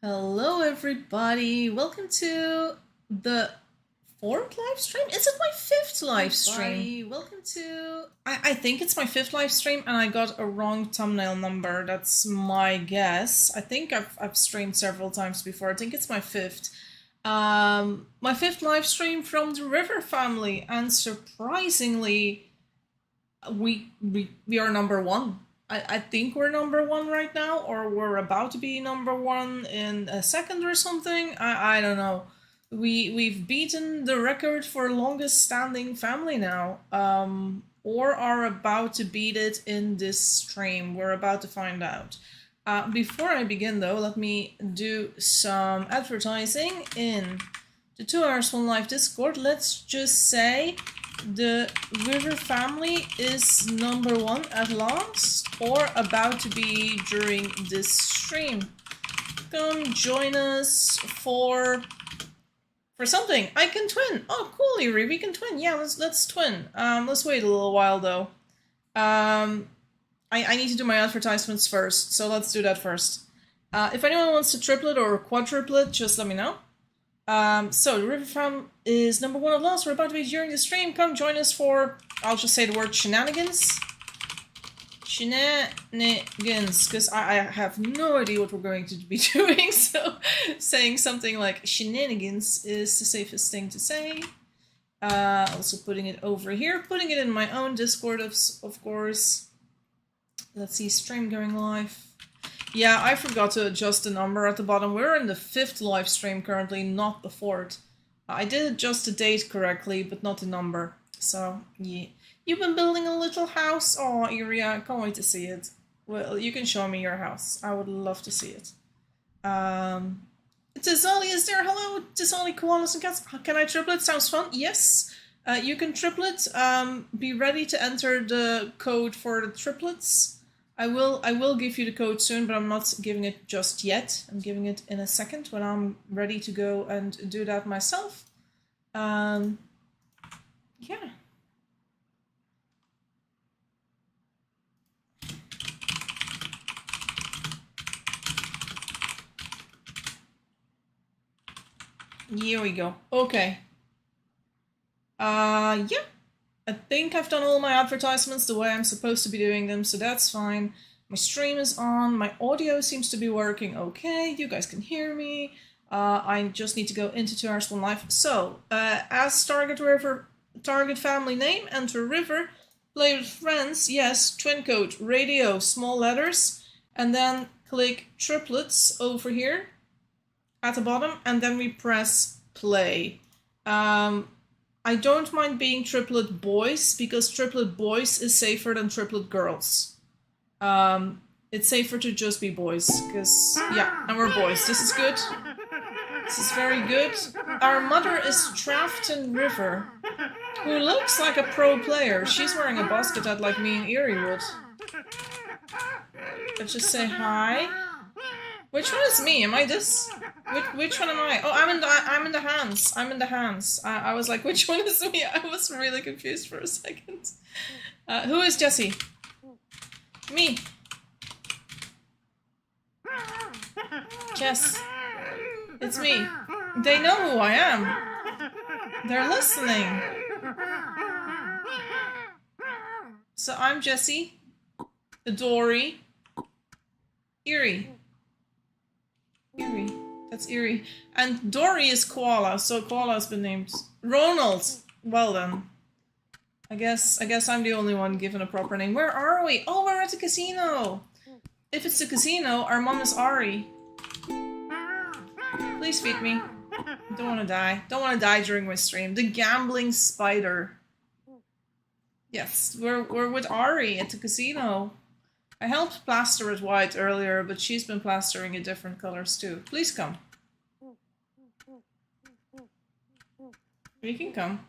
Hello everybody, welcome to the fourth live stream? Is it my fifth live stream? Welcome to... I think it's my fifth live stream and I got a wrong thumbnail number, that's my guess. I think I've streamed several times before, I think it's my fifth. My fifth live stream from the River family, and surprisingly, we are number one. I think we're number one right now, or we're about to be number one in a second or something. I don't know. We've beaten the record for longest standing family now, or are about to beat it in this stream. We're about to find out. Before I begin though, let me do some advertising in the 2 Hours One Life Discord. Let's just say the River family is number one at last, or about to be during this stream. Come join us for something. I can twin. Oh, cool, Yuri, we can twin. Yeah, let's twin. Let's wait a little while though. I need to do my advertisements first, so let's do that first. If anyone wants a triplet or a quadruplet, just let me know. So the River Fam is number one at last. We're about to be during the stream. Come join us for, I'll just say the word shenanigans. Shenanigans, because I have no idea what we're going to be doing, so saying something like shenanigans is the safest thing to say. Also putting it over here, putting it in my own Discord, of course. Let's see, stream going live. Yeah, I forgot to adjust the number at the bottom. We're in the 5th live stream currently, not the 4th. I did adjust the date correctly, but not the number. So, yeah. You've been building a little house? Oh, Iria, I can't wait to see it. Well, you can show me your house. I would love to see it. Tizali is there. Hello, Tizali, koalas and cats. Can I triplet? Sounds fun. Yes, you can triplet. Be ready to enter the code for the triplets. I will give you the code soon, but I'm not giving it just yet. I'm giving it in a second when I'm ready to go and do that myself. Yeah. Here we go. Okay. Yeah. I think I've done all my advertisements the way I'm supposed to be doing them, so that's fine. My stream is on, my audio seems to be working okay, you guys can hear me. I just need to go into 2 Hours One Life. So, as target family name, enter River, play with friends, yes, twin code, radio, small letters, and then click triplets over here at the bottom, and then we press play. I don't mind being triplet boys, because triplet boys is safer than triplet girls. It's safer to just be boys, because, yeah, and we're boys. This is good. This is very good. Our mother is Trafton River, who looks like a pro player. She's wearing a basket hat like me and Erie would. Let's just say hi. Which one is me? Am I this? Which one am I? Oh, I'm in the hands. I'm in the hands. I was like, which one is me? I was really confused for a second. Who is Jesse? Me. Jess. It's me. They know who I am. They're listening. So I'm Jesse. Dory. Erie. Erie. That's Erie. And Dory is Koala, so Koala has been named. Ronald! Well then. I guess I'm the only one given a proper name. Where are we? Oh, we're at the casino! If it's the casino, our mom is Ari. Please feed me. Don't want to die. Don't want to die during my stream. The gambling spider. Yes, we're with Ari at the casino. I helped plaster it white earlier, but she's been plastering it different colors too. Please come. You can come.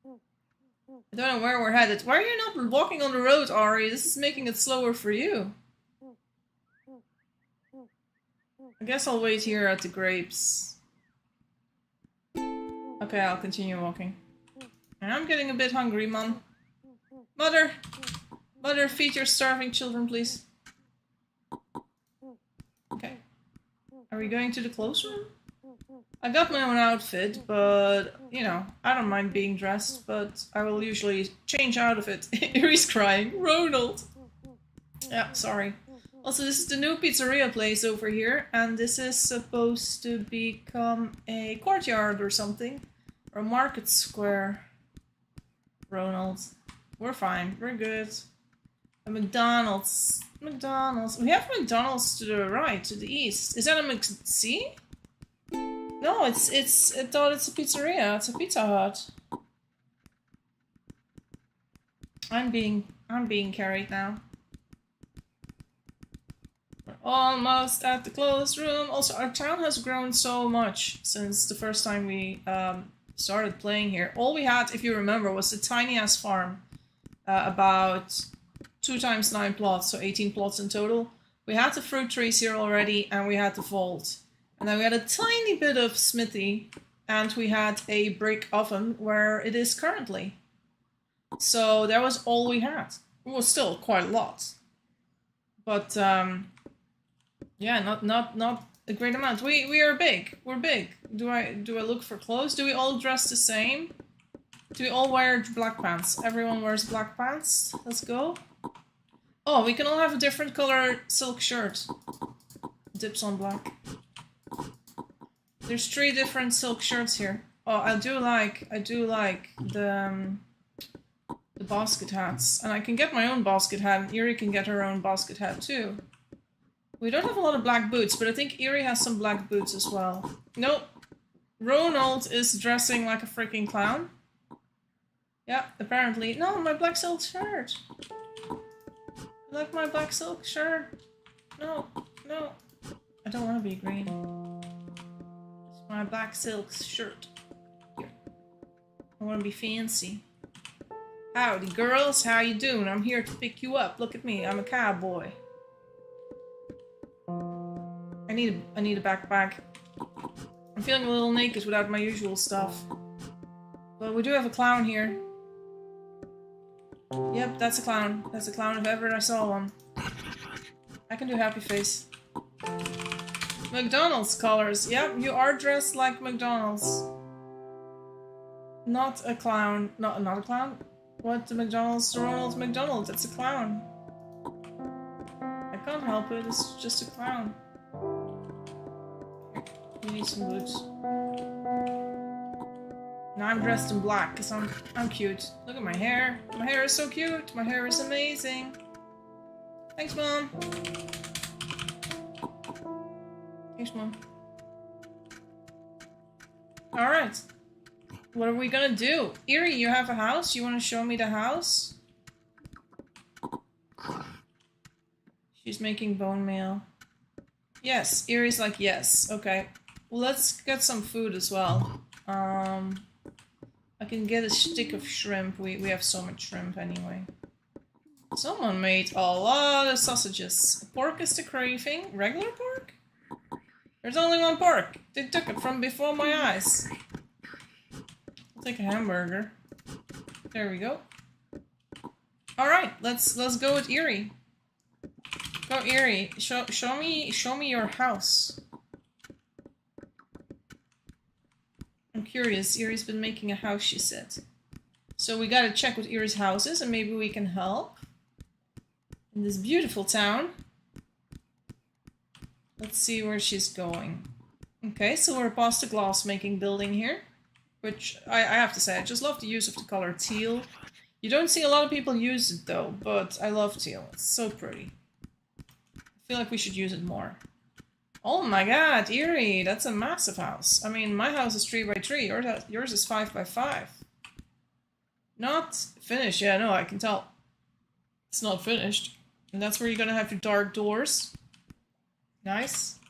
I don't know where we're headed. Why are you not walking on the road, Ari? This is making it slower for you. I guess I'll wait here at the grapes. Okay, I'll continue walking. And I'm getting a bit hungry, Mom. Mother! Mother, feed your starving children, please. Okay. Are we going to the clothes room? I got my own outfit, but, you know, I don't mind being dressed, but I will usually change out of it. Erie's crying. Ronald! Yeah, sorry. Also, this is the new pizzeria place over here, and this is supposed to become a courtyard or something. Or a market square. Ronald. We're fine. We're good. A McDonald's. McDonald's. We have McDonald's to the right, to the east. Is that a McC? No, I thought it's a pizzeria. It's a Pizza Hut. I'm being carried now. We're almost at the clothes room. Also, our town has grown so much since the first time we started playing here. All we had, if you remember, was a tiny ass farm. About 2 times 9 plots, so 18 plots in total. We had the fruit trees here already, and we had the vault. And then we had a tiny bit of smithy, and we had a brick oven where it is currently. So that was all we had. It was still quite a lot. But yeah, not a great amount. We are big. We're big. Do I look for clothes? Do we all dress the same? Do we all wear black pants? Everyone wears black pants. Let's go. Oh, we can all have a different color silk shirt. Dips on black. There's 3 different silk shirts here. Oh, I do like the basket hats. And I can get my own basket hat, and Eerie can get her own basket hat too. We don't have a lot of black boots, but I think Eerie has some black boots as well. Nope. Ronald is dressing like a freaking clown. Yeah, apparently. No, my black silk shirt. I like my black silk shirt. No. I don't want to be green. It's my black silk shirt. Here. I want to be fancy. Howdy, girls. How you doing? I'm here to pick you up. Look at me. I'm a cowboy. I need a backpack. I'm feeling a little naked without my usual stuff. But we do have a clown here. Yep, that's a clown. That's a clown if ever I saw one. I can do happy face. McDonald's colors. Yep, you are dressed like McDonald's. Not a clown. Not a clown? What? The McDonald's? Ronald McDonald. It's a clown. I can't help it. It's just a clown. We need some boots. Now I'm dressed in black because I'm cute. Look at my hair. My hair is so cute. My hair is amazing. Thanks, Mom. Thanks, Mom. Alright. What are we gonna do? Eerie, you have a house? You want to show me the house? She's making bone meal. Yes. Eerie's like, yes. Okay. Well, let's get some food as well. I can get a stick of shrimp. We have so much shrimp anyway. Someone made a lot of sausages. Pork is the craving. Regular pork? There's only one pork. They took it from before my eyes. I'll take a hamburger. There we go. Alright, let's go with Eerie. Go Eerie. Show me your house. I'm curious. Eerie's been making a house, she said. So we gotta check with Eerie's houses and maybe we can help. In this beautiful town. Let's see where she's going. Okay, so we're past the glass making building here. Which, I have to say, I just love the use of the color teal. You don't see a lot of people use it though, but I love teal. It's so pretty. I feel like we should use it more. Oh my god, Eerie, that's a massive house. I mean, my house is 3 by 3, yours is 5 by 5. Not finished, yeah, no, I can tell. It's not finished. And that's where you're gonna have your dark doors. Nice.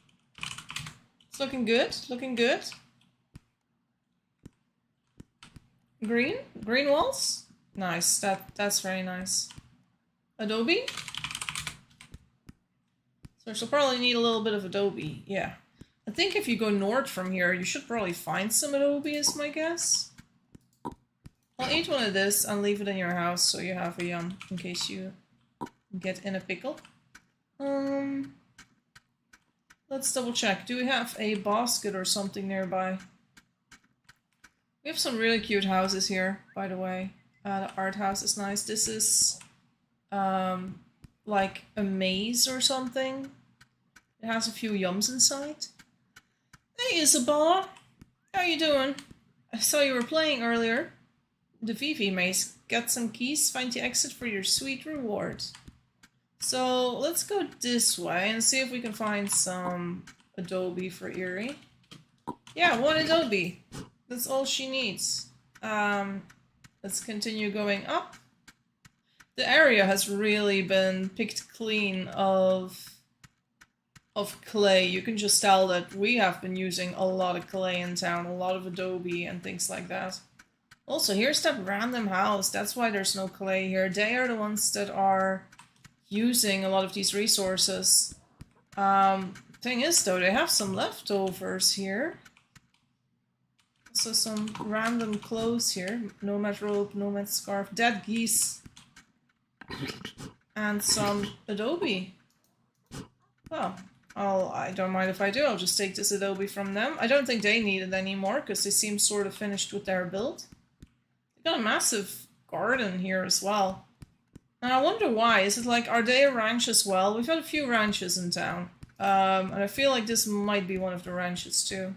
It's looking good, looking good. Green? Green walls? Nice, that's very nice. Adobe? So she'll probably need a little bit of adobe, yeah. I think if you go north from here, you should probably find some adobe is my guess. I'll eat one of this and leave it in your house so you have a in case you get in a pickle. Let's Let's double check. Do we have a basket or something nearby? We have some really cute houses here, by the way. The art house is nice. This is like a maze or something. It has a few yums inside. Hey Isabella, how you doing? I saw you were playing earlier. The Vivi maze. Get some keys, find the exit for your sweet reward. So let's go this way and see if we can find some adobe for Eerie. Yeah, 1 adobe. That's all she needs. Let's continue going up. The area has really been picked clean of clay. You can just tell that we have been using a lot of clay in town, a lot of adobe and things like that. Also, here's that random house. That's why there's no clay here. They are the ones that are using a lot of these resources. Thing is though, they have some leftovers here. Also some random clothes here. Nomad robe, nomad scarf, dead geese. And some adobe. Well, I don't mind if I do. I'll just take this adobe from them. I don't think they need it anymore because they seem sort of finished with their build. They got a massive garden here as well. And I wonder why. Is it like, are they a ranch as well? We've had a few ranches in town. And I feel like this might be one of the ranches too.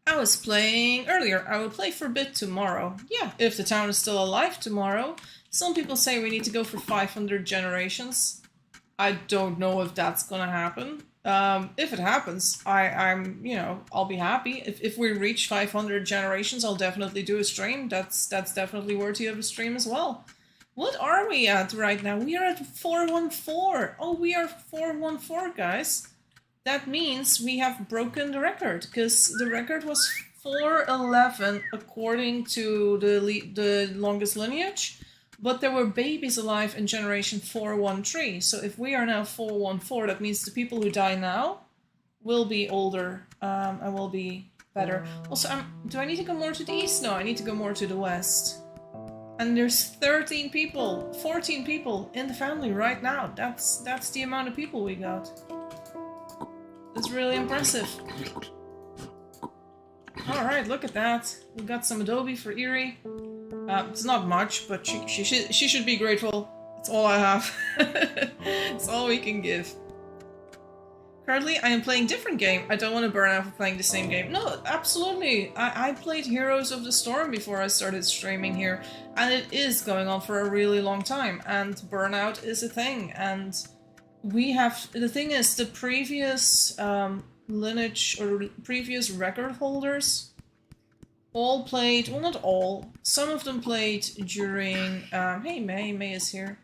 I was playing earlier. I will play for a bit tomorrow. Yeah, if the town is still alive tomorrow. Some people say we need to go for 500 generations. I don't know if that's gonna happen. If it happens, I'm you know, I'll be happy. If we reach 500 generations, I'll definitely do a stream. That's definitely worthy of a stream as well. What are we at right now? We are at 414. Oh, we are 414, guys. That means we have broken the record, because the record was 411 according to the longest lineage, but there were babies alive in generation 413. So if we are now 414, that means the people who die now will be older and will be better. Also, do I need to go more to the east? No, I need to go more to the west. And there's 13 people, 14 people in the family right now. That's the amount of people we got. It's really impressive. Alright, look at that. We got some adobe for Eerie. It's not much, but she should be grateful. It's all I have. It's all we can give. Currently, I am playing a different game. I don't want to burn out for playing the same game. No, absolutely. I played Heroes of the Storm before I started streaming here. And it is going on for a really long time. And burnout is a thing. And we have... The thing is, the previous lineage or previous record holders all played... Well, not all. Some of them played during... hey, May is here.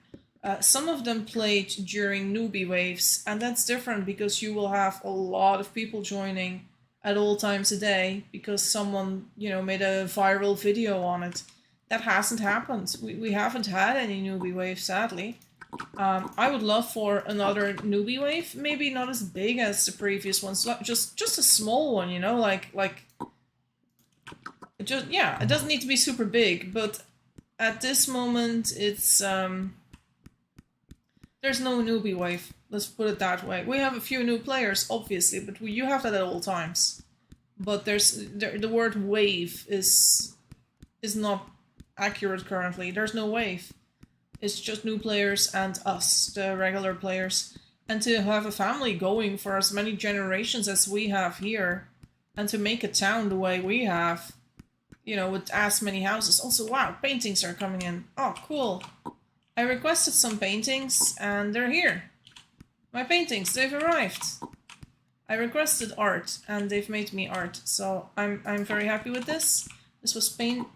Some of them played during newbie waves, and that's different because you will have a lot of people joining at all times a day because someone, you know, made a viral video on it. That hasn't happened. We haven't had any newbie waves, sadly. I would love for another newbie wave, maybe not as big as the previous ones, just a small one, you know, like just, yeah, it doesn't need to be super big, but at this moment it's there's no newbie wave, let's put it that way. We have a few new players, obviously, but you have that at all times. But the word wave is not accurate currently. There's no wave. It's just new players and us, the regular players. And to have a family going for as many generations as we have here, and to make a town the way we have, you know, with as many houses. Also, wow, paintings are coming in. Oh, cool. I requested some paintings, and they're here. My paintings, they've arrived. I requested art, and they've made me art, so I'm very happy with this. This was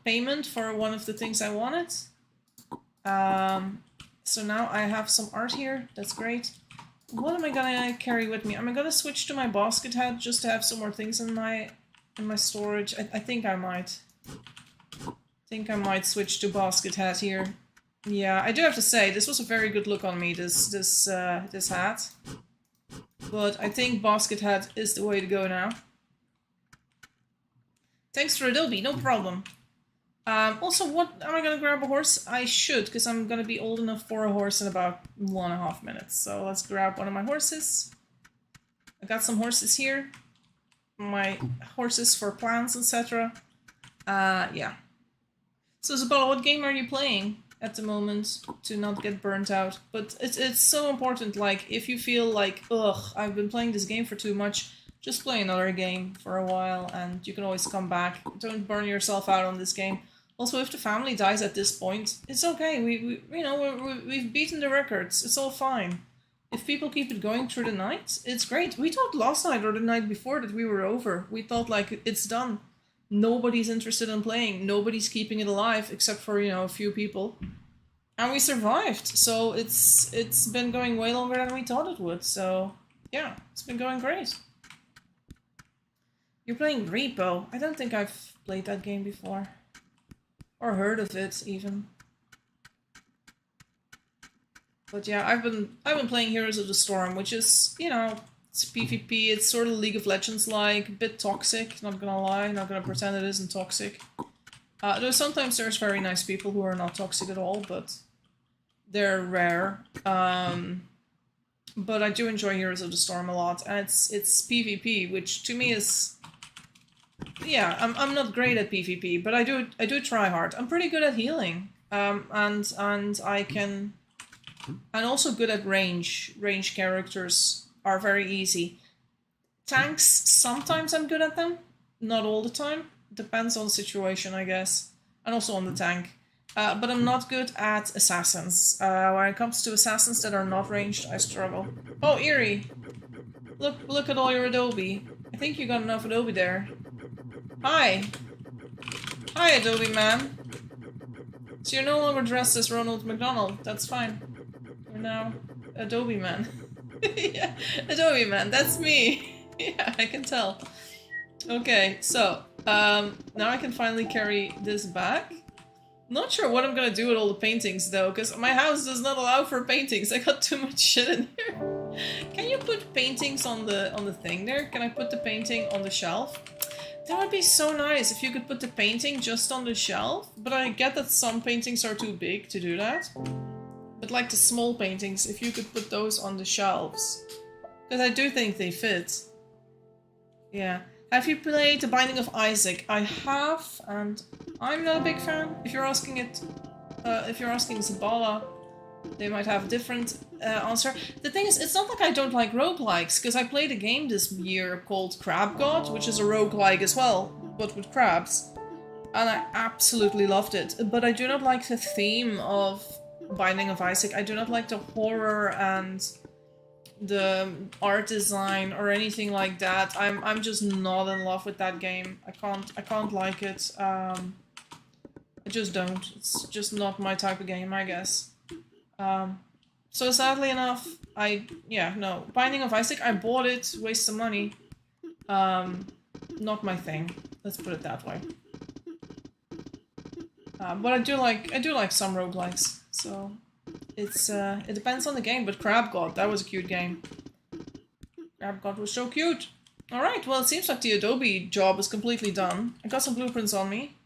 payment for one of the things I wanted. So now I have some art here, that's great. What am I gonna carry with me? Am I gonna switch to my basket hat just to have some more things in my storage? I think I might. Switch to basket hat here. Yeah, I do have to say, this was a very good look on me, this hat. But I think basket hat is the way to go now. Thanks for Adobe, no problem. Also, what, am I gonna grab a horse? I should, because I'm gonna be old enough for a horse in about 1.5 minutes. So let's grab one of my horses. I got some horses here. My horses for plants, etc. Yeah. So Isabella, what game are you playing at the moment to not get burnt out? But it's so important, like, if you feel like, ugh, I've been playing this game for too much, just play another game for a while and you can always come back. Don't burn yourself out on this game. Also, if the family dies at this point, it's okay. We've beaten the records. It's all fine. If people keep it going through the night, it's great. We thought last night or the night before that we were over. We thought, like, it's done. Nobody's interested in playing. Nobody's keeping it alive except for, a few people. And we survived. So it's been going way longer than we thought it would. So yeah, it's been going great. You're playing Repo. I don't think I've played that game before. Or heard of it even. But yeah, I've been playing Heroes of the Storm, which is, it's PvP, it's sort of League of Legends like, a bit toxic, not gonna lie, not gonna pretend it isn't toxic. Though sometimes there's very nice people who are not toxic at all, but they're rare. But I do enjoy Heroes of the Storm a lot, and it's PvP, which to me is... Yeah, I'm not great at PvP, but I do try hard. I'm pretty good at healing, and I can... And also good at range. Range characters are very easy. Tanks, sometimes I'm good at them. Not all the time. Depends on the situation, I guess. And also on the tank. But I'm not good at assassins. When it comes to assassins that are not ranged, I struggle. Oh, Eerie! Look at all your Adobe. I think you got enough Adobe there. Hi! Hi, Adobe man! So you're no longer dressed as Ronald McDonald. That's fine. You're now Adobe man. Yeah, Adobe man, that's me. Yeah, I can tell. Okay, so now I can finally carry this back. Not sure what I'm gonna do with all the paintings though, because my house does not allow for paintings. I got too much shit in here. Can you put paintings on the thing there? Can I put the painting on the shelf? That would be so nice if you could put the painting just on the shelf, but I get that some paintings are too big to do that. But like the small paintings, if you could put those on the shelves. Because I do think they fit. Yeah. Have you played The Binding of Isaac? I have, and I'm not a big fan. If you're asking Zabala, they might have a different answer. The thing is, it's not like I don't like roguelikes, because I played a game this year called Crab God, which is a roguelike as well, but with crabs. And I absolutely loved it. But I do not like the theme of Binding of Isaac. I do not like the horror and the art design or anything like that. I'm just not in love with that game. I can't like it. I just don't. It's just not my type of game, I guess. So sadly enough, no. Binding of Isaac, I bought it, waste of money. Not my thing. Let's put it that way. But I do like some roguelikes. So it depends on the game, but Crab God, that was a cute game. Crab God was so cute. Alright, well it seems like the Adobe job is completely done. I got some blueprints on me.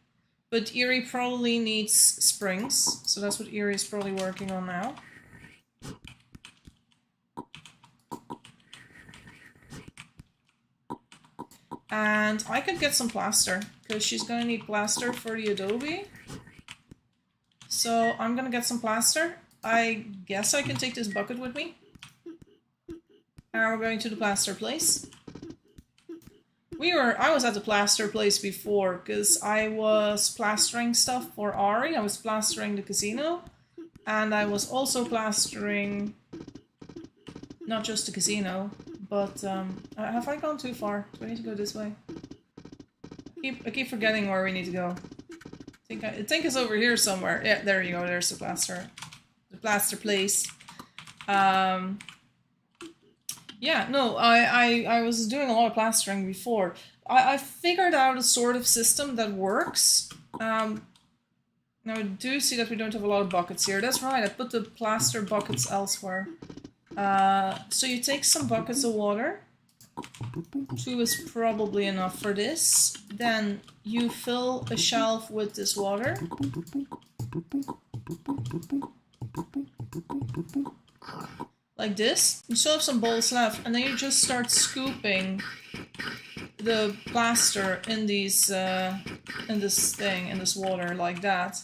But Eerie probably needs springs, so that's what Eerie is probably working on now. And I could get some plaster, because she's gonna need plaster for the Adobe. So I'm gonna get some plaster. I guess I can take this bucket with me. And we're going to the plaster place. I was at the plaster place before, because I was plastering stuff for Ari. I was plastering the casino. And I was also plastering not just the casino, but have I gone too far? Do I need to go this way? I keep forgetting where we need to go. I think it's over here somewhere. Yeah, there you go. There's the plaster place. Yeah, no, I was doing a lot of plastering before. I figured out a sort of system that works. Now I do see that we don't have a lot of buckets here. That's right, I put the plaster buckets elsewhere. So you take some buckets of water. 2 is probably enough for this. Then you fill a shelf with this water. like this. You still have some bowls left, and then you just start scooping the plaster in these, in this water like that.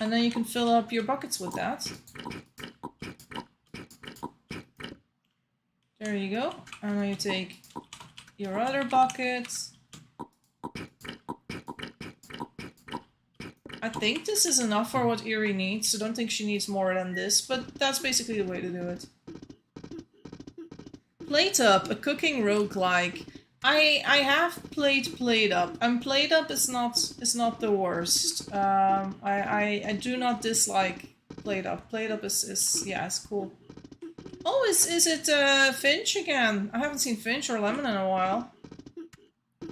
And then you can fill up your buckets with that. There you go. And then you take your other buckets. I think this is enough for what Eerie needs. I don't think she needs more than this, but that's basically the way to do it. Plate Up, a cooking roguelike. I have played Plate Up, and Plate Up is not the worst. I do not dislike Plate Up. Plate Up is yeah, it's cool. Oh, is it Finch again? I haven't seen Finch or Lemon in a while.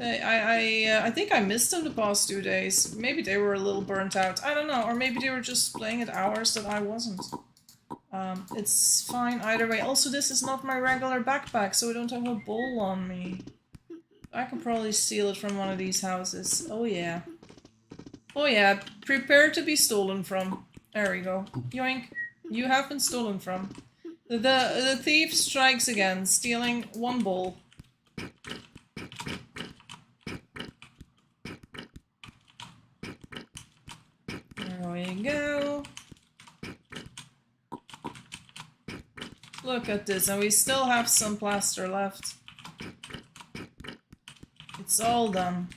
I think I missed them the past 2 days. Maybe they were a little burnt out. I don't know, or maybe they were just playing at hours that I wasn't. It's fine either way. Also, this is not my regular backpack, so I don't have a bowl on me. I can probably steal it from one of these houses. Oh yeah. Oh yeah, prepare to be stolen from. There we go. Yoink. You have been stolen from. The thief strikes again, stealing one bowl. There we go. Look at this, and we still have some plaster left. It's all done.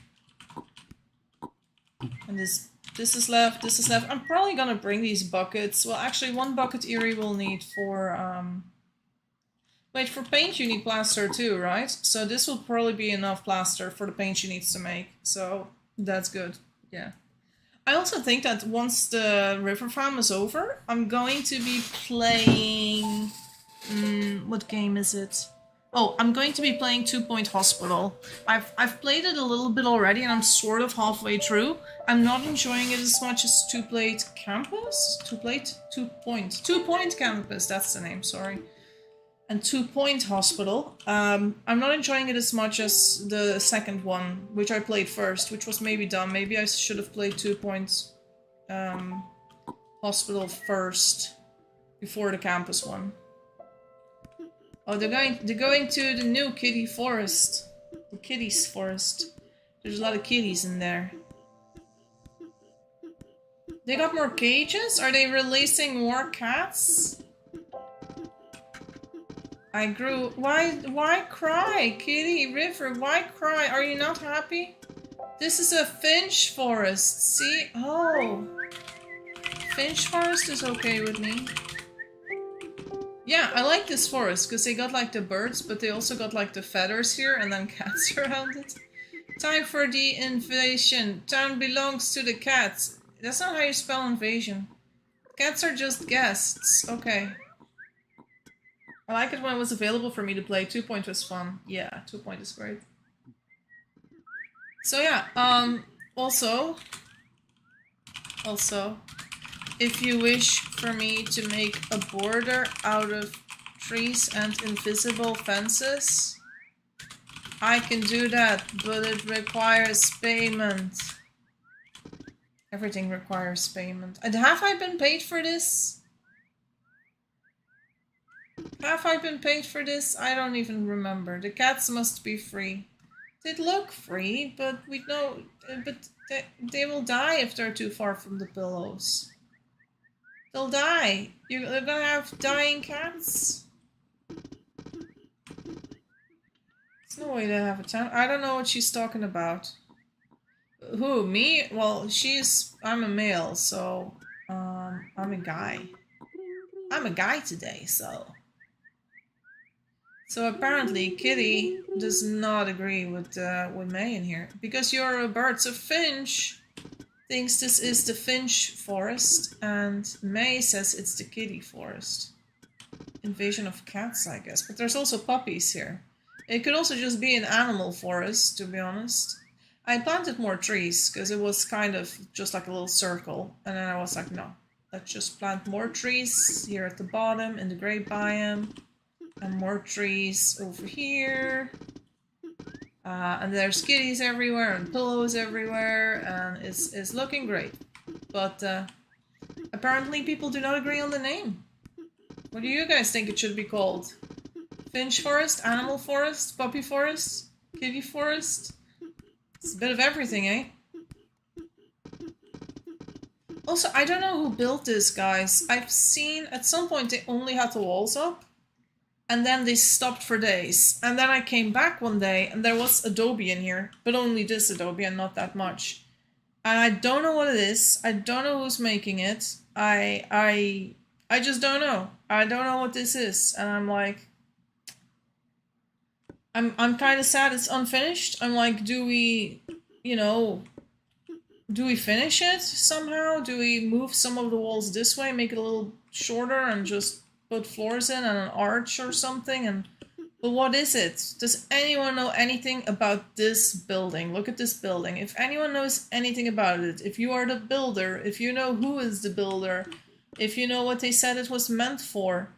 And this is left, this is left. I'm probably gonna bring these buckets. Well, actually, one bucket Eerie will need for, wait, for paint you need plaster too, right? So this will probably be enough plaster for the paint she needs to make. So that's good, yeah. I also think that once the Rivertown is over, I'm going to be playing... what game is it? Oh, I'm going to be playing 2 Point Hospital. I've played it a little bit already and I'm sort of halfway through. I'm not enjoying it as much as 2 Point Campus? 2 Point Campus, that's the name, sorry. And 2 Point Hospital. I'm not enjoying it as much as the second one, which I played first, which was maybe dumb. Maybe I should have played 2 Point Hospital first, before the campus one. Oh, they're going to the new kitty forest. The kitties forest. There's a lot of kitties in there. They got more cages? Are they releasing more cats? I grew... Why cry? Kitty, River, why cry? Are you not happy? This is a Finch forest. See? Oh. Finch forest is okay with me. Yeah, I like this forest, because they got like the birds, but they also got like the feathers here, and then cats around it. Time for the invasion. Town belongs to the cats. That's not how you spell invasion. Cats are just guests. Okay. I like it when it was available for me to play. 2 Point was fun. Yeah, 2 Point is great. So yeah, also, if you wish for me to make a border out of trees and invisible fences, I can do that, but it requires payment. Everything requires payment. And have I been paid for this? Have I been paid for this? I don't even remember. The cats must be free. They look free, but we know, but they will die if they're too far from the pillows. They'll die. You're gonna have dying cats. There's no way to have a town. I don't know what she's talking about. Who, me? Well, I'm a male, so, I'm a guy. I'm a guy today, so. So apparently Kitty does not agree with May in here. Because you're a bird, so Finch thinks this is the Finch forest, and May says it's the kitty forest. Invasion of cats, I guess. But there's also puppies here. It could also just be an animal forest, to be honest. I planted more trees, because it was kind of just like a little circle. And then I was like, no, let's just plant more trees here at the bottom, in the gray biome. And more trees over here. And there's kitties everywhere and pillows everywhere, and it's looking great. But apparently people do not agree on the name. What do you guys think it should be called? Finch forest? Animal forest? Puppy forest? Kitty forest? It's a bit of everything, eh? Also, I don't know who built this, guys. I've seen at some point they only had the walls up. And then they stopped for days. And then I came back one day and there was adobe in here. But only this adobe and not that much. And I don't know what it is. I don't know who's making it. I just don't know. I don't know what this is. And I'm like... I'm kind of sad it's unfinished. I'm like, do we... You know... Do we finish it somehow? Do we move some of the walls this way, make it a little shorter and just put floors in and an arch or something? But what is it? Does anyone know anything about this building? Look at this building. If anyone knows anything about it, if you are the builder, if you know who is the builder, if you know what they said it was meant for,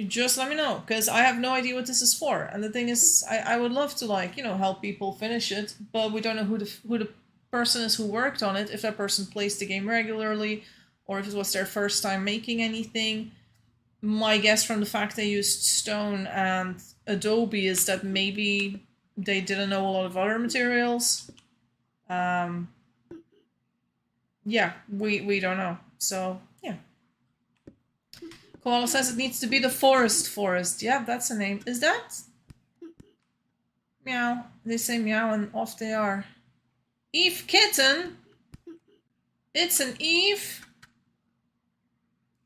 just let me know, because I have no idea what this is for. And the thing is, I would love to, like, you know, help people finish it, but we don't know who the person is who worked on it, if that person plays the game regularly, or if it was their first time making anything. My guess from the fact they used stone and adobe is that maybe they didn't know a lot of other materials. Yeah, we don't know. So, yeah. Koala says it needs to be the forest. Yeah, that's a name. Is that? Meow. They say meow and off they are. Eve Kitten? It's an Eve?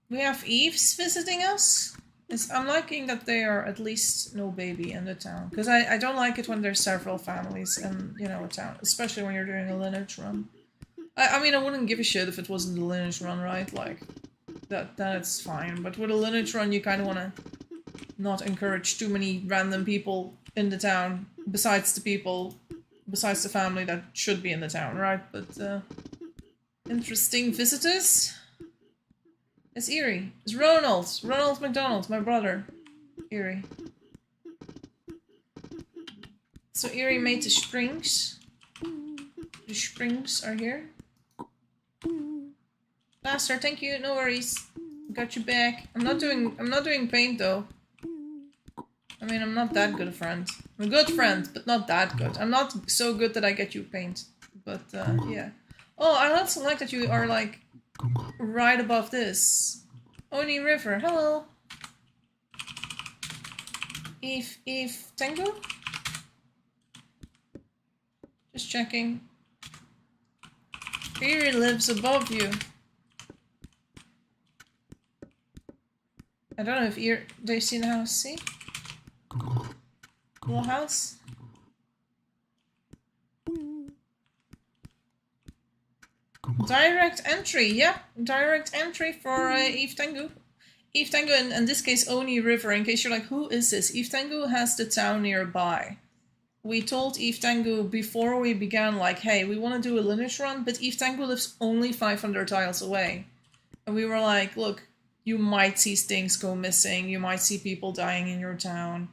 We have Eves visiting us? I'm liking that they are at least no baby in the town. Because I don't like it when there's several families in, you know, a town. Especially when you're doing a lineage run. I mean, I wouldn't give a shit if it wasn't a lineage run, right? Like, that's fine. But with a lineage run, you kind of want to not encourage too many random people in the town. Besides the family that should be in the town, right? But, interesting visitors. It's Eerie. It's Ronald. Ronald McDonald, my brother. Eerie. So Eerie made the springs. The springs are here. Master, thank you. No worries. Got you back. I'm not doing paint though. I mean, I'm not that good a friend. I'm a good friend, but not that good. I'm not so good that I get you paint. But, yeah. Oh, I also like that you are, like, right above this. Oni River, hello. Eve Tango? Just checking. Eerie lives above you. I don't know if Eerie... Do you see the house? See? Little house? Direct entry, yeah. Direct entry for Eve Tengu. Eve Tengu, in this case, Oni River. In case you're like, who is this? Eve Tengu has the town nearby. We told Eve Tengu before we began, like, hey, we want to do a lineage run, but Eve Tengu lives only 500 tiles away. And we were like, look, you might see things go missing. You might see people dying in your town.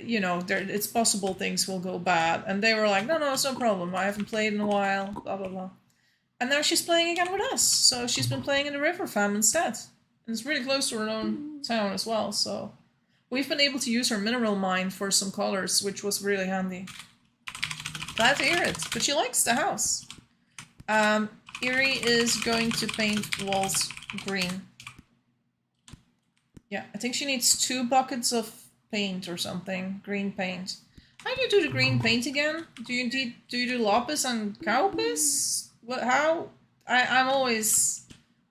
You know, it's possible things will go bad. And they were like, no, it's no problem. I haven't played in a while, blah, blah, blah. And now she's playing again with us. So she's been playing in the Rivertown instead. And it's really close to her own town as well, so... We've been able to use her mineral mine for some colors, which was really handy. Glad to hear it. But she likes the house. Eerie is going to paint walls green. Yeah, I think she needs 2 buckets of paint or something. Green paint. How do you do the green paint again? Do you do lapis and cowpis? What? How? I'm always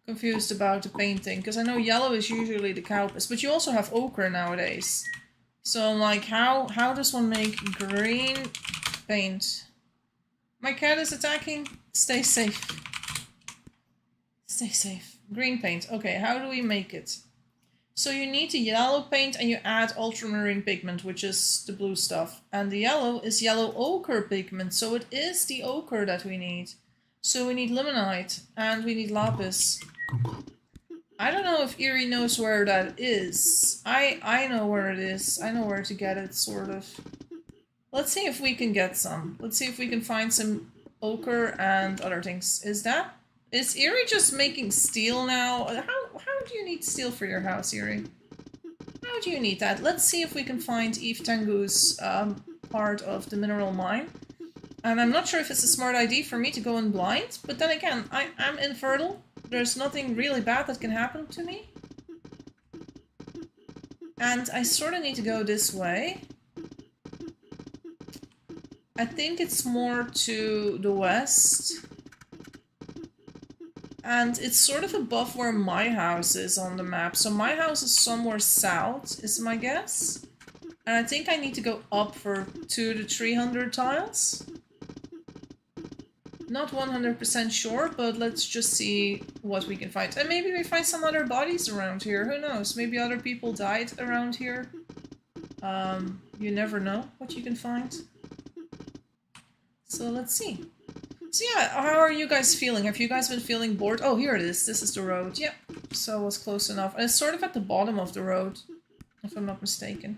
confused about the painting, because I know yellow is usually the cowpis, but you also have ochre nowadays. So I'm like, how does one make green paint? My cat is attacking. Stay safe. Stay safe. Green paint. Okay, how do we make it? So you need the yellow paint and you add ultramarine pigment, which is the blue stuff. And the yellow is yellow ochre pigment, so it is the ochre that we need. So we need limonite and we need lapis. I don't know if Eerie knows where that is. I know where it is. I know where to get it, sort of. Let's see if we can get some. Let's see if we can find some ochre and other things. Is Eerie just making steel now? How do you need steel for your house, Yuri? How do you need that? Let's see if we can find Eve Tengu's part of the mineral mine. And I'm not sure if it's a smart idea for me to go in blind, but then again, I'm infertile. There's nothing really bad that can happen to me. And I sort of need to go this way. I think it's more to the west. And it's sort of above where my house is on the map. So my house is somewhere south, is my guess. And I think I need to go up for 200 to 300 tiles. Not 100% sure, but let's just see what we can find. And maybe we find some other bodies around here. Who knows? Maybe other people died around here. You never know what you can find. So let's see. So yeah, how are you guys feeling? Have you guys been feeling bored? Oh, here it is. This is the road. Yep. So it was close enough. And it's sort of at the bottom of the road, if I'm not mistaken.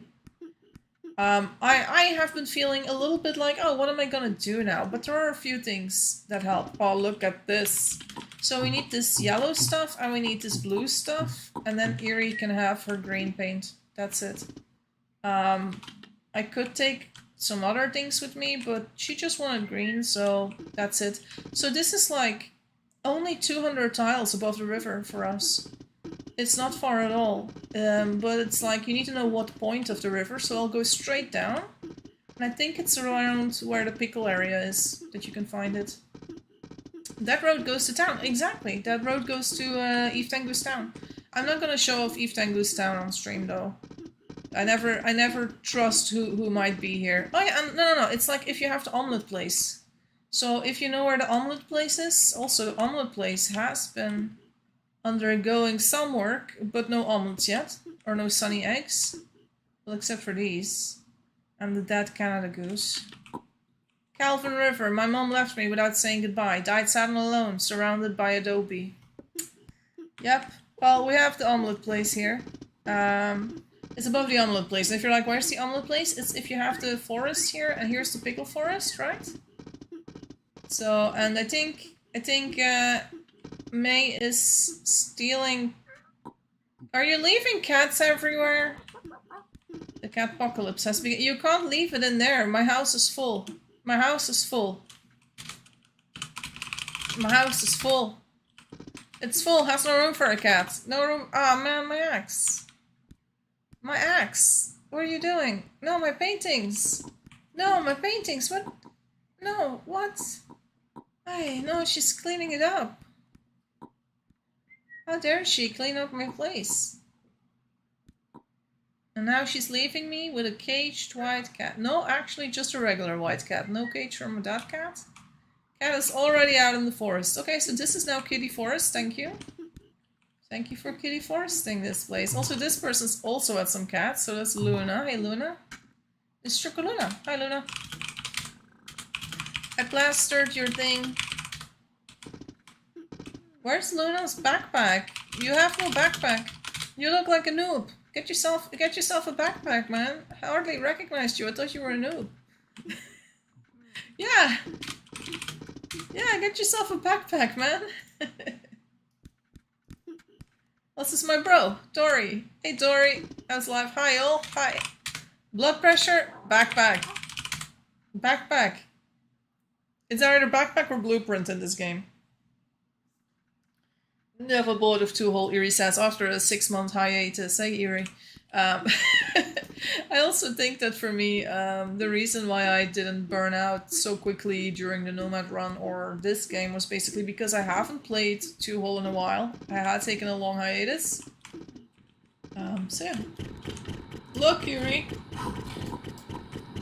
I have been feeling a little bit like, oh, what am I gonna do now? But there are a few things that help. Oh, look at this. So we need this yellow stuff and we need this blue stuff. And then Eerie can have her green paint. That's it. I could take some other things with me, but she just wanted green, so that's it. So this is like only 200 tiles above the river for us. It's not far at all, but it's like you need to know what point of the river, so I'll go straight down. And I think it's around where the pickle area is that you can find it. That road goes to town, exactly. That road goes to Eve Tengu's town. I'm not gonna show off Eve Tengu's town on stream though. I never trust who might be here. Oh yeah, no, it's like if you have the omelet place. So if you know where the omelet place is, also the omelet place has been undergoing some work, but no omelets yet. Or no sunny eggs. Well, except for these. And the dead Canada goose. Calvin River, my mom left me without saying goodbye. Died sad and alone, surrounded by adobe. Yep, well, we have the omelet place here. It's above the omelet place. And if you're like, where's the omelet place? It's if you have the forest here, and here's the pickle forest, right? So, and I think May is stealing... Are you leaving cats everywhere? The cat apocalypse has begun. You can't leave it in there. My house is full. My house is full. My house is full. It's full. Has no room for a cat. No room. Ah, man, my axe. My axe. What are you doing? No, my paintings. No, my paintings. What? No, what? Hey, no, she's cleaning it up. How dare she clean up my place? And now she's leaving me with a caged white cat. No, actually just a regular white cat. No cage from that cat. Cat is already out in the forest. Okay, so this is now Kitty Forest. Thank you. Thank you for Kitty Foresting this place. Also, this person's also had some cats. So that's Luna. Hey, Luna. It's Chocoluna. Hi, Luna. I plastered your thing. Where's Luna's backpack? You have no backpack. You look like a noob. Get yourself a backpack, man. I hardly recognized you. I thought you were a noob. Yeah. Yeah, get yourself a backpack, man. This is my bro, Dory. Hey, Dory. How's life? Hi, all. Hi. Blood pressure? Backpack. Backpack. It's either backpack or blueprint in this game. Never bored of two-hole, Eerie says, after a 6-month hiatus. Hey, Eerie. I also think that for me, the reason why I didn't burn out so quickly during the Nomad run or this game was basically because I haven't played two-hole in a while. I had taken a long hiatus. So yeah. Look, Eerie.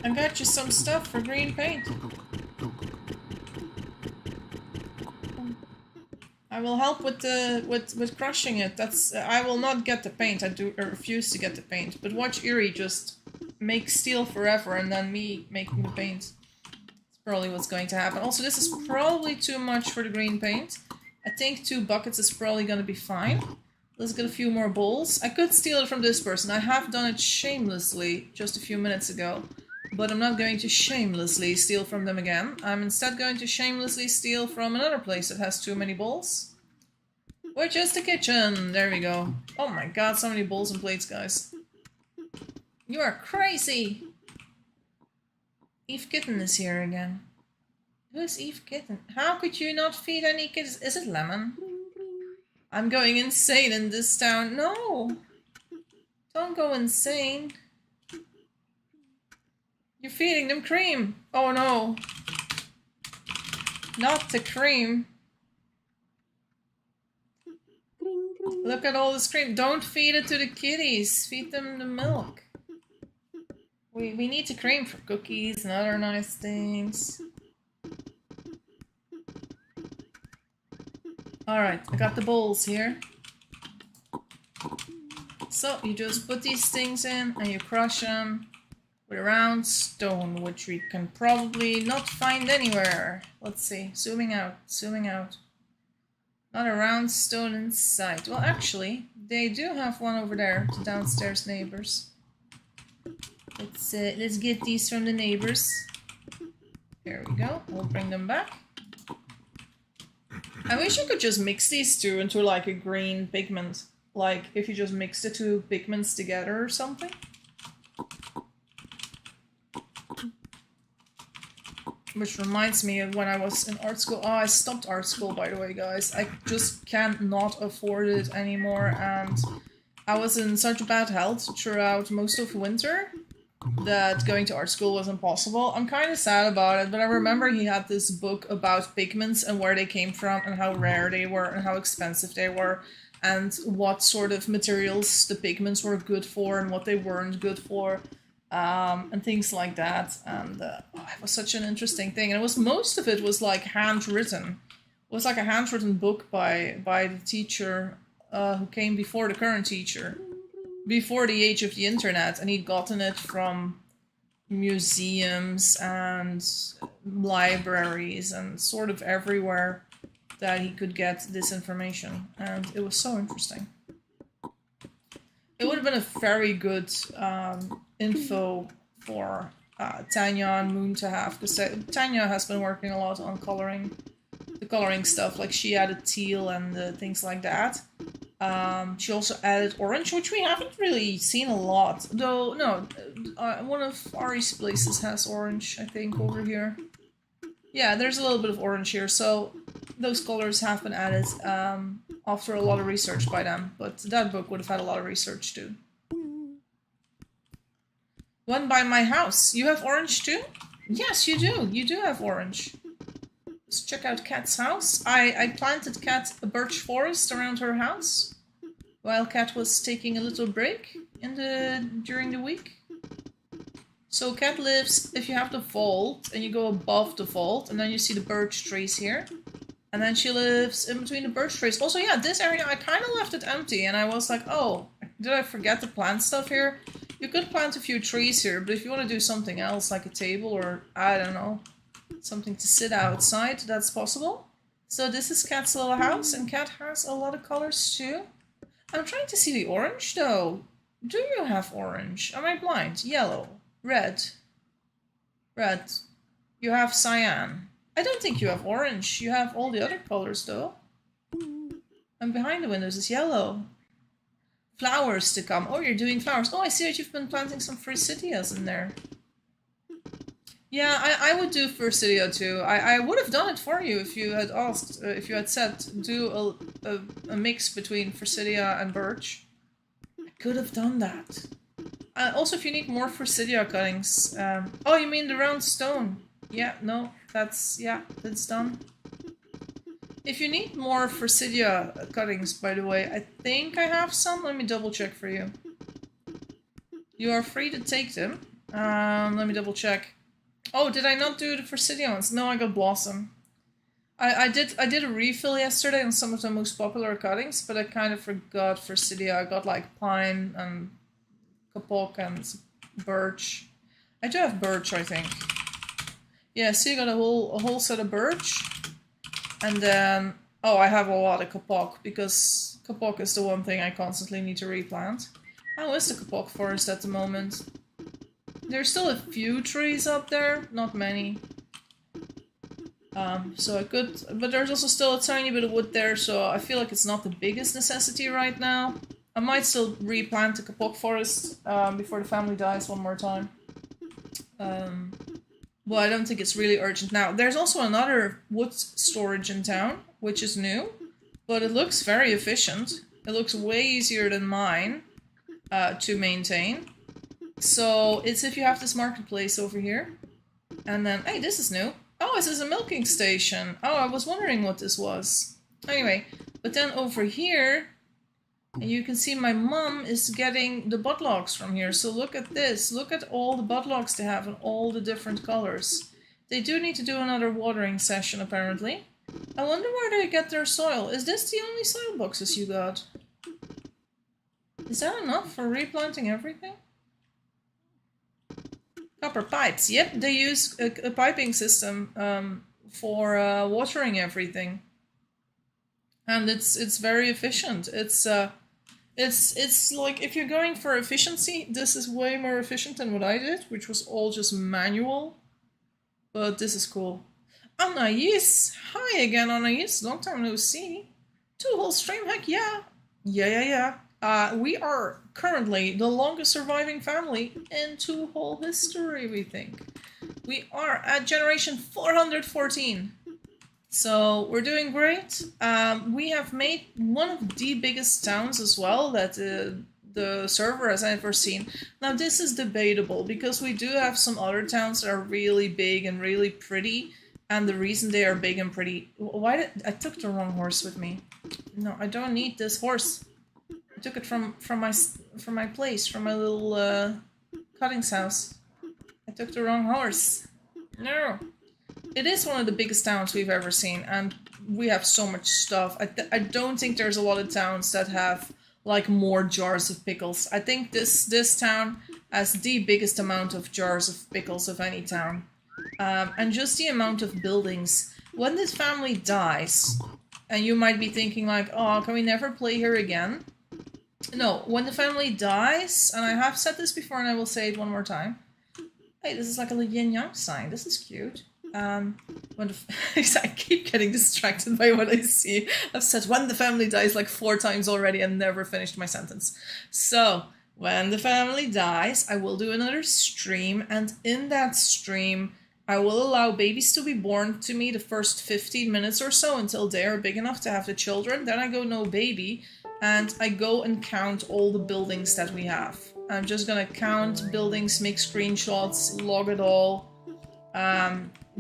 I got you some stuff for green paint. I will help with crushing it. That's I will not get the paint. I refuse to get the paint. But watch Eerie just make steel forever and then me making the paint. That's probably what's going to happen. Also, this is probably too much for the green paint. I think 2 buckets is probably going to be fine. Let's get a few more bowls. I could steal it from this person. I have done it shamelessly just a few minutes ago. But I'm not going to shamelessly steal from them again. I'm instead going to shamelessly steal from another place that has too many bowls. Which is the kitchen. There we go. Oh my god, so many bowls and plates, guys. You are crazy. Eve Kitten is here again. Who is Eve Kitten? How could you not feed any kids? Is it Lemon? I'm going insane in this town. No! Don't go insane. You're feeding them cream. Oh no. Not the cream. Look at all this cream. Don't feed it to the kitties. Feed them the milk. We need the cream for cookies and other nice things. Alright, I got the bowls here. So you just put these things in and you crush them with a round stone, which we can probably not find anywhere. Let's see, zooming out, zooming out. Not a round stone in sight. Well, actually, they do have one over there, the downstairs neighbors. Let's get these from the neighbors. There we go. We'll bring them back. I wish you could just mix these two into like a green pigment. Like if you just mix the two pigments together or something. Which reminds me of when I was in art school. Oh, I stopped art school, by the way, guys. I just cannot afford it anymore, and I was in such bad health throughout most of winter that going to art school was impossible. I'm kind of sad about it, but I remember he had this book about pigments and where they came from and how rare they were and how expensive they were and what sort of materials the pigments were good for and what they weren't good for. And things like that, and it was such an interesting thing. And most of it was like handwritten. It was like a handwritten book by the teacher who came before the current teacher, before the age of the internet, and he'd gotten it from museums and libraries and sort of everywhere that he could get this information, and it was so interesting. It would have been a very good info for Tanya and Moon to have, because Tanya has been working a lot on the coloring stuff, like she added teal and things like that. She also added orange, which we haven't really seen a lot, though. No, one of Ari's places has orange, I think, over here. Yeah, there's a little bit of orange here, so those colors have been added after a lot of research by them, but that book would have had a lot of research too. One by my house. You have orange too? Yes, you do. You do have orange. Let's check out Kat's house. I planted Kat a birch forest around her house while Kat was taking a little break during the week. So Kat lives, if you have the vault and you go above the vault, and then you see the birch trees here. And then she lives in between the birch trees. Also, yeah, this area, I kind of left it empty. And I was like, oh, did I forget to plant stuff here? You could plant a few trees here, but if you want to do something else, like a table or, I don't know, something to sit outside, that's possible. So this is Kat's little house, and Kat has a lot of colors too. I'm trying to see the orange, though. Do you have orange? Am I blind? Yellow. Red. Red. You have cyan. I don't think you have orange. You have all the other colors, though. And behind the windows is yellow. Flowers to come. Oh, you're doing flowers. Oh, I see that you've been planting some forsythias in there. Yeah, I would do forsythia too. I would have done it for you if you had asked, if you had said do a mix between forsythia and birch. I could have done that. Also, if you need more forsythia cuttings. Oh, you mean the round stone? Yeah, no, that's done. If you need more forsythia cuttings, by the way, I think I have some. Let me double check for you. You are free to take them. Let me double check. Oh, did I not do the forsythia ones? No, I got blossom. I did a refill yesterday on some of the most popular cuttings, but I kind of forgot forsythia. I got like pine and kapok and birch. I do have birch, I think. Yeah, so you got a whole set of birch. And then, oh, I have a lot of kapok, because kapok is the one thing I constantly need to replant. How is the kapok forest at the moment? There's still a few trees up there, not many. So I could, but there's also still a tiny bit of wood there, so I feel like it's not the biggest necessity right now. I might still replant the kapok forest before the family dies one more time. Well, I don't think it's really urgent now. There's also another wood storage in town, which is new, but it looks very efficient. It looks way easier than mine to maintain. So it's if you have this marketplace over here. And then, hey, this is new. Oh, this is a milking station. Oh, I was wondering what this was. Anyway, but then over here, you can see my mum is getting the budlogs from here. So look at this. Look at all the budlogs they have in all the different colors. They do need to do another watering session, apparently. I wonder where they get their soil. Is this the only soil boxes you got? Is that enough for replanting everything? Copper pipes. Yep, they use a piping system for watering everything, and it's very efficient. It's like if you're going for efficiency, this is way more efficient than what I did, which was all just manual. But this is cool. Anais, hi again, Anais. Long time no see. 2-hole stream, heck yeah, yeah. We are currently the longest surviving family in 2-hole history, we think. We are at generation 414. So we're doing great. We have made one of the biggest towns as well that the server has ever seen. Now this is debatable because we do have some other towns that are really big and really pretty. And the reason they are big and pretty... Why did... I took the wrong horse with me. No, I don't need this horse. I took it from my place, from my little cuttings house. I took the wrong horse. No. It is one of the biggest towns we've ever seen, and we have so much stuff. I don't think there's a lot of towns that have like more jars of pickles. I think this town has the biggest amount of jars of pickles of any town. And just the amount of buildings. When this family dies, and you might be thinking like, oh, can we never play here again? No, when the family dies, and I have said this before and I will say it one more time. Hey, this is like a yin-yang sign. This is cute. When I keep getting distracted by what I see. I've said when the family dies like 4 times already and never finished my sentence. So, when the family dies, I will do another stream, and in that stream, I will allow babies to be born to me the first 15 minutes or so until they are big enough to have the children. Then I go no baby, and I go and count all the buildings that we have. I'm just gonna count buildings, make screenshots, log it all,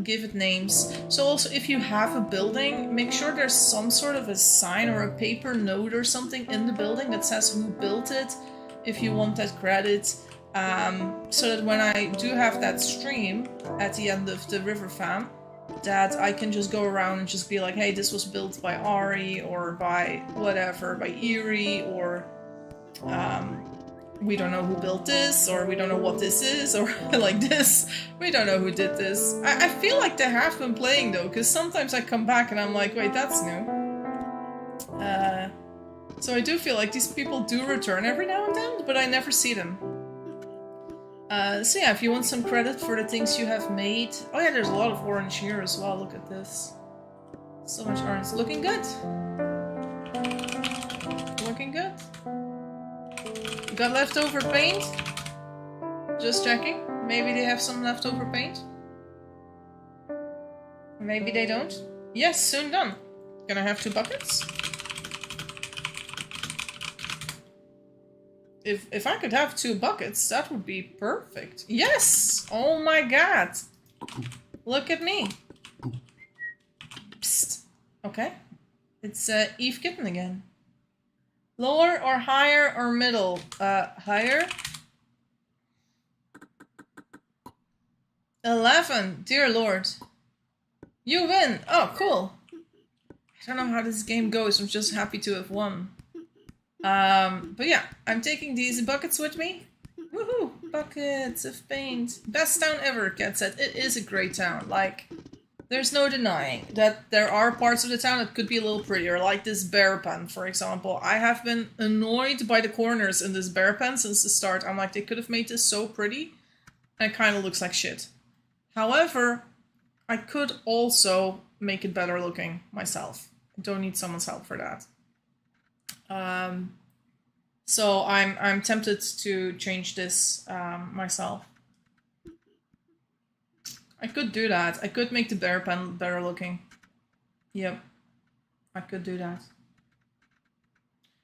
give it names. So also if you have a building, make sure there's some sort of a sign or a paper note or something in the building that says who built it, if you want that credit. So that when I do have that stream at the end of the River Fam, that I can just go around and just be like, hey, this was built by Ari, or by whatever, by Erie, or we don't know who built this, or we don't know what this is, or like this, we don't know who did this. I feel like they have been playing though, because sometimes I come back and I'm like, wait, that's new. So I do feel like these people do return every now and then, but I never see them. So yeah, if you want some credit for the things you have made... Oh yeah, there's a lot of orange here as well, look at this. So much orange. Looking good. Looking good. Got leftover paint? Just checking. Maybe they have some leftover paint? Maybe they don't. Yes, soon done. Can I have 2 buckets? If I could have 2 buckets, that would be perfect. Yes! Oh my god! Look at me. Psst. Okay. It's Eve Kitten again. Lower or higher or middle? Higher. 11. Dear Lord. You win! Oh, cool. I don't know how this game goes. I'm just happy to have won. But yeah, I'm taking these buckets with me. Woohoo! Buckets of paint. Best town ever, Kat said. It is a great town. Like, there's no denying that there are parts of the town that could be a little prettier, like this bear pen, for example. I have been annoyed by the corners in this bear pen since the start. I'm like, they could have made this so pretty, and it kind of looks like shit. However, I could also make it better looking myself. I don't need someone's help for that. So I'm tempted to change this myself. I could do that. I could make the bear pen better looking. Yep, I could do that.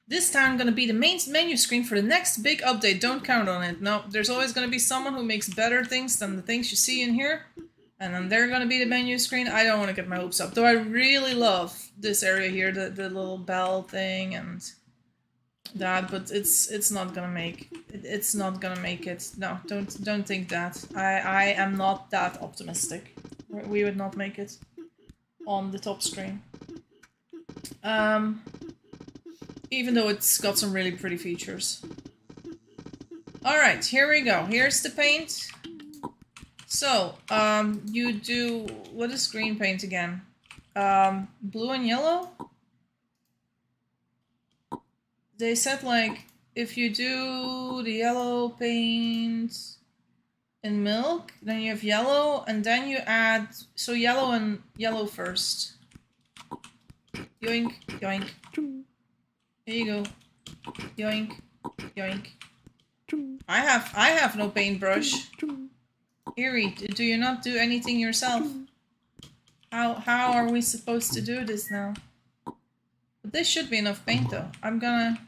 This time gonna be the main menu screen for the next big update. Don't count on it. No, there's always gonna be someone who makes better things than the things you see in here. And then they're gonna be the menu screen. I don't want to get my hopes up. Though I really love this area here, the little bell thing and that, but it's not gonna make it's not gonna make it. No, don't think that. I am not that optimistic. We would not make it on the top screen. Even though it's got some really pretty features. Alright, here we go. Here's the paint. So, you do... What is green paint again? Blue and yellow? They said, like, if you do the yellow paint in milk, then you have yellow, and then you add... So yellow and yellow first. Yoink, yoink. Here you go. Yoink, yoink. I have no paintbrush. Eerie, do you not do anything yourself? How are we supposed to do this now? But this should be enough paint though. I'm gonna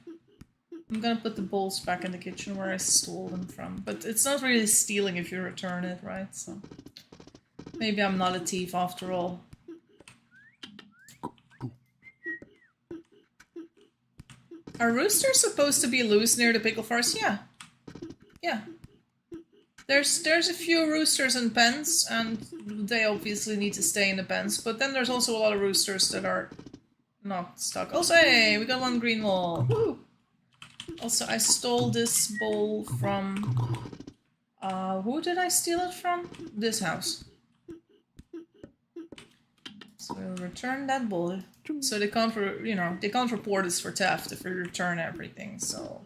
put the bowls back in the kitchen where I stole them from. But it's not really stealing if you return it, right? So maybe I'm not a thief after all. Are roosters supposed to be loose near the pickle forest? Yeah. Yeah. There's a few roosters in pens, and they obviously need to stay in the pens, but then there's also a lot of roosters that are not stuck. Also, hey, we got one green wall. Woo! Also, I stole this bowl from... who did I steal it from? This house. So we'll return that bowl. So they can't, they can't report us for theft if we return everything, so...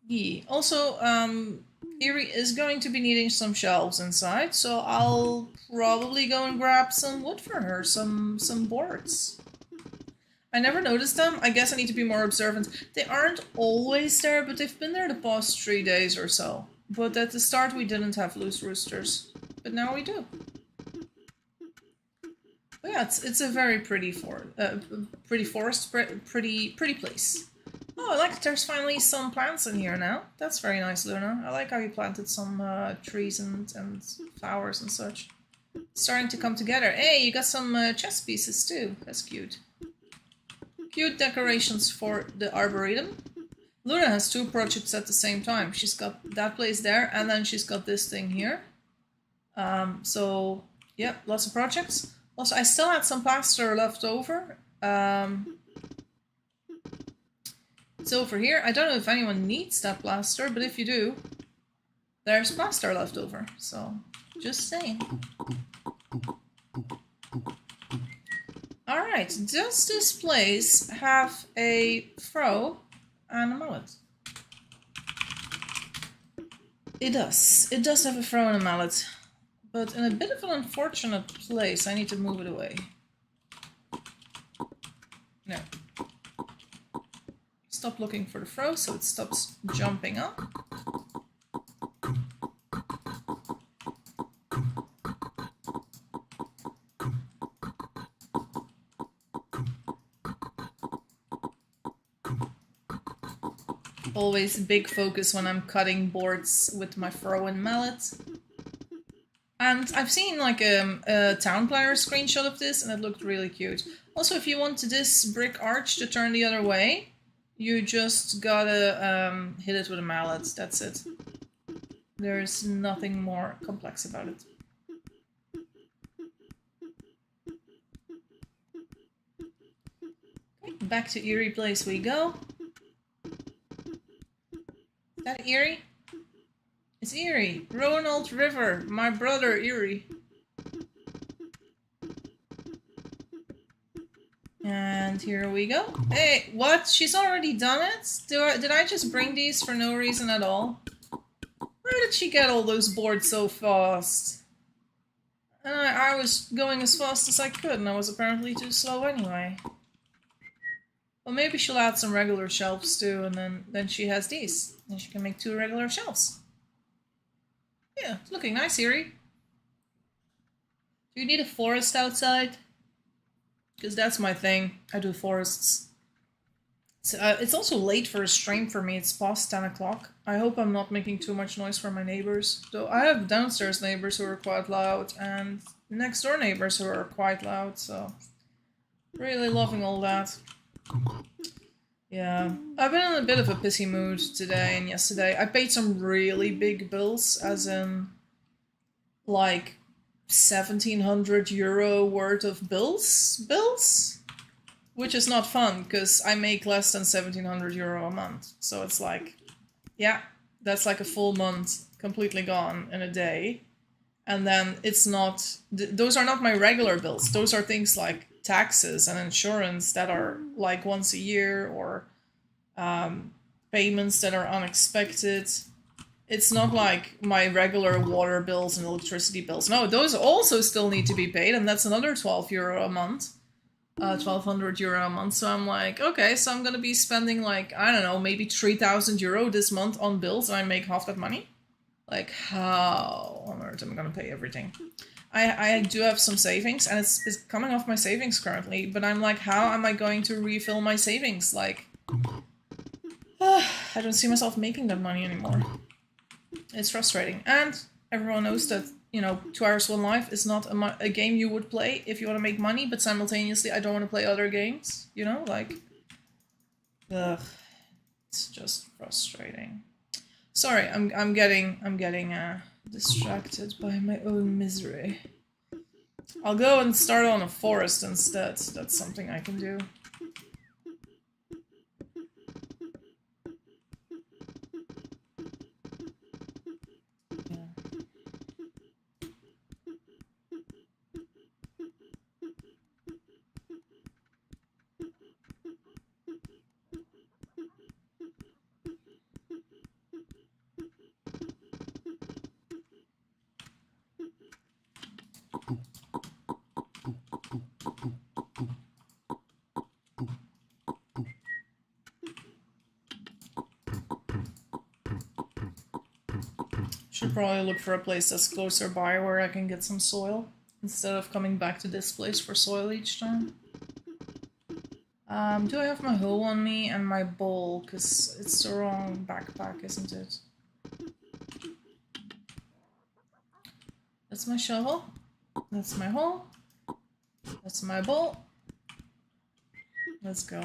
Yeah. Also, Eerie is going to be needing some shelves inside, so I'll probably go and grab some wood for her, some boards. I never noticed them. I guess I need to be more observant. They aren't always there, but they've been there the past 3 days or so. But at the start we didn't have loose roosters, but now we do. But yeah, it's a very pretty forest, pretty place. Oh, I like there's finally some plants in here now. That's very nice, Luna. I like how you planted some trees and flowers and such. It's starting to come together. Hey, you got some chess pieces too. That's cute. Cute decorations for the Arboretum. Luna has 2 projects at the same time. She's got that place there, and then she's got this thing here. So, yeah, lots of projects. Also, I still had some plaster left over. It's over here. I don't know if anyone needs that plaster, but if you do, there's plaster left over. So, just saying. Alright, does this place have a fro and a mallet? It does. It does have a fro and a mallet. But in a bit of an unfortunate place. I need to move it away. No. Stop looking for the fro so it stops jumping up. Always big focus when I'm cutting boards with my fro and mallet. And I've seen like a town planner screenshot of this and it looked really cute. Also, if you want this brick arch to turn the other way, you just gotta hit it with a mallet. That's it. There's nothing more complex about it. Okay, back to Eerie Place we go. Is that Eerie? It's Eerie. Ronald River, my brother Eerie. And here we go. Hey, what? She's already done it? Did I just bring these for no reason at all? Where did she get all those boards so fast? And I was going as fast as I could, and I was apparently too slow anyway. Well, maybe she'll add some regular shelves too, and then she has these. And she can make 2 regular shelves. Yeah, it's looking nice, Eerie. Do you need a forest outside? Because that's my thing. I do forests. So, it's also late for a stream for me. It's past 10 o'clock. I hope I'm not making too much noise for my neighbors. Though I have downstairs neighbors who are quite loud and next door neighbors who are quite loud, so really loving all that. Yeah, I've been in a bit of a pissy mood today and yesterday. I paid some really big bills, as in like 1,700 euro worth of bills, which is not fun because I make less than 1,700 euro a month. So it's like, yeah, that's like a full month completely gone in a day. And then it's not, those are not my regular bills. Those are things like taxes and insurance that are like once a year, or payments that are unexpected. It's not like my regular water bills and electricity bills. No, those also still need to be paid, and that's another 12 euro a month. 1,200 euro a month. So I'm like, okay, so I'm gonna be spending like, I don't know, maybe 3,000 euro this month on bills, and I make half that money? Like, how on earth am I gonna pay everything? I do have some savings, and it's coming off my savings currently, but I'm like, how am I going to refill my savings? Like, I don't see myself making that money anymore. It's frustrating. And everyone knows that, you know, 2 Hours One Life is not a game you would play if you want to make money, but simultaneously I don't want to play other games, you know, like, ugh, it's just frustrating. Sorry, I'm getting distracted by my own misery. I'll go and start on a forest instead. That's something I can do. Should probably look for a place that's closer by where I can get some soil, instead of coming back to this place for soil each time. Do I have my hoe on me and my bowl? Because it's the wrong backpack, isn't it? That's my shovel. That's my hoe. That's my bowl. Let's go.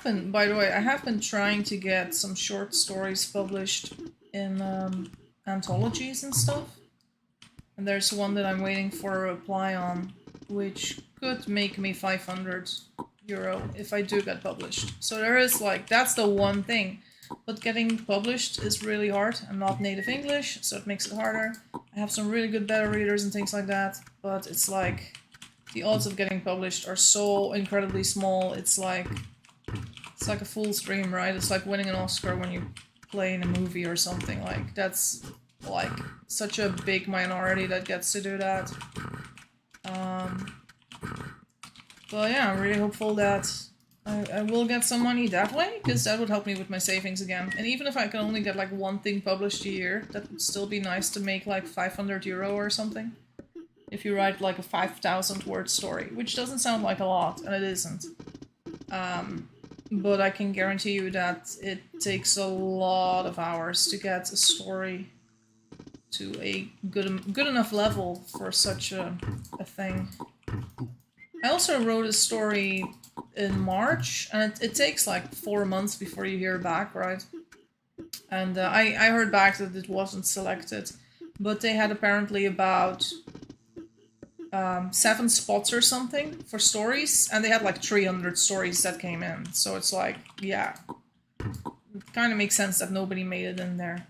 By the way, I have been trying to get some short stories published in anthologies and stuff. And there's one that I'm waiting for a reply on, which could make me 500 euro if I do get published. So there is like, that's the one thing. But getting published is really hard. I'm not native English, so it makes it harder. I have some really good beta readers and things like that, but it's like, the odds of getting published are so incredibly small. It's like a fool's dream, right? It's like winning an Oscar when you play in a movie or something. Like, that's like such a big minority that gets to do that. But yeah, I'm really hopeful that I will get some money that way, because that would help me with my savings again. And even if I can only get like one thing published a year, that would still be nice to make like 500 euro or something. If you write like a 5,000 word story, which doesn't sound like a lot, and it isn't. But I can guarantee you that it takes a lot of hours to get a story to a good enough level for such a thing. I also wrote a story in March, and it takes like 4 months before you hear back, right? And I heard back that it wasn't selected, but they had apparently about 7 spots or something for stories, and they had like 300 stories that came in. So it's like, yeah, it kind of makes sense that nobody made it in there.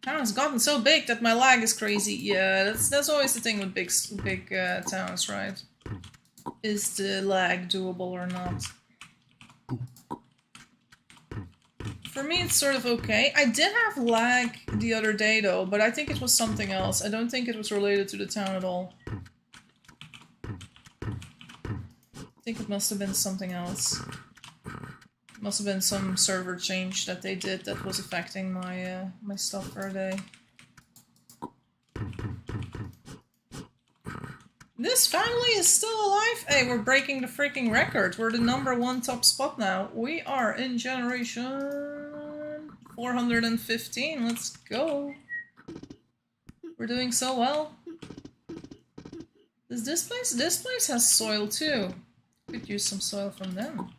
Town has gotten so big that my lag is crazy. Yeah, that's always the thing with big towns, right? Is the lag doable or not? For me, it's sort of okay. I did have lag the other day though, but I think it was something else. I don't think it was related to the town at all. I think it must have been something else. It must have been some server change that they did that was affecting my my stuff for a day. This family is still alive? Hey, we're breaking the freaking record. We're the #1 top spot now. We are in generation 415. Let's go. We're doing so well. Is this place? This place has soil too. Could use some soil from them.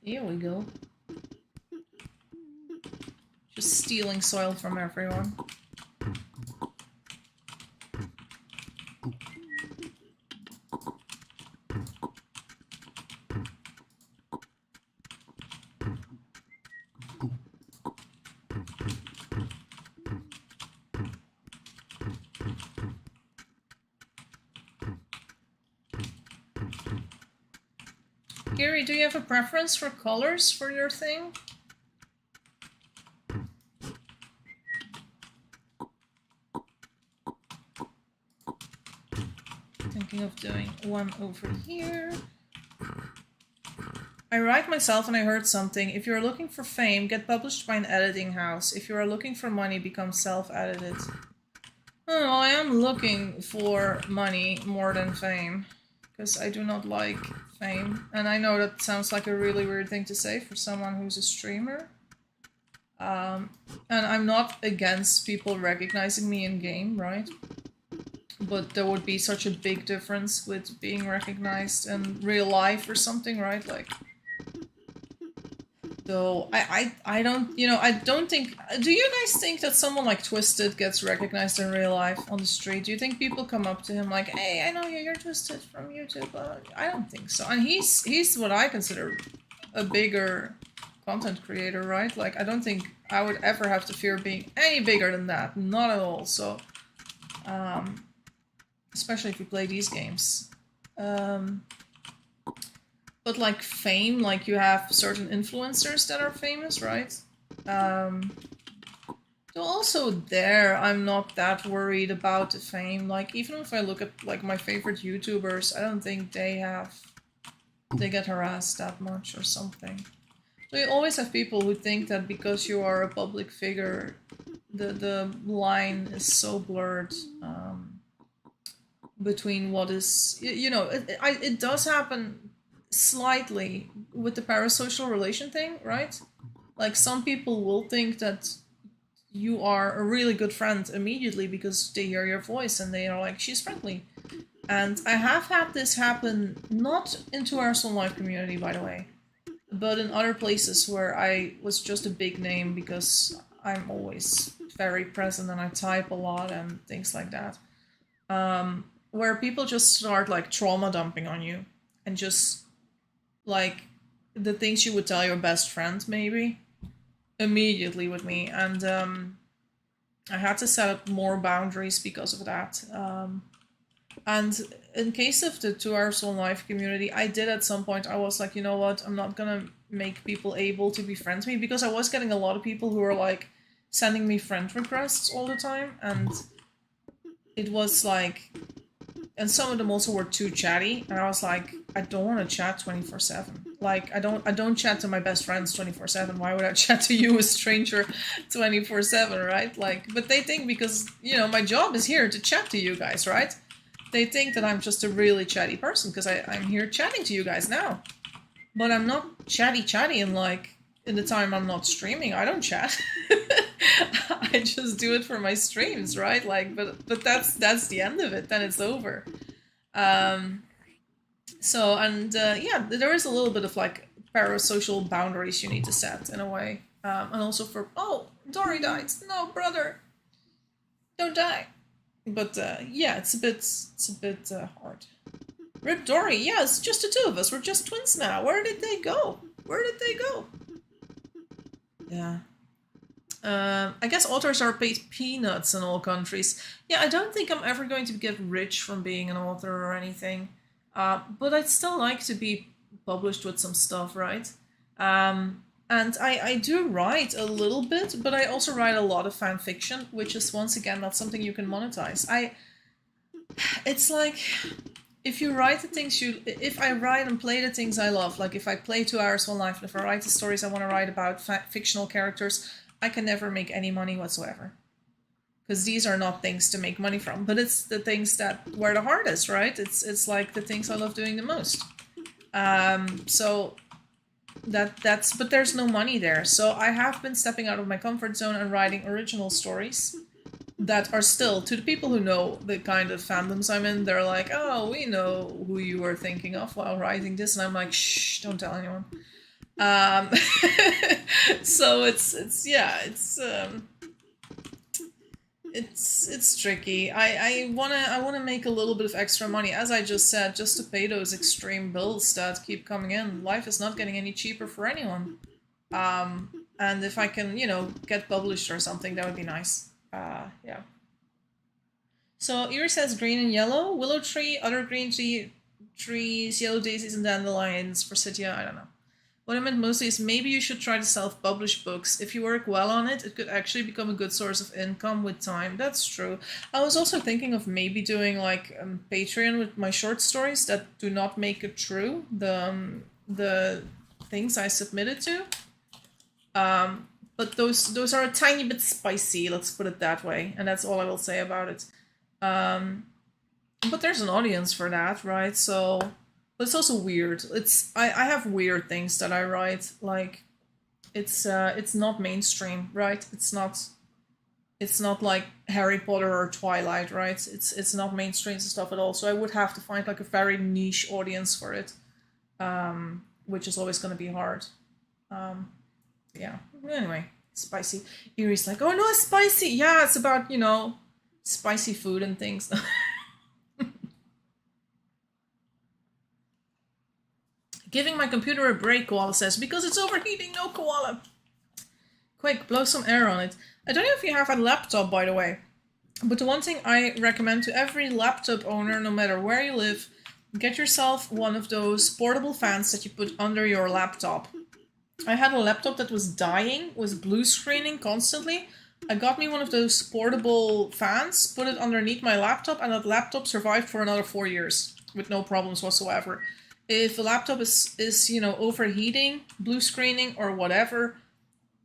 Here we go. Just stealing soil from everyone. Gary, do you have a preference for colors for your thing? Thinking of doing one over here. I write myself and I heard something. If you are looking for fame, get published by an editing house. If you are looking for money, become self-edited. Oh, I am looking for money more than fame. Because I do not like fame. And I know that sounds like a really weird thing to say for someone who's a streamer. And I'm not against people recognizing me in game, right? But there would be such a big difference with being recognized in real life or something, right? Like, though I don't, you know, I don't think. Do you guys think that someone like Twisted gets recognized in real life on the street? Do you think people come up to him like, "Hey, I know you. You're Twisted from YouTube." I don't think so. And he's what I consider a bigger content creator, right? Like, I don't think I would ever have to fear being any bigger than that. Not at all. So, especially if you play these games. But like fame, like you have certain influencers that are famous, right? So also there, I'm not that worried about the fame. Like, even if I look at like my favorite YouTubers, I don't think they get harassed that much or something. So you always have people who think that because you are a public figure, the line is so blurred between what is, you know, it does happen slightly with the parasocial relation thing, right? Like, some people will think that you are a really good friend immediately because they hear your voice and they are like, she's friendly. And I have had this happen, not into our Soul Life community, by the way, but in other places where I was just a big name because I'm always very present and I type a lot and things like that. Where people just start like trauma dumping on you and just like the things you would tell your best friend maybe immediately with me. And I had to set up more boundaries because of that. And in case of the 2 Hours Soul Life community, I did at some point, I was like, you know what, I'm not gonna make people able to be friends with me, because I was getting a lot of people who were like sending me friend requests all the time, and it was like, and some of them also were too chatty, and I was like, I don't want to chat 24/7. Like, I don't chat to my best friends 24/7. Why would I chat to you, a stranger, 24/7, right? Like, but they think because, you know, my job is here to chat to you guys, right? They think that I'm just a really chatty person because I'm here chatting to you guys now. But I'm not chatty and like, in the time I'm not streaming, I don't chat. I just do it for my streams, right? Like, but that's the end of it. Then it's over. So, and yeah, there is a little bit of like parasocial boundaries you need to set in a way. And also for, oh, Dory died. No, brother, don't die. But yeah, it's a bit hard. Rip Dory, yeah, it's just the two of us. We're just twins now. Where did they go? Where did they go? Yeah. I guess authors are paid peanuts in all countries. Yeah, I don't think I'm ever going to get rich from being an author or anything. But I'd still like to be published with some stuff, right? And I do write a little bit, but I also write a lot of fan fiction, which is once again not something you can monetize. It's like if you write the things if I write and play the things I love, like if I play 2 Hours One Life, and if I write the stories I want to write about fictional characters, I can never make any money whatsoever. Because these are not things to make money from, but it's the things that where the heart is, right? It's like the things I love doing the most. So but there's no money there. So I have been stepping out of my comfort zone and writing original stories that are still, to the people who know the kind of fandoms I'm in, they're like, oh, we know who you were thinking of while writing this, and I'm like, shh, don't tell anyone. So it's tricky. I wanna make a little bit of extra money, as I just said, just to pay those extreme bills that keep coming in. Life is not getting any cheaper for anyone. And if I can, get published or something, that would be nice. Yeah. So Iris says green and yellow, willow tree, other green trees, yellow daisies and dandelions, forsythia. I don't know. What I meant mostly is maybe you should try to self-publish books. If you work well on it, it could actually become a good source of income with time. That's true. I was also thinking of maybe doing like Patreon with my short stories that do not make it through the things I submitted to. But those are a tiny bit spicy, let's put it that way, and that's all I will say about it. But there's an audience for that, right? So, but it's also weird. I have weird things that I write, like it's not mainstream, right? It's not like Harry Potter or Twilight, right? It's not mainstream stuff at all. So I would have to find like a very niche audience for it, which is always going to be hard. Yeah. Anyway, spicy. Erie's like, oh no, it's spicy. Yeah, it's about, spicy food and things. Giving my computer a break, Koala says, because it's overheating. No, Koala. Quick, blow some air on it. I don't know if you have a laptop, by the way, but the one thing I recommend to every laptop owner, no matter where you live, get yourself one of those portable fans that you put under your laptop. I had a laptop that was dying, was blue screening constantly. I got me one of those portable fans, put it underneath my laptop, and that laptop survived for another 4 years with no problems whatsoever. If a laptop is overheating, blue screening, or whatever,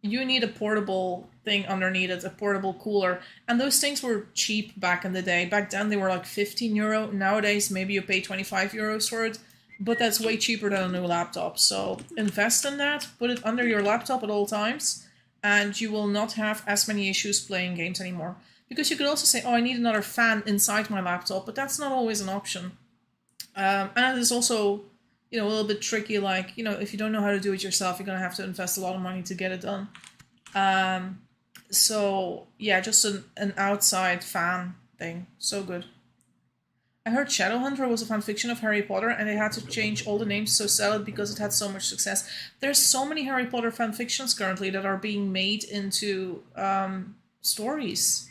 you need a portable thing underneath it, a portable cooler. And those things were cheap back in the day. Back then they were like €15. Nowadays maybe you pay €25 for it. But that's way cheaper than a new laptop. So invest in that, put it under your laptop at all times, and you will not have as many issues playing games anymore. Because you could also say, oh, I need another fan inside my laptop, but that's not always an option. And it is also, a little bit tricky, like, if you don't know how to do it yourself, you're going to have to invest a lot of money to get it done. So, yeah, just an outside fan thing. So good. I heard Shadowhunter was a fanfiction of Harry Potter and they had to change all the names to sell it because it had so much success. There's so many Harry Potter fanfictions currently that are being made into stories.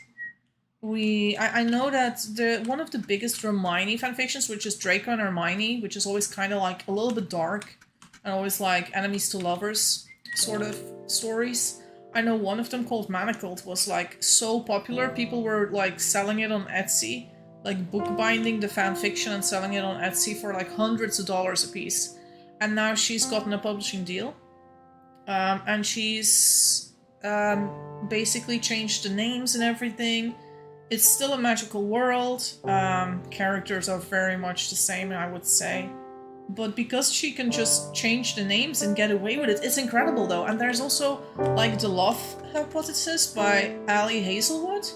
I know that one of the biggest Hermione fanfictions, which is Draco and Hermione, which is always kind of like a little bit dark and always like enemies to lovers sort of stories. I know one of them called Manacled was like so popular, people were like selling it on Etsy. Like bookbinding the fan fiction and selling it on Etsy for like hundreds of dollars a piece. And now she's gotten a publishing deal. And she's basically changed the names and everything. It's still a magical world. Characters are very much the same, I would say. But because she can just change the names and get away with it, it's incredible though. And there's also like The Love Hypothesis by Ali Hazelwood.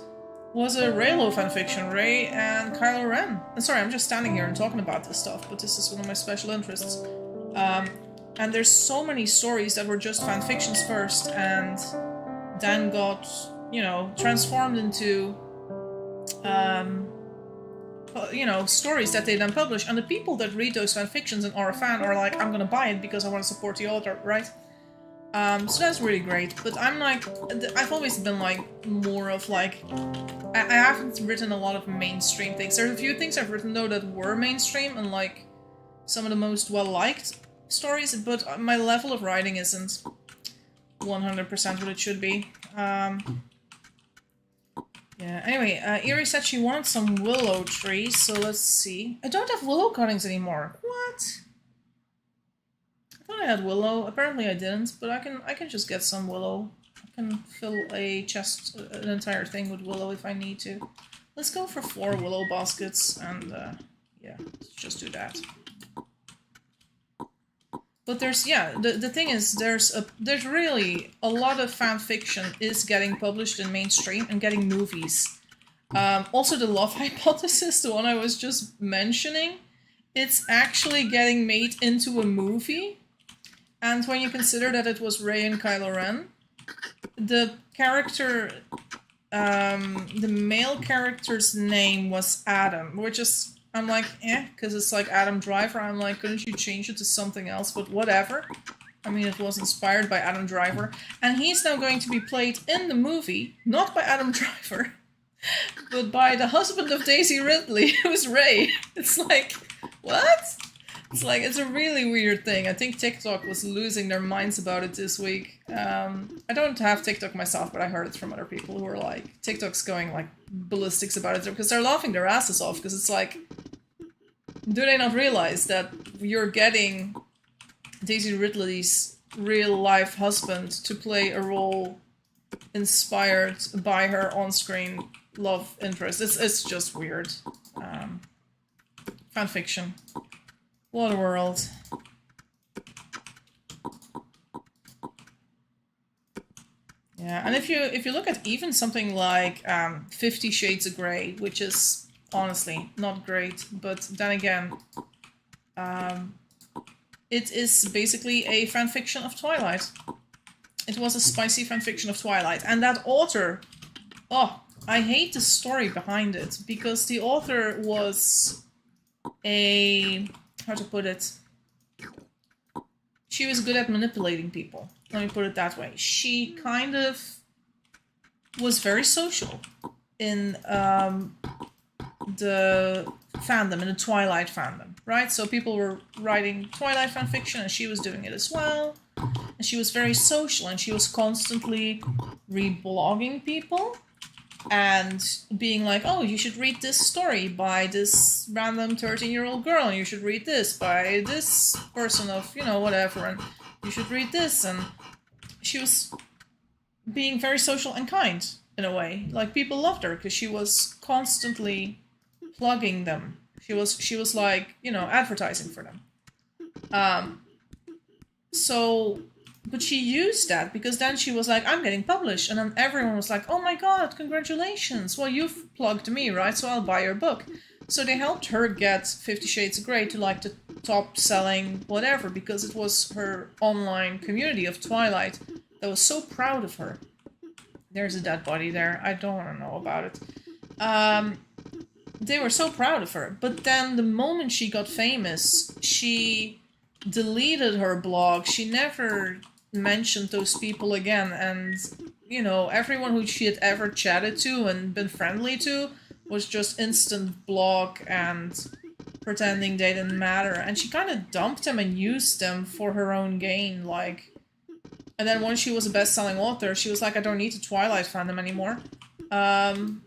Was a Reylo fanfiction, Rey and Kylo Ren. And sorry, I'm just standing here and talking about this stuff, but this is one of my special interests. And there's so many stories that were just fanfictions first, and then got, transformed into you know, stories that they then publish, and the people that read those fanfictions and are a fan are like, I'm gonna buy it because I want to support the author, right? So that's really great, but I'm like, I've always been like, more of like, I haven't written a lot of mainstream things. There's a few things I've written though that were mainstream and like some of the most well-liked stories, but my level of writing isn't 100% what it should be. Yeah, anyway, Eerie said she wanted some willow trees, so let's see. I don't have willow cuttings anymore. What? I thought I had willow. Apparently I didn't, but I can just get some willow. I can fill a chest, an entire thing with willow if I need to. Let's go for 4 willow baskets, and yeah, let's just do that. But there's, yeah, the thing is, there's really a lot of fan fiction is getting published in mainstream and getting movies. Also the Love Hypothesis, the one I was just mentioning, it's actually getting made into a movie. And when you consider that it was Rey and Kylo Ren, the character, the male character's name was Adam, which is, I'm like, because it's like Adam Driver. I'm like, couldn't you change it to something else? But whatever. I mean, it was inspired by Adam Driver. And he's now going to be played in the movie, not by Adam Driver, but by the husband of Daisy Ridley, who's Rey. It's like, what? It's like, it's a really weird thing. I think TikTok was losing their minds about it this week. I don't have TikTok myself, but I heard it from other people who were like, TikTok's going like ballistics about it because they're laughing their asses off because it's like, do they not realize that you're getting Daisy Ridley's real-life husband to play a role inspired by her on-screen love interest? It's just weird. Fanfiction. What a world. Yeah, and if you look at even something like 50 Shades of Grey, which is honestly not great, but then again, it is basically a fanfiction of Twilight. It was a spicy fanfiction of Twilight, and that author, oh, I hate the story behind it, because the author was a, how to put it, she was good at manipulating people. Let me put it that way. She kind of was very social in the fandom, in the Twilight fandom, right? So people were writing Twilight fanfiction and she was doing it as well. And she was very social and she was constantly reblogging people and being like, oh, you should read this story by this random 13-year-old girl, and you should read this by this person of, you know, whatever, and you should read this. And she was being very social and kind in a way. Like, people loved her because she was constantly plugging them. She was like, you know, advertising for them. But she used that because then she was like, I'm getting published. And then everyone was like, oh my god, congratulations. Well, you've plugged me, right? So I'll buy your book. So they helped her get 50 Shades of Grey to like the top selling whatever, because it was her online community of Twilight that was so proud of her. There's a dead body there. I don't want to know about it. They were so proud of her. But then the moment she got famous, she deleted her blog. She never mentioned those people again, and you know, everyone who she had ever chatted to and been friendly to was just instant block and pretending they didn't matter, and she kind of dumped them and used them for her own gain, like. And then once she was a best-selling author, she was like, I don't need the Twilight fandom anymore. And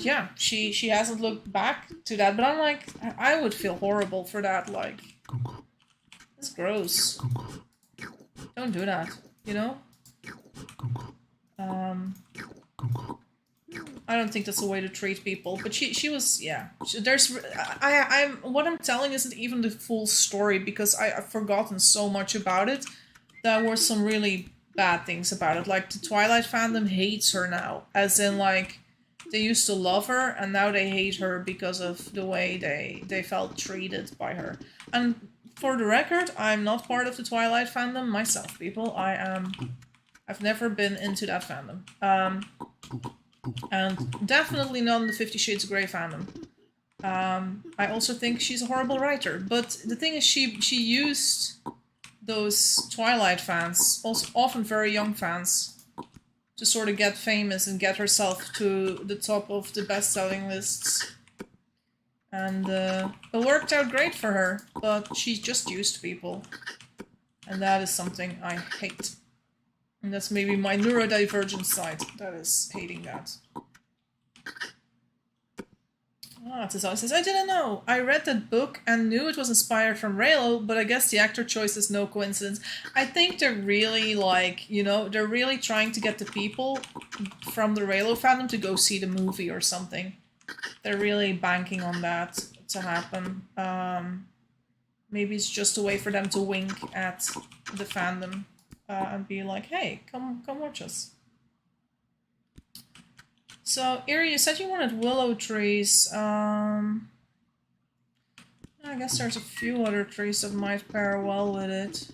yeah, she hasn't looked back to that, but I'm like, I would feel horrible for that, like, it's gross. Don't do that, you know? I don't think that's the way to treat people, but she was, yeah. What I'm telling isn't even the full story, because I've forgotten so much about it. There were some really bad things about it, like the Twilight fandom hates her now, as in like, they used to love her, and now they hate her because of the way they felt treated by her. And for the record, I'm not part of the Twilight fandom myself, people. I've never been into that fandom. And definitely not in the 50 Shades of Grey fandom. I also think she's a horrible writer, but the thing is she used those Twilight fans, also often very young fans, to sort of get famous and get herself to the top of the best-selling lists. And it worked out great for her, but she just used people. And that is something I hate. And that's maybe my neurodivergent side that is hating that. Tazal says, I didn't know. I read that book and knew it was inspired from Raylo, but I guess the actor choice is no coincidence. I think they're really like, you know, they're really trying to get the people from the Raylo fandom to go see the movie or something. They're really banking on that to happen. Maybe it's just a way for them to wink at the fandom and be like, hey, come watch us. So, Iri, you said you wanted willow trees. I guess there's a few other trees that might pair well with it.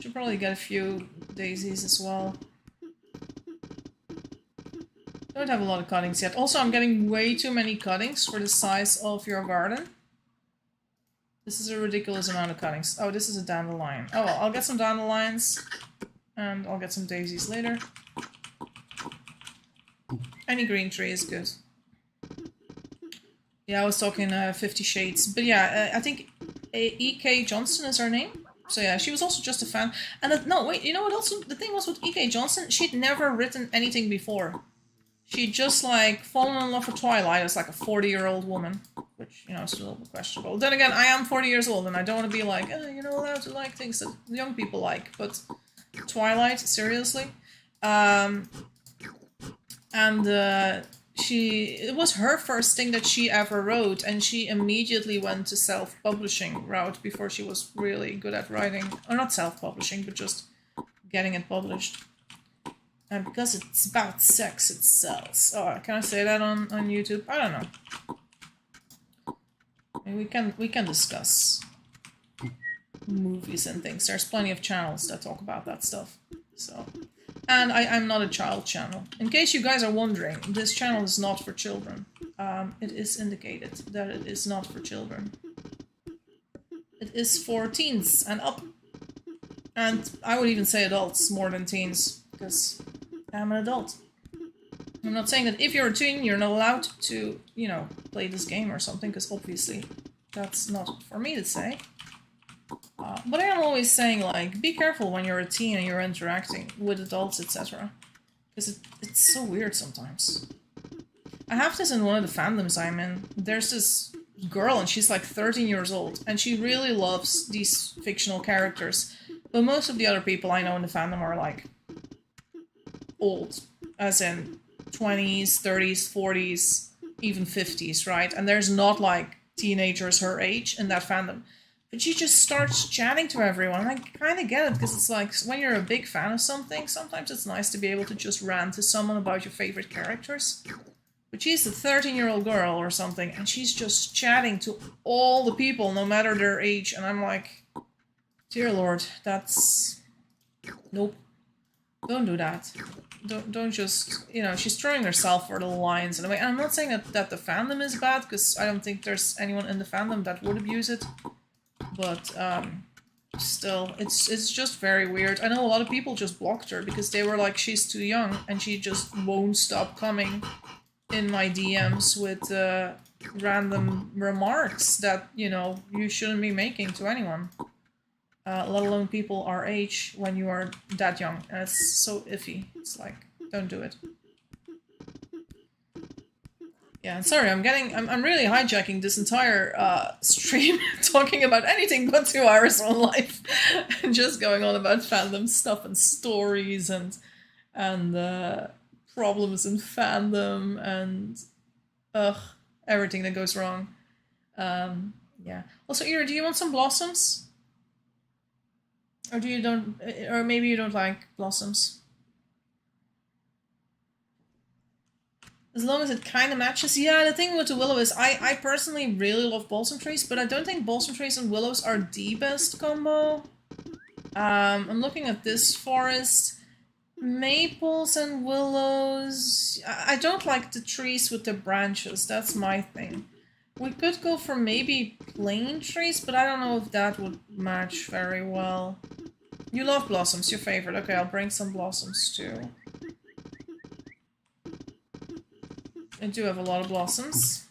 Should probably get a few daisies as well. Don't have a lot of cuttings yet. Also, I'm getting way too many cuttings for the size of your garden. This is a ridiculous amount of cuttings. Oh, this is a dandelion. Oh well, I'll get some dandelions. And I'll get some daisies later. Any green tree is good. Yeah, I was talking 50 Shades. But yeah, I think E.K. Johnston is her name. So yeah, she was also just a fan. And no, wait, you know what also? The thing was with E.K. Johnston, she'd never written anything before. She'd just like fallen in love with Twilight as like a 40-year-old woman. Which, you know, is a little bit questionable. Then again, I am 40 years old and I don't want to be like, you're not allowed to like things that young people like. But Twilight, seriously. It was her first thing that she ever wrote, and she immediately went to self-publishing route before she was really good at writing, or not self-publishing, but just getting it published. And because it's about sex, it sells. Oh, can I say that on YouTube? I don't know. I mean, we can discuss movies and things. There's plenty of channels that talk about that stuff. So. And I'm not a child channel. In case you guys are wondering, this channel is not for children. It is indicated that it is not for children. It is for teens and up. And I would even say adults more than teens, because I'm an adult. I'm not saying that if you're a teen, you're not allowed to, you know, play this game or something, because obviously that's not for me to say. But I am always saying, like, be careful when you're a teen and you're interacting with adults, etc. Because it's so weird sometimes. I have this in one of the fandoms I'm in. There's this girl and she's like 13 years old. And she really loves these fictional characters. But most of the other people I know in the fandom are like old. As in 20s, 30s, 40s, even 50s, right? And there's not like teenagers her age in that fandom. But she just starts chatting to everyone. And I kind of get it, because it's like, when you're a big fan of something, sometimes it's nice to be able to just rant to someone about your favorite characters. But she's a 13-year-old girl or something, and she's just chatting to all the people, no matter their age. And I'm like, dear Lord, that's... Nope. Don't do that. Don't just, you know, she's throwing herself for the lions in a way. And I'm not saying that the fandom is bad, because I don't think there's anyone in the fandom that would abuse it. But, still, it's just very weird. I know a lot of people just blocked her because they were like, she's too young, and she just won't stop coming in my DMs with, random remarks that, you know, you shouldn't be making to anyone. Let alone people our age when you are that young. And it's so iffy. It's like, don't do it. Yeah, sorry, I'm really hijacking this entire stream, talking about anything but 2 hours on life, and just going on about fandom stuff and stories and problems in fandom and everything that goes wrong. Yeah. Also, Ira, do you want some blossoms? Or or maybe you don't like blossoms? As long as it kind of matches. Yeah, the thing with the willow is I personally really love balsam trees, but I don't think balsam trees and willows are the best combo. I'm looking at this forest. Maples and willows. I don't like the trees with the branches. That's my thing. We could go for maybe plain trees, but I don't know if that would match very well. You love blossoms, your favorite. Okay, I'll bring some blossoms too. I do have a lot of blossoms.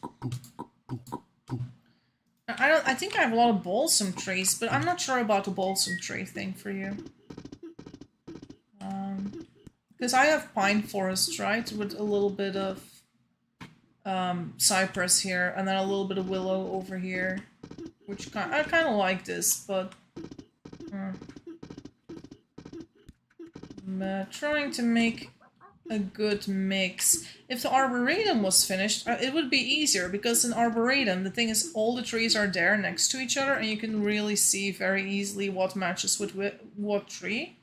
I think I have a lot of balsam trees, but I'm not sure about the balsam tree thing for you. Because I have pine forest, right, with a little bit of cypress here, and then a little bit of willow over here, which I kind of like this, but I'm trying to make a good mix. If the arboretum was finished, it would be easier, because in arboretum, the thing is, all the trees are there next to each other, and you can really see very easily what matches with what tree.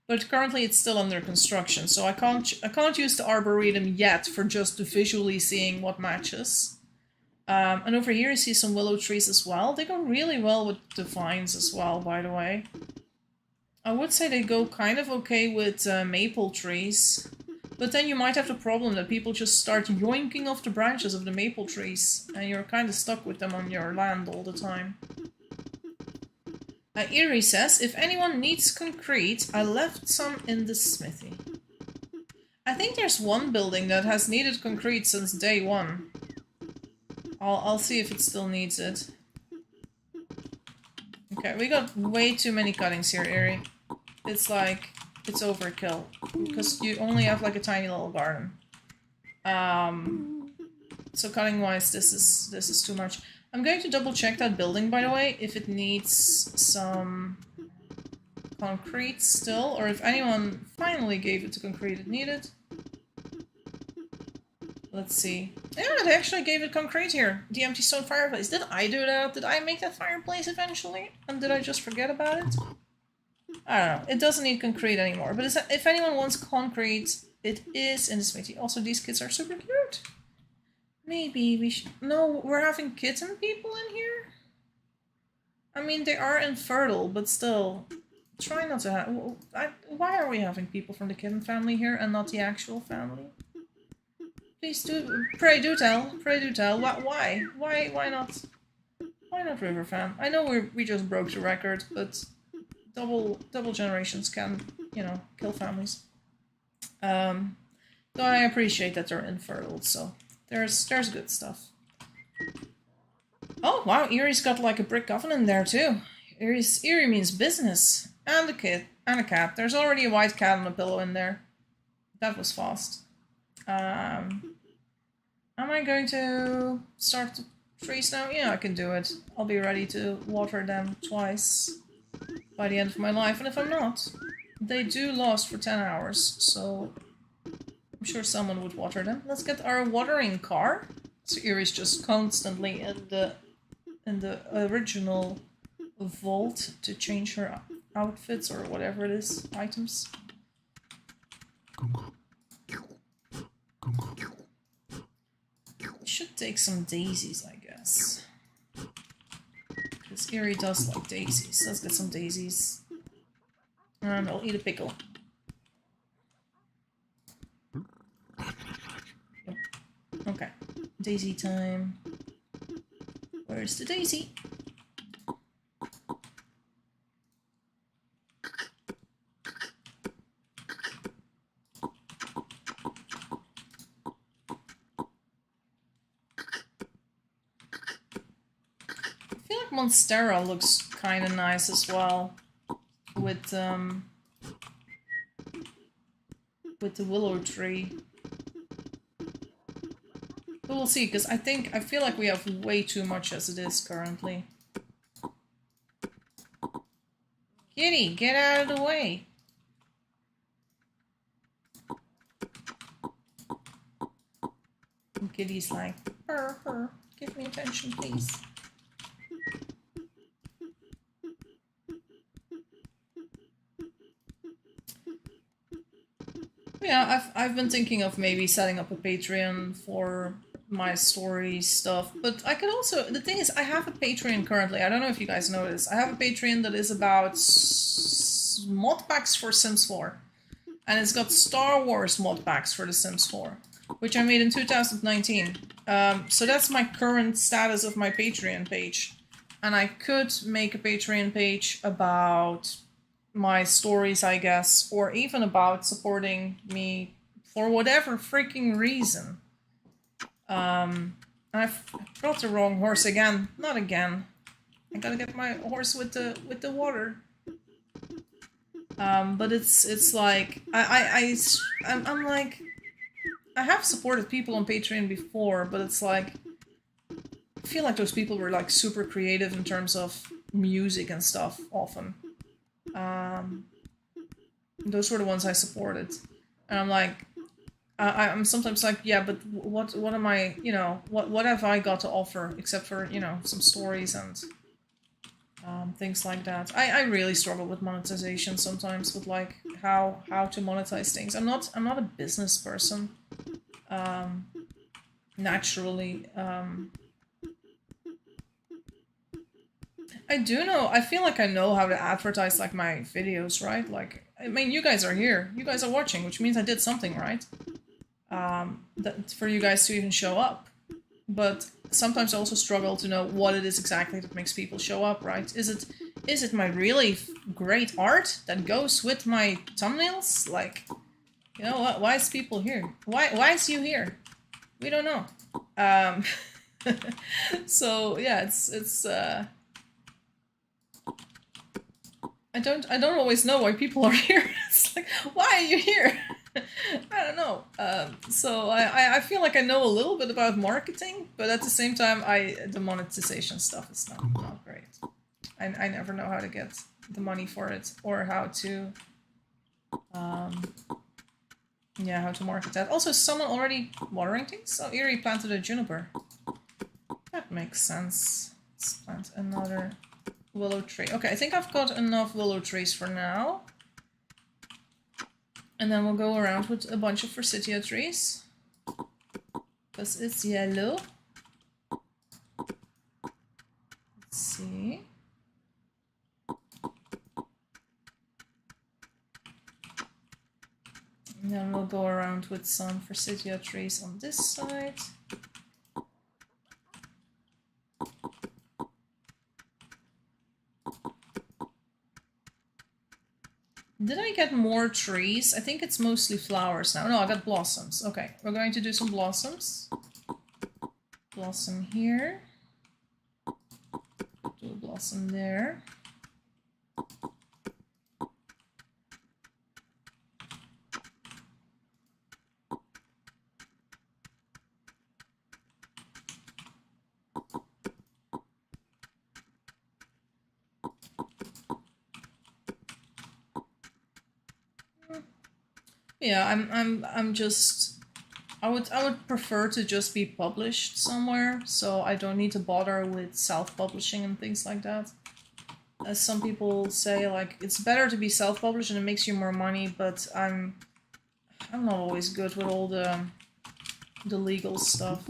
But currently it's still under construction, so I can't use the arboretum yet for just visually seeing what matches. And over here you see some willow trees as well. They go really well with the vines as well, by the way. I would say they go kind of okay with maple trees. But then you might have the problem that people just start yoinking off the branches of the maple trees, and you're kind of stuck with them on your land all the time. Eerie says, if anyone needs concrete, I left some in the smithy. I think there's one building that has needed concrete since day one. I'll see if it still needs it. Okay, we got way too many cuttings here, Eerie. It's like, it's overkill. Because you only have like a tiny little garden. So cutting wise, this is too much. I'm going to double check that building, by the way, if it needs some concrete still, or if anyone finally gave it the concrete it needed. Let's see. Yeah, they actually gave it concrete here. The empty stone fireplace. Did I do that? Did I make that fireplace eventually? And did I just forget about it? I don't know. It doesn't need concrete anymore. But if anyone wants concrete, it is in the smithy. Also, these kids are super cute. Maybe we should... No, we're having kitten people in here? I mean, they are infertile, but still. Try not to have... Why are we having people from the kitten family here and not the actual family? Please do... Pray do tell. Pray do tell. Why? Why not? Why not Rivertown? I know we just broke the record, but double generations can, you know, kill families. Though I appreciate that they're infertile, so... There's good stuff. Oh, wow, Eerie's got like a brick oven in there too. Eerie means business. And a kid. And a cat. There's already a white cat on a pillow in there. That was fast. Am I going to start the trees now? Yeah, I can do it. I'll be ready to water them twice by the end of my life. And if I'm not, they do last for 10 hours, so... I'm sure someone would water them. Let's get our watering car. So Eerie's just constantly in the original vault to change her outfits or whatever it is, items. Should take some daisies, I guess. Because Eerie does like daisies. Let's get some daisies. And I'll eat a pickle. Okay, daisy time. Where's the daisy? I feel like Monstera looks kind of nice as well, with the willow tree. But we'll see, because I feel like we have way too much as it is currently. Kitty, get out of the way! And Kitty's like, purr, give me attention, please. Yeah, I've been thinking of maybe setting up a Patreon for my story stuff, but I could also, the thing is, I have a Patreon currently. I don't know if you guys know this. I have a Patreon that is about mod packs for Sims 4. And it's got Star Wars mod packs for The Sims 4, which I made in 2019. So that's my current status of my Patreon page. And I could make a Patreon page about my stories, I guess, or even about supporting me for whatever freaking reason. I've got the wrong horse again. Not again. I gotta get my horse with the water. But it's like I'm like, I have supported people on Patreon before, but it's like I feel like those people were like super creative in terms of music and stuff often. Those were the ones I supported, and I'm like, I'm sometimes like, yeah, but what am I, you know, what have I got to offer except for, you know, some stories and things like that. I really struggle with monetization sometimes, with like how to monetize things. I'm not a business person, naturally. I do know, I feel like I know how to advertise like my videos, right? Like, I mean, you guys are here, you guys are watching, which means I did something right. That for you guys to even show up. But sometimes I also struggle to know what it is exactly that makes people show up, right? Is it my really great art that goes with my thumbnails? Like, you know what? Why is people here? Why is you here? We don't know. So yeah, it's I don't always know why people are here. It's like, why are you here? I don't know. So I feel like I know a little bit about marketing, but at the same time, the monetization stuff is not great. I never know how to get the money for it, or how to yeah, how to market that. Also, someone already watering things? So Eerie planted a juniper. That makes sense. Let's plant another willow tree. Okay, I think I've got enough willow trees for now. And then we'll go around with a bunch of forsythia trees. Because it's yellow. Let's see. And then we'll go around with some forsythia trees on this side. Did I get more trees? I think it's mostly flowers now. No, I got blossoms. Okay, we're going to do some blossoms. Blossom here. Do a blossom there. Yeah, I'm just, I would prefer to just be published somewhere, so I don't need to bother with self-publishing and things like that. As some people say, like, it's better to be self-published and it makes you more money, but I'm not always good with all the legal stuff.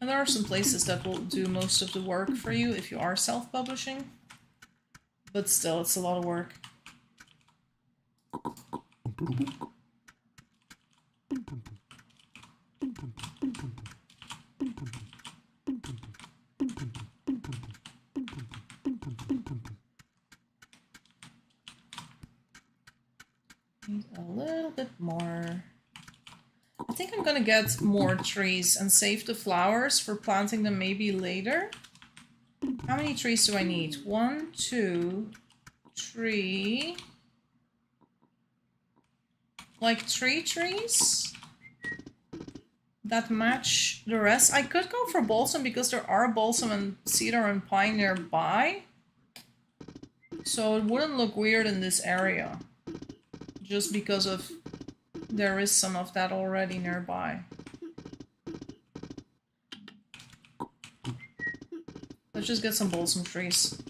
And there are some places that will do most of the work for you if you are self-publishing. But still, it's a lot of work. Need a little bit more. I think I'm gonna get more trees and save the flowers for planting them maybe later. How many trees do I need? 1, 2, 3. Like 3 trees that match the rest. I could go for balsam because there are balsam and cedar and pine nearby. So it wouldn't look weird in this area. Just because of there is some of that already nearby. Let's just get some balsam trees.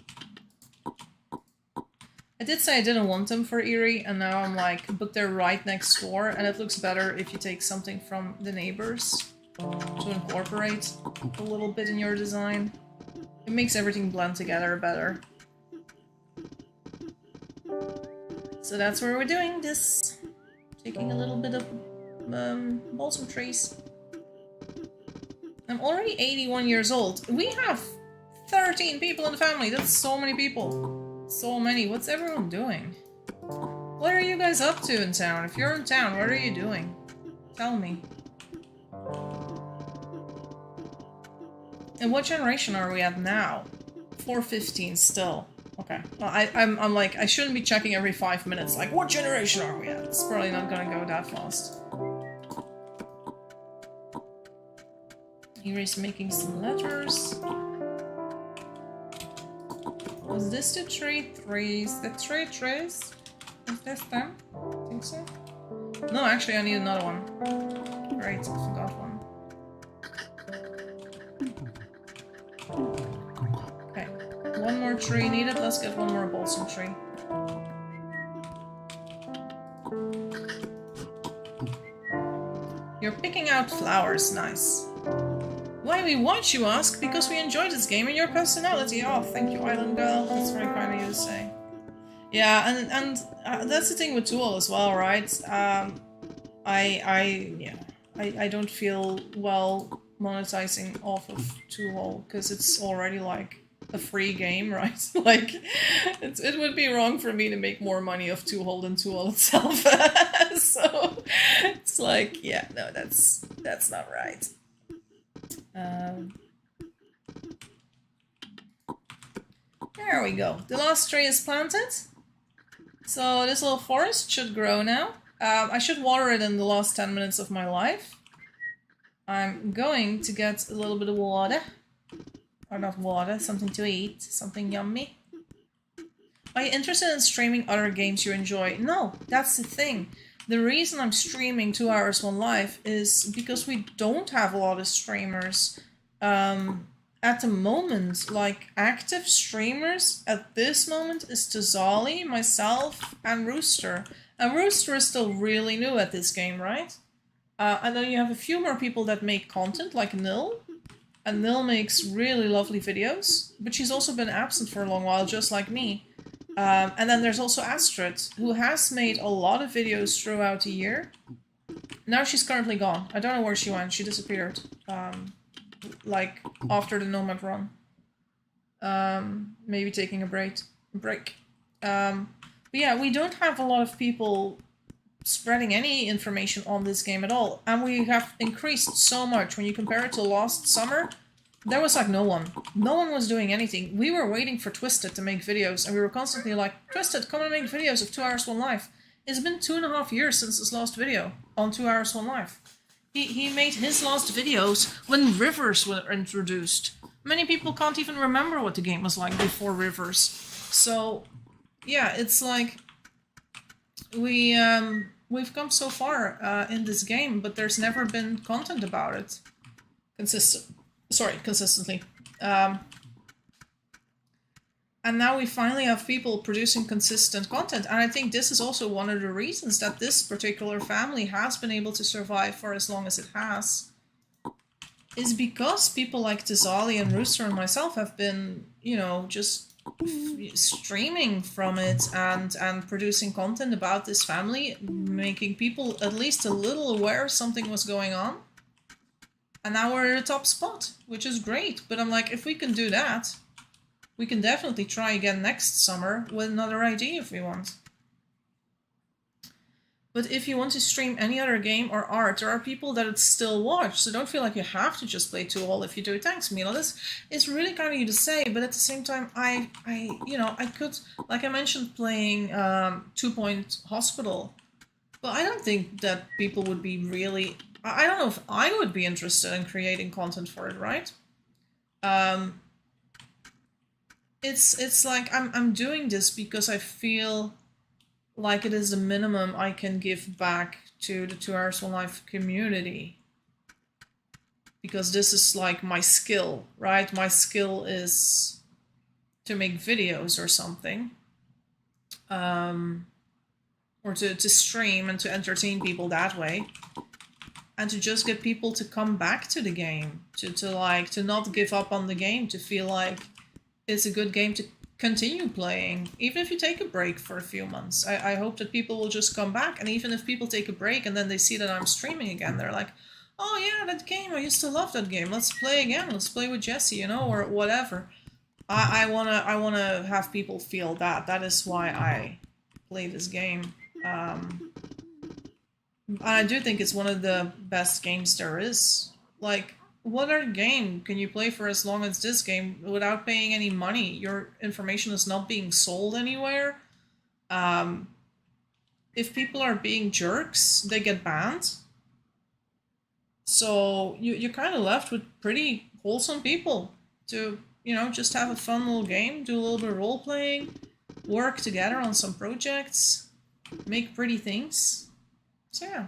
I did say I didn't want them for Eerie, and now I'm like, but they're right next door, and it looks better if you take something from the neighbors to incorporate a little bit in your design. It makes everything blend together better. So that's where we're doing this. Taking a little bit of balsam trees. I'm already 81 years old. We have 13 people in the family. That's so many people. So many. What's everyone doing? What are you guys up to in town? If you're in town, what are you doing? Tell me. And what generation are we at now? 415 still. Okay. Well, I'm like, I shouldn't be checking every 5 minutes, like, what generation are we at? It's probably not gonna go that fast. Here he's making some letters. Was this the three threes? The three trees? Is this them? I think so. No, actually I need another one. Great, I forgot one. Okay, one more tree needed. Let's get one more balsam tree. You're picking out flowers, nice. Why we watch, you ask? Because we enjoy this game and your personality. Oh, thank you, Island Girl. That's very kind of you to say. Yeah, and that's the thing with Tool as well, right? I don't feel well monetizing off of Tool because it's already like a free game, right? Like, it would be wrong for me to make more money off Tool than Tool itself. So it's like, yeah, no, that's not right. There we go. The last tree is planted. So this little forest should grow now. I should water it in the last 10 minutes of my life. I'm going to get a little bit of water. Or not water, something to eat. Something yummy. Are you interested in streaming other games you enjoy? No, that's the thing. The reason I'm streaming 2 Hours One Life is because we don't have a lot of streamers. At the moment, like, active streamers at this moment is Tazali, myself, and Rooster. And Rooster is still really new at this game, right? And then you have a few more people that make content, like Nil. And Nil makes really lovely videos, but she's also been absent for a long while, just like me. And then there's also Astrid, who has made a lot of videos throughout the year. Now she's currently gone. I don't know where she went. She disappeared. Like, after the nomad run. Maybe taking a break. But yeah, we don't have a lot of people spreading any information on this game at all. And we have increased so much. When you compare it to last summer, there was like no one. No one was doing anything. We were waiting for Twisted to make videos, and we were constantly like, Twisted, come and make videos of 2 Hours One Life. It's been 2.5 years since his last video on 2 Hours One Life. He made his last videos when Rivers were introduced. Many people can't even remember what the game was like before Rivers. So, yeah, it's like we've come so far in this game, but there's never been content about it consistently. And now we finally have people producing consistent content. And I think this is also one of the reasons that this particular family has been able to survive for as long as it has. Is because people like Tazali and Rooster and myself have been, you know, just streaming from it and producing content about this family, making people at least a little aware something was going on. And now we're at the top spot, which is great. But I'm like, if we can do that, we can definitely try again next summer with another ID if we want. But if you want to stream any other game or art, there are people that still watch, so don't feel like you have to just play Tool if you do. Thanks, Mila. This is really kind of you to say, but at the same time, I could, like I mentioned, playing 2 Point Hospital, but I don't think that people would be really. I don't know if I would be interested in creating content for it, right? It's like I'm doing this because I feel like it is the minimum I can give back to the 2 Hours One Life community. Because this is like my skill, right? My skill is to make videos or something. Or to stream and to entertain people that way. And to just get people to come back to the game. To not give up on the game. To feel like it's a good game to continue playing, even if you take a break for a few months. I hope that people will just come back, and even if people take a break and then they see that I'm streaming again, they're like, oh yeah, that game, I used to love that game, let's play again, let's play with Jesse, you know, or whatever. I wanna have people feel that. That is why I play this game. I do think it's one of the best games there is. Like, what other game can you play for as long as this game without paying any money? Your information is not being sold anywhere. If people are being jerks, they get banned. So you're kind of left with pretty wholesome people to, you know, just have a fun little game, do a little bit of role playing, work together on some projects, make pretty things. So yeah,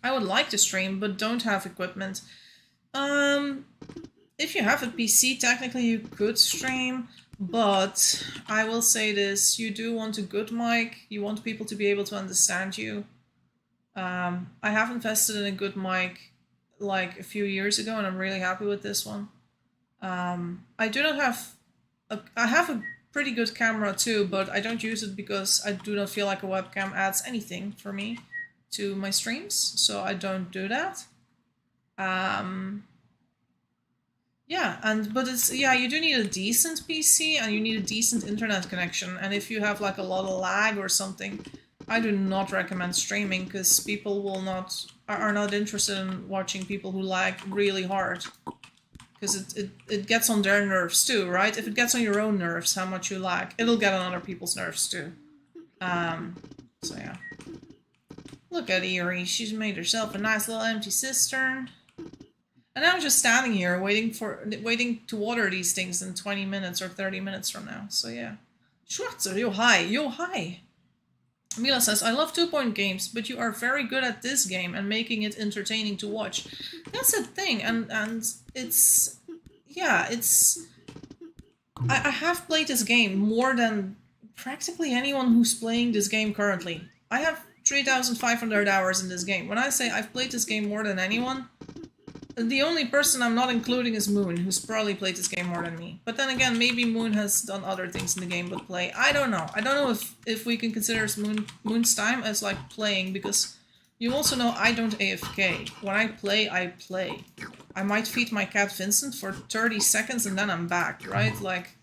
I would like to stream, but don't have equipment. If you have a PC, technically you could stream, but I will say this, you do want a good mic, you want people to be able to understand you. I have invested in a good mic like a few years ago, and I'm really happy with this one. I do not have I have a pretty good camera too, but I don't use it because I do not feel like a webcam adds anything for me to my streams, so I don't do that. Yeah, but it's, yeah, you do need a decent PC and you need a decent internet connection, and if you have like a lot of lag or something, I do not recommend streaming, because people are not interested in watching people who lag really hard. Because it gets on their nerves too, right? If it gets on your own nerves, how much you lag, it'll get on other people's nerves too. So yeah. Look at Eerie, she's made herself a nice little empty cistern. And I'm just standing here waiting to water these things in 20 minutes or 30 minutes from now. So yeah. Schwarzer, yo hi. Mila says, I love 2-point games, but you are very good at this game and making it entertaining to watch. That's the thing, and it's... Yeah, it's... I have played this game more than practically anyone who's playing this game currently. I have 3,500 hours in this game. When I say I've played this game more than anyone, the only person I'm not including is Moon, who's probably played this game more than me. But then again, maybe Moon has done other things in the game but play. I don't know. I don't know if we can consider Moon's time as like playing, because you also know I don't AFK. When I play, I play. I might feed my cat Vincent for 30 seconds and then I'm back, right? Like,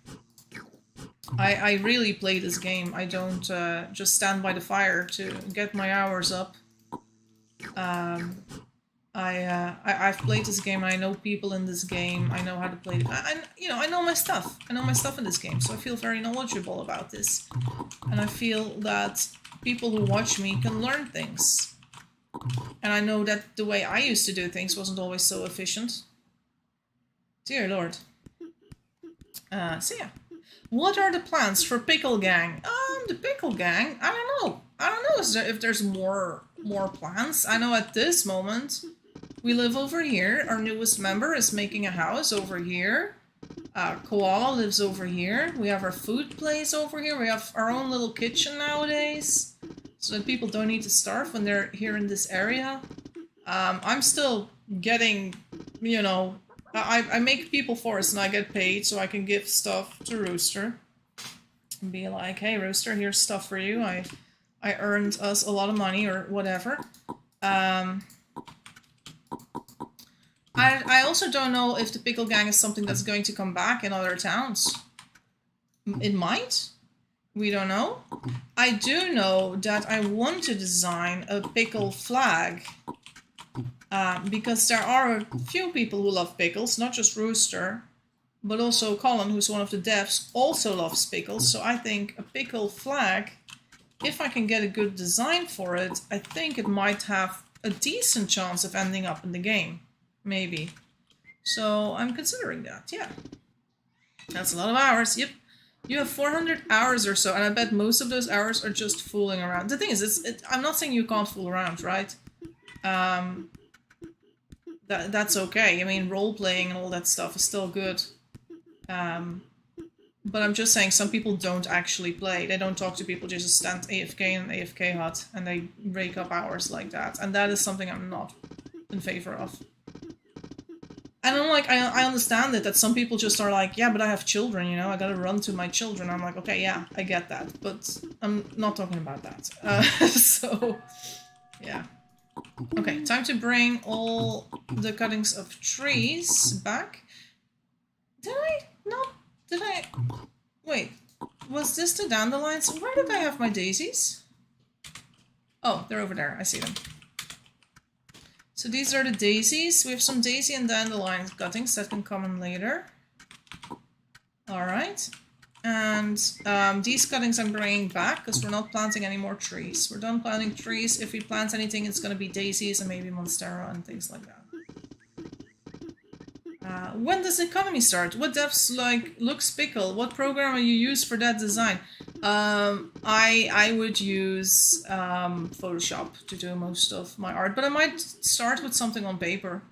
I really play this game. I don't just stand by the fire to get my hours up. I've played this game, and I know people in this game, I know how to play it. I know my stuff. I know my stuff in this game, so I feel very knowledgeable about this. And I feel that people who watch me can learn things. And I know that the way I used to do things wasn't always so efficient. Dear Lord. So yeah. What are the plans for Pickle Gang? The Pickle Gang? I don't know. I don't know if there's more plans. I know at this moment we live over here. Our newest member is making a house over here. Koala lives over here. We have our food place over here. We have our own little kitchen nowadays, so that people don't need to starve when they're here in this area. I'm still getting, you know, I make people force and I get paid so I can give stuff to Rooster. And be like, hey Rooster, here's stuff for you. I earned us a lot of money or whatever. I also don't know if the Pickle Gang is something that's going to come back in other towns. It might. We don't know. I do know that I want to design a pickle flag. Because there are a few people who love pickles, not just Rooster, but also Colin, who's one of the devs, also loves pickles. So I think a pickle flag, if I can get a good design for it, I think it might have a decent chance of ending up in the game. Maybe. So I'm considering that, yeah. That's a lot of hours, yep. You have 400 hours or so, and I bet most of those hours are just fooling around. The thing is, I'm not saying you can't fool around, right? That's okay. I mean, role-playing and all that stuff is still good. But I'm just saying, some people don't actually play. They don't talk to people, they just stand AFK in an AFK hut, and they rake up hours like that. And that is something I'm not in favor of. And I'm like, I understand it, that some people just are like, yeah, but I have children, you know, I gotta run to my children. I'm like, okay, yeah, I get that, but I'm not talking about that. So, yeah. Okay, time to bring all the cuttings of trees back. Did I? Wait, was this the dandelions? Where did I have my daisies? Oh, they're over there, I see them. So these are the daisies. We have some daisy and dandelion cuttings that can come in later. Alright. And these cuttings I'm bringing back because we're not planting any more trees. We're done planting trees. If we plant anything, it's going to be daisies and maybe monstera and things like that. When does the economy start? What devs looks pickle? What program you use for that design? I would use Photoshop to do most of my art, but I might start with something on paper.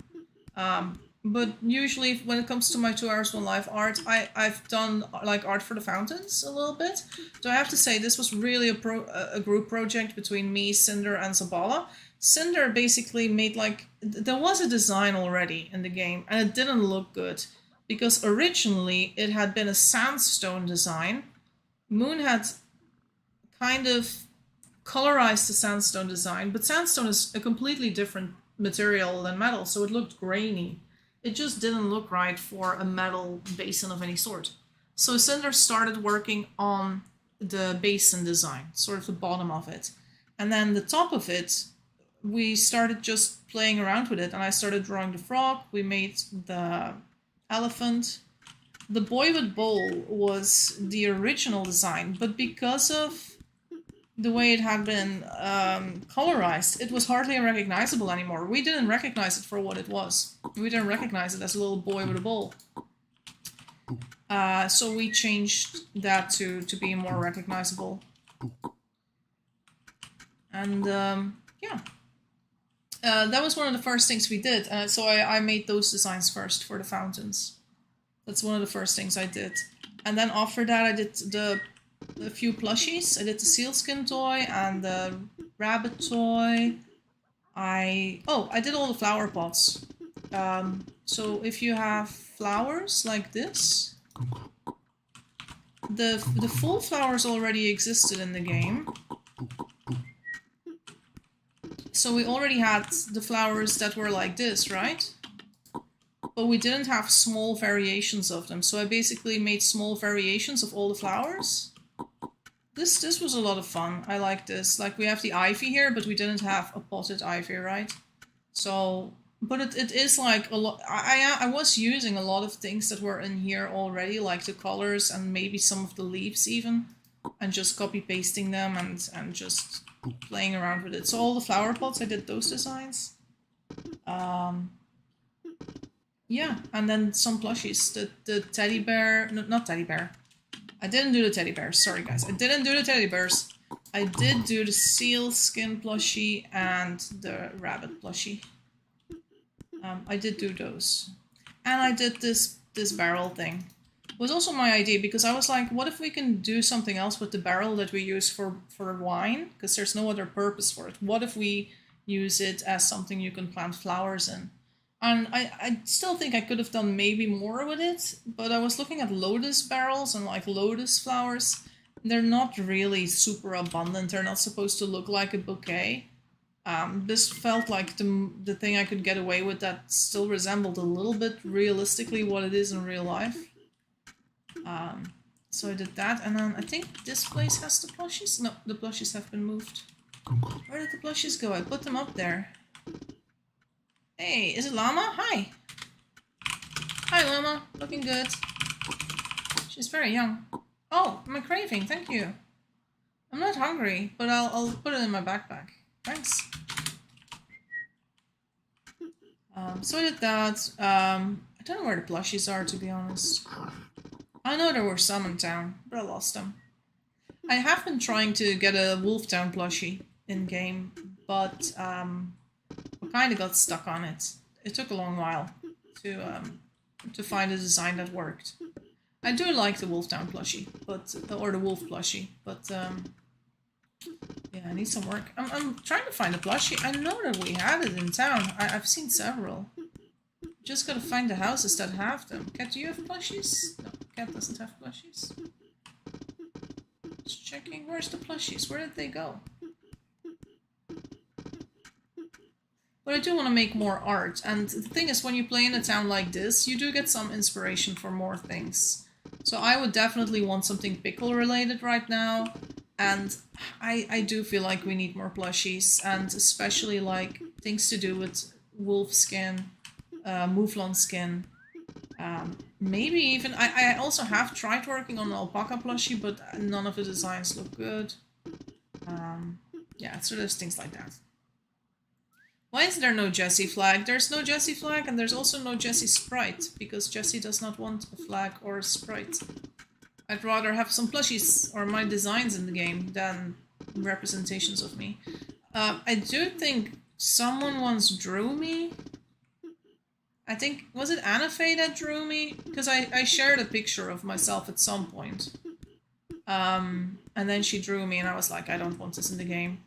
But usually when it comes to my 2 hours 1 life art, I've done like art for the fountains a little bit. So I have to say this was really a group project between me, Cinder, and Zabala. Cinder basically made like, there was a design already in the game and it didn't look good because originally it had been a sandstone design. Moon had kind of colorized the sandstone design, but sandstone is a completely different material than metal, so it looked grainy. It just didn't look right for a metal basin of any sort. So Cinder started working on the basin design, sort of the bottom of it. And then the top of it, we started just playing around with it, and I started drawing the frog, we made the elephant. The boy with bowl was the original design, but because of the way it had been colorized, it was hardly recognizable anymore. We didn't recognize it for what it was. We didn't recognize it as a little boy with a bowl. So we changed that to be more recognizable. And yeah. That was one of the first things we did. So I made those designs first for the fountains. That's one of the first things I did. And then after that I did a few plushies. I did the sealskin toy and the rabbit toy. I did all the flower pots. So if you have flowers like this, the full flowers already existed in the game. So we already had the flowers that were like this, right? But we didn't have small variations of them. So I basically made small variations of all the flowers. This was a lot of fun. I like this. Like we have the ivy here, but we didn't have a potted ivy, right? So, but it is like a lot. I was using a lot of things that were in here already, like the colors and maybe some of the leaves even, and just copy pasting them and just playing around with it. So all the flower pots, I did those designs. Yeah, and then some plushies. The teddy bear, no, not teddy bear. I didn't do the teddy bears. Sorry guys, I didn't do the teddy bears. I did do the seal skin plushie and the rabbit plushie. I did do those. And I did this barrel thing. It was also my idea because I was like, what if we can do something else with the barrel that we use for wine? Because there's no other purpose for it. What if we use it as something you can plant flowers in? And I still think I could have done maybe more with it, but I was looking at lotus barrels and like lotus flowers. They're not really super abundant. They're not supposed to look like a bouquet. This felt like the thing I could get away with that still resembled a little bit realistically what it is in real life. So I did that, and then I think this place has the plushies. No, the plushies have been moved. Where did the plushies go? I put them up there. Hey, is it Llama? Hi! Hi Llama, looking good. She's very young. Oh, my craving, thank you. I'm not hungry, but I'll put it in my backpack. Thanks. So I did that. I don't know where the plushies are, to be honest. I know there were some in town, but I lost them. I have been trying to get a Wolftown plushie in-game, but I kind of got stuck on it. It took a long while to find a design that worked. I do like the Wolftown plushie, or the wolf plushie, but yeah, I need some work. I'm trying to find a plushie. I know that we had it in town. I've seen several, Just gotta find the houses that have them. Cat, do you have plushies? No, Cat doesn't have plushies. Just checking. Where's the plushies? Where did they go? But I do want to make more art. And the thing is, when you play in a town like this, you do get some inspiration for more things. So I would definitely want something pickle related right now. And I do feel like we need more plushies. And especially like things to do with wolf skin, mouflon skin. Maybe even, I also have tried working on an alpaca plushie, but none of the designs look good. Yeah, so there's things like that. Why is there no Jessie flag? There's no Jessie flag and there's also no Jessie sprite, because Jessie does not want a flag or a sprite. I'd rather have some plushies or my designs in the game than representations of me. I do think someone once drew me. I think, was it Anna Faye that drew me? Because I shared a picture of myself at some point. And then she drew me and I was like, I don't want this in the game.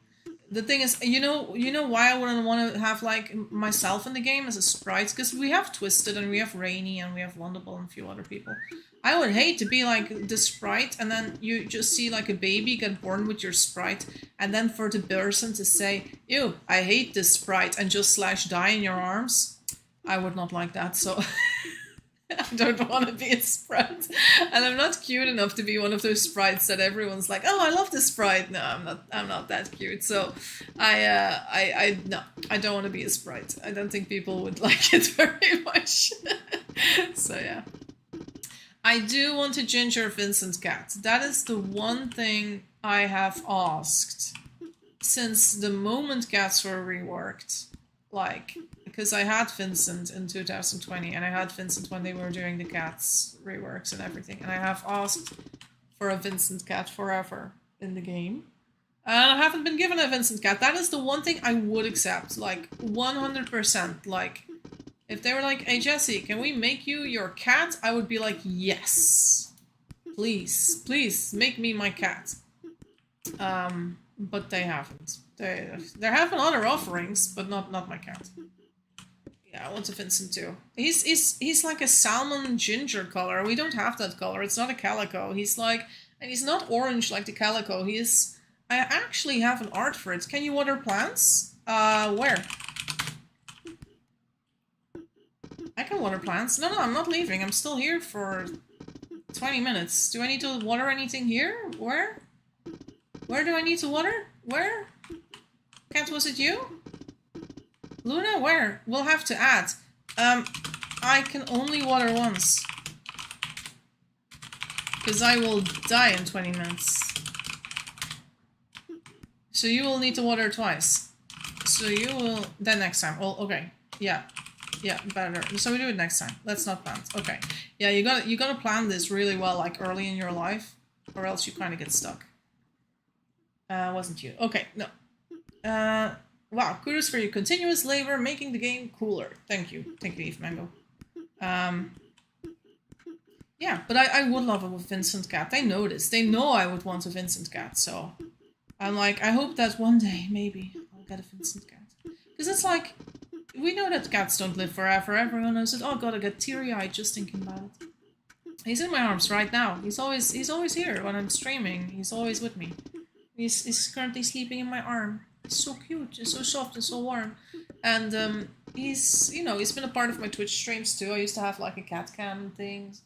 The thing is, you know why I wouldn't want to have like myself in the game as a sprite? Because we have Twisted and we have Rainy and we have Wonderful and a few other people. I would hate to be like the sprite and then you just see like a baby get born with your sprite and then for the person to say, ew, I hate this sprite and just die in your arms. I would not like that, so I don't want to be a sprite. And I'm not cute enough to be one of those sprites that everyone's like, oh, I love this sprite. No, I'm not that cute. So no, I don't want to be a sprite. I don't think people would like it very much. So yeah. I do want a ginger Vincent cat. That is the one thing I have asked since the moment cats were reworked. Like, because I had Vincent in 2020 and I had Vincent when they were doing the cats reworks and everything. And I have asked for a Vincent cat forever in the game. And I haven't been given a Vincent cat. That is the one thing I would accept. Like, 100%. Like, if they were like, hey Jessie, can we make you your cat? I would be like, yes. Please, please, make me my cat. But they haven't. There have been other offerings, but not my cat. Yeah, I want a Vincent too. He's like a salmon ginger color. We don't have that color. It's not a calico. He's like, and he's not orange like the calico. He is. I actually have an art for it. Can you water plants? Where? I can water plants. No, I'm not leaving. I'm still here for 20 minutes. Do I need to water anything here? Where? Where do I need to water? Where? Cat, was it you? Luna, where? We'll have to add. I can only water once. Because I will die in 20 minutes. So you will need to water twice. So you will... Then next time. Well, okay. Yeah. Yeah, better. So we do it next time. Let's not plant. Okay. Yeah, you gotta plan this really well, like early in your life. Or else you kind of get stuck. Wasn't you. Okay, no. Wow, kudos for your continuous labor making the game cooler. Thank you. Thank you, Eve Mango. Yeah, but I would love a Vincent cat. They know this. They know I would want a Vincent cat, so... I'm like, I hope that one day, maybe, I'll get a Vincent cat. Because it's like, we know that cats don't live forever. Everyone knows it. Oh god, I get teary-eyed just thinking about it. He's in my arms right now. He's always here when I'm streaming. He's always with me. He's currently sleeping in my arm. He's so cute. He's so soft and so warm. And he's been a part of my Twitch streams too. I used to have like a cat cam and things.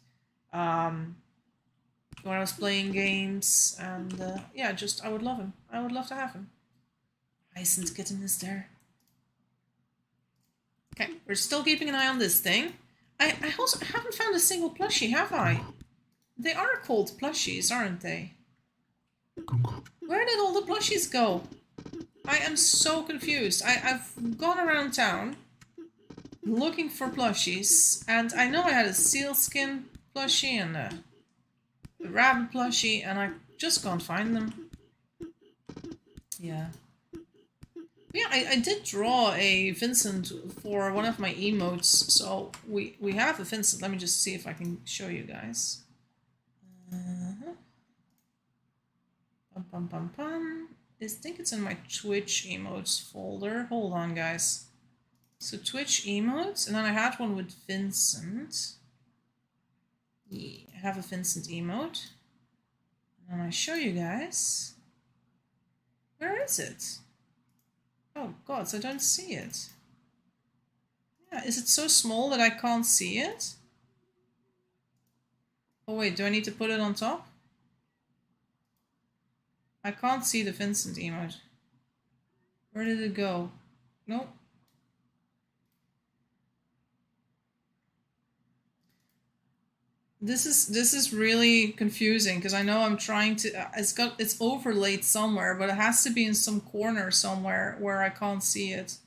When I was playing games. And yeah, I would love him. I would love to have him. Hyacinth kitten is there. Okay, we're still keeping an eye on this thing. I also haven't found a single plushie, have I? They are called plushies, aren't they? Where did all the plushies go? I am so confused. I've gone around town looking for plushies, and I know I had a sealskin plushie and a rabbit plushie, and I just can't find them. Yeah. Yeah, I did draw a Vincent for one of my emotes, so we have a Vincent. Let me just see if I can show you guys. Pum pum pum pum. I think it's in my Twitch emotes folder. Hold on, guys. So Twitch emotes, and then I had one with Vincent. Yeah, I have a Vincent emote. And I show you guys. Where is it? Oh gods, I don't see it. Yeah, is it so small that I can't see it? Oh wait, do I need to put it on top? I can't see the Vincent emote. Where did it go? Nope. This is really confusing because I know I'm trying to. It's overlaid somewhere, but it has to be in some corner somewhere where I can't see it.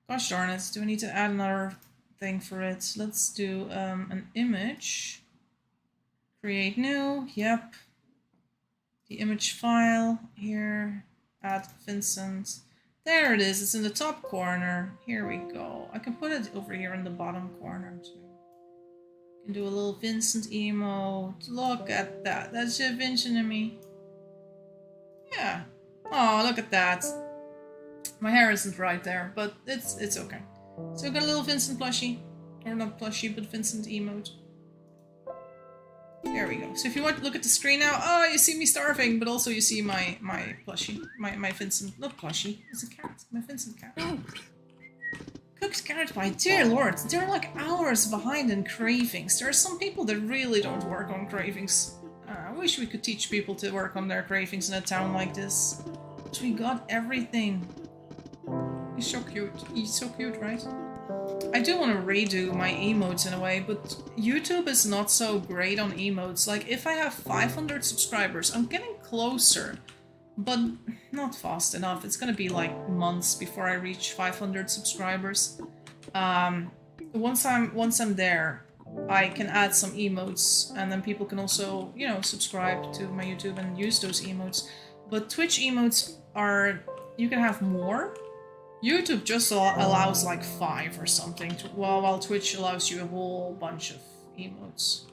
Gosh darn it! Do I need to add another thing for it? Let's do an image. Create new. Yep. The image file here. Add Vincent. There it is. It's in the top corner. Here we go. I can put it over here in the bottom corner too. Can do a little Vincent emote. Look at that. That's just Vincent and me. Yeah. Oh, look at that. My hair isn't right there, but it's okay. So we got a little Vincent plushie. Or not plushie, but Vincent emote. There we go. So if you want to look at the screen now, oh, you see me starving, but also you see my plushie. My Vincent, not plushie, it's a cat. My Vincent cat. Cooked carrot pie, dear lord, they're like hours behind in cravings. There are some people that really don't work on cravings. I wish we could teach people to work on their cravings in a town like this. But we got everything. He's so cute. He's so cute, right? I do want to redo my emotes in a way, but YouTube is not so great on emotes. Like, if I have 500 subscribers, I'm getting closer. But not fast enough. It's gonna be like months before I reach 500 subscribers. Once I'm there, I can add some emotes, and then people can also, you know, subscribe to my YouTube and use those emotes. But Twitch emotes are, you can have more. YouTube just allows like 5 or something, while Twitch allows you a whole bunch of emotes.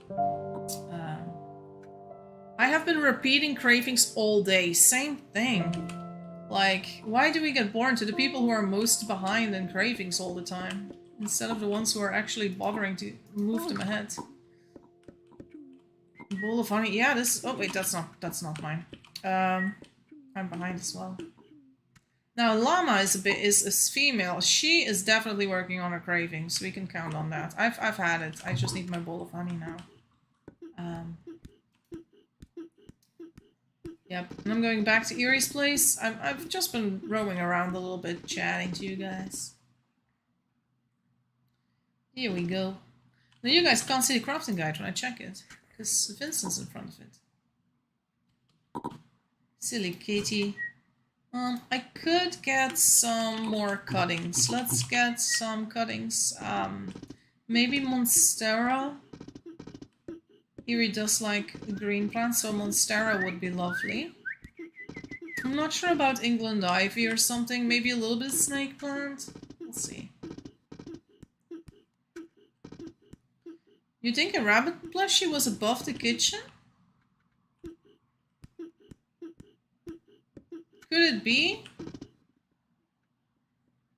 I have been repeating cravings all day. Same thing. Like, why do we get born to the people who are most behind in cravings all the time, instead of the ones who are actually bothering to move them ahead? Bowl of honey. Yeah, this. Oh wait, that's not mine. I'm behind as well. Now, Llama is female. She is definitely working on her cravings. We can count on that. I've had it. I just need my bowl of honey now. Yep, and I'm going back to Erie's place. I've just been roaming around a little bit, chatting to you guys. Here we go. Now you guys can't see the crafting guide when I check it, because Vincent's in front of it. Silly kitty. I could get some more cuttings. Let's get some cuttings. Maybe Monstera. Erie does like green plants, so Monstera would be lovely. I'm not sure about England ivy or something. Maybe a little bit of snake plant. We'll see. You think a rabbit plushie was above the kitchen? Could it be?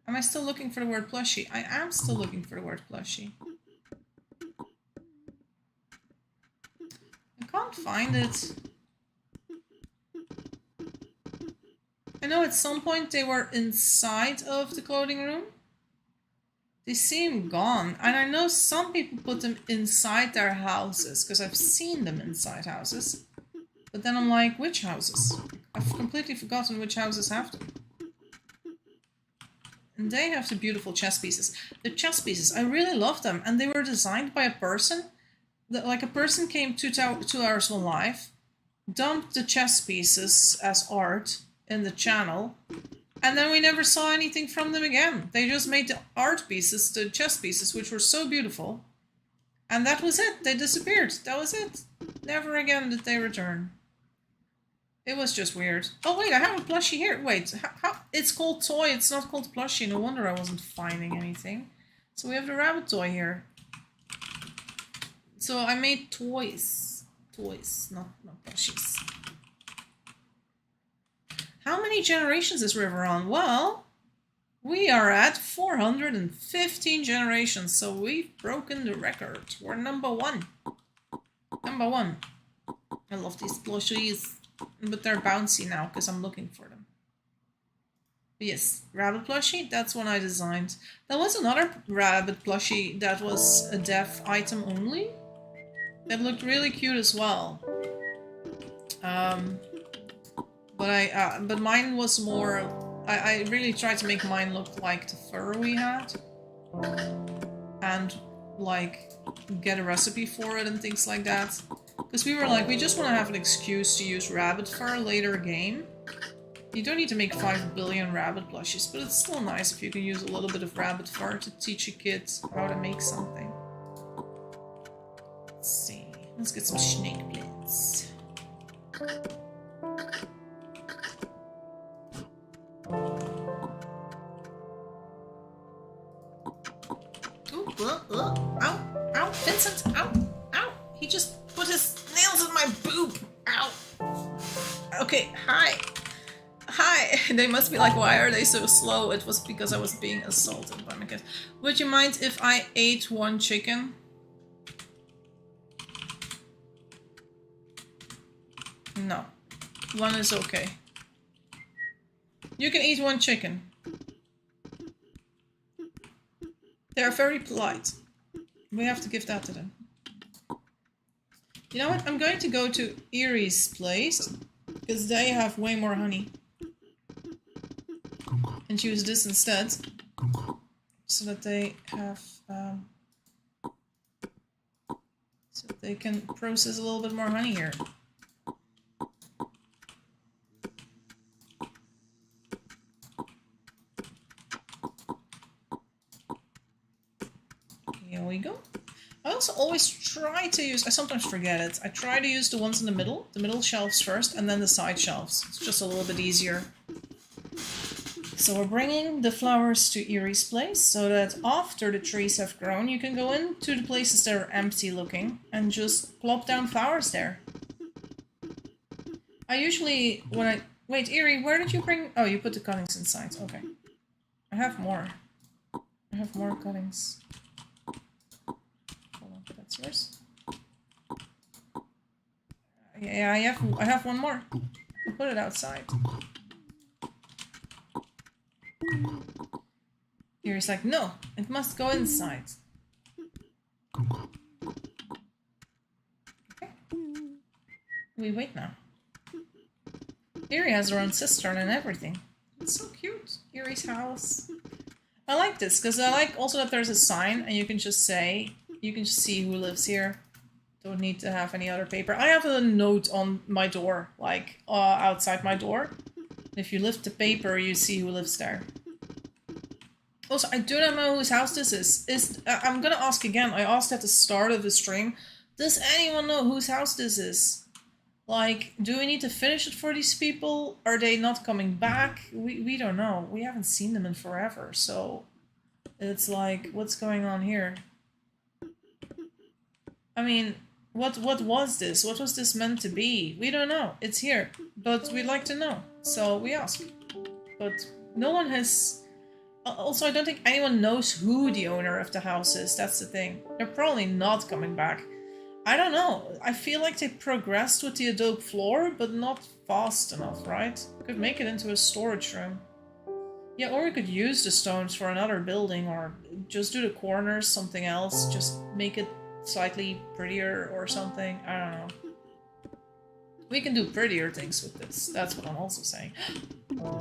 Am I still looking for the word plushie? I am still looking for the word plushie. I can't find it. I know at some point they were inside of the clothing room. They seem gone. And I know some people put them inside their houses, because I've seen them inside houses. But then I'm like, which houses? I've completely forgotten which houses have them. And they have the beautiful chess pieces. The chess pieces, I really love them. And they were designed by a person. Like a person came 2 hours one live, dumped the chess pieces as art in the channel, and then we never saw anything from them again. They just made the art pieces, the chess pieces, which were so beautiful. And that was it. They disappeared. That was it. Never again did they return. It was just weird. Oh wait, I have a plushie here. Wait, how? It's called toy, it's not called plushie. No wonder I wasn't finding anything. So we have the rabbit toy here. So I made toys. Toys, not plushies. How many generations is River on? Well, We are at 415 generations, so we've broken the record. We're number one. Number one. I love these plushies, but they're bouncy now because I'm looking for them. Yes, rabbit plushie, that's one I designed. There was another rabbit plushie that was a deaf item only. That looked really cute as well. But mine was more... I really tried to make mine look like the fur we had. And, like, get a recipe for it and things like that. Because we were like, we just want to have an excuse to use rabbit fur later game. You don't need to make 5 billion rabbit plushies, but it's still nice if you can use a little bit of rabbit fur to teach a kid how to make something. Let's see. Let's get some snake blitz. Ow! Ow! Vincent! Ow! Ow! He just put his nails in my boob! Ow! Okay, hi! Hi! They must be like, why are they so slow? It was because I was being assaulted by my cat. Would you mind if I ate one chicken? No. One is okay. You can eat one chicken. They're very polite. We have to give that to them. You know what? I'm going to go to Erie's place because they have way more honey. And use this instead. So that they have... so they can process a little bit more honey here. Here we go. I also always try to use, I sometimes forget it, I try to use the ones in the middle shelves first, and then the side shelves. It's just a little bit easier. So we're bringing the flowers to Erie's place, so that after the trees have grown, you can go into the places that are empty looking, and just plop down flowers there. I usually, when I... Wait, Erie, where did you bring... Oh, you put the cuttings inside, okay. I have more. I have more cuttings. That's yours. Yeah, I have one more. I'll put it outside. He's like, no, it must go inside. Okay. We wait now. Erie has her own cistern and everything. It's so cute. Erie's house. I like this because I like also that there's a sign and you can just say. You can just see who lives here. Don't need to have any other paper. I have a note on my door, like outside my door. If you lift the paper, you see who lives there. Also, I do not know whose house this is. I'm gonna ask again. I asked at the start of the stream. Does anyone know whose house this is? Like, do we need to finish it for these people? Are they not coming back? We don't know. We haven't seen them in forever, so it's like, what's going on here? I mean, what was this? What was this meant to be? We don't know. It's here, but we'd like to know. So we ask. But no one has... Also, I don't think anyone knows who the owner of the house is. That's the thing. They're probably not coming back. I don't know. I feel like they progressed with the adobe floor, but not fast enough, right? We could make it into a storage room. Yeah, or we could use the stones for another building, or just do the corners, something else. Just make it slightly prettier or something. I don't know. We can do prettier things with this. That's what I'm also saying.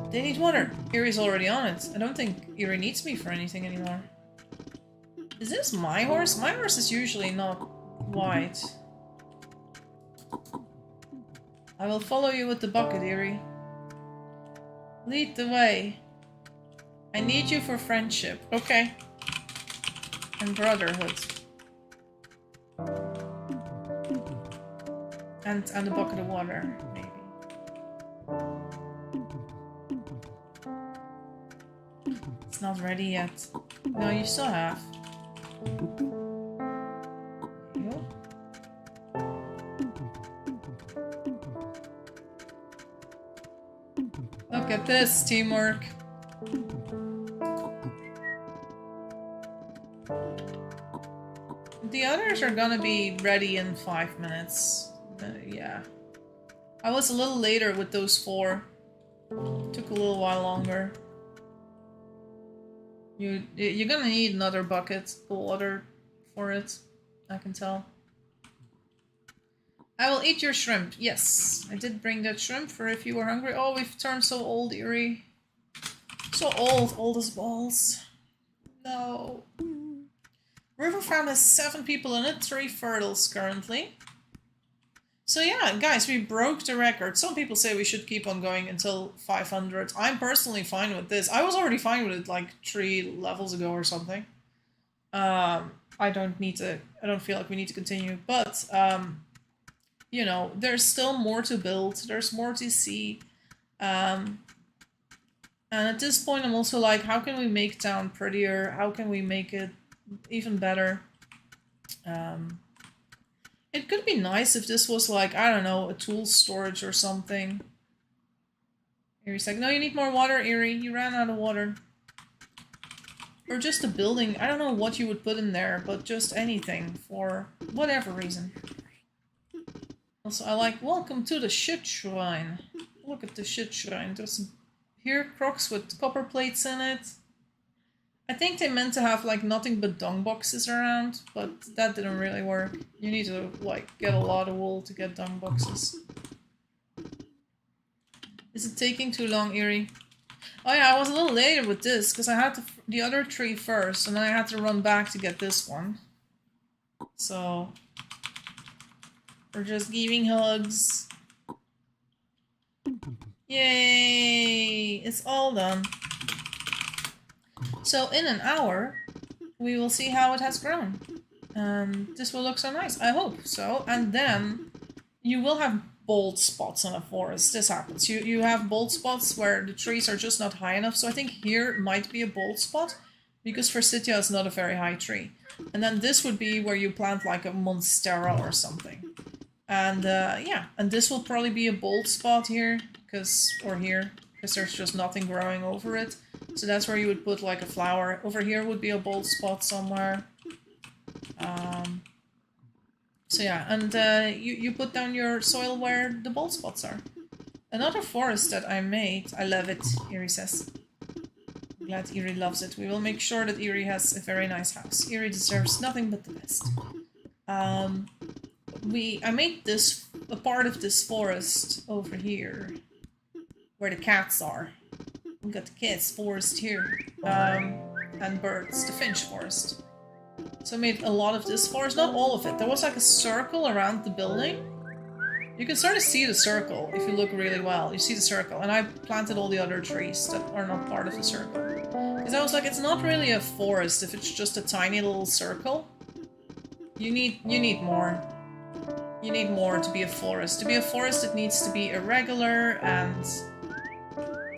They need water. Erie's already on it. I don't think Erie needs me for anything anymore. Is this my horse? My horse is usually not white. I will follow you with the bucket, Erie. Lead the way. I need you for friendship. Okay. And brotherhood. And a bucket of water, maybe. It's not ready yet. No, you still have. There you go. Look at this teamwork. The others are gonna be ready in 5 minutes. Yeah. I was a little later with those 4. Took a little while longer. You're gonna need another bucket of water for it, I can tell. I will eat your shrimp. Yes, I did bring that shrimp for if you were hungry. Oh, we've turned so old, Eerie. So old as balls. No. Rivertown has 7 people in it, 3 fertiles currently. So yeah, guys, we broke the record. Some people say we should keep on going until 500. I'm personally fine with this. I was already fine with it like 3 levels ago or something. I don't feel like we need to continue, but you know, there's still more to build. There's more to see. And at this point, I'm also like, how can we make town prettier? How can we make it even better? It could be nice if this was like, I don't know, a tool storage or something. Erie's like, no, you need more water, Eerie. You ran out of water. Or just a building. I don't know what you would put in there, but just anything for whatever reason. Also, I like, welcome to the shit shrine. Look at the shit shrine. There's here crocks with copper plates in it. I think they meant to have like nothing but dung boxes around, but that didn't really work. You need to like get a lot of wool to get dung boxes. Is it taking too long, Eerie? Oh yeah, I was a little later with this because I had the other 3 first, and then I had to run back to get this one. So we're just giving hugs. Yay! It's all done. So in an hour, we will see how it has grown. This will look so nice. I hope so. And then you will have bold spots in a forest. This happens. You have bold spots where the trees are just not high enough. So I think here might be a bold spot because Forsythia is not a very high tree. And then this would be where you plant like a monstera or something. And yeah, and this will probably be a bold spot here, because there's just nothing growing over it. So that's where you would put like a flower. Over here would be a bold spot somewhere. So yeah, and you put down your soil where the bold spots are. Another forest that I made. I love it, Eerie says. I'm glad Eerie loves it. We will make sure that Eerie has a very nice house. Eerie deserves nothing but the best. I made this a part of this forest over here, where the cats are. We got the cats forest here, and birds, the finch forest. So I made a lot of this forest, not all of it. There was like a circle around the building. You can sort of see the circle if you look really well. You see the circle, and I planted all the other trees that are not part of the circle. Because I was like, it's not really a forest if it's just a tiny little circle. You need more. You need more to be a forest. To be a forest, it needs to be irregular, and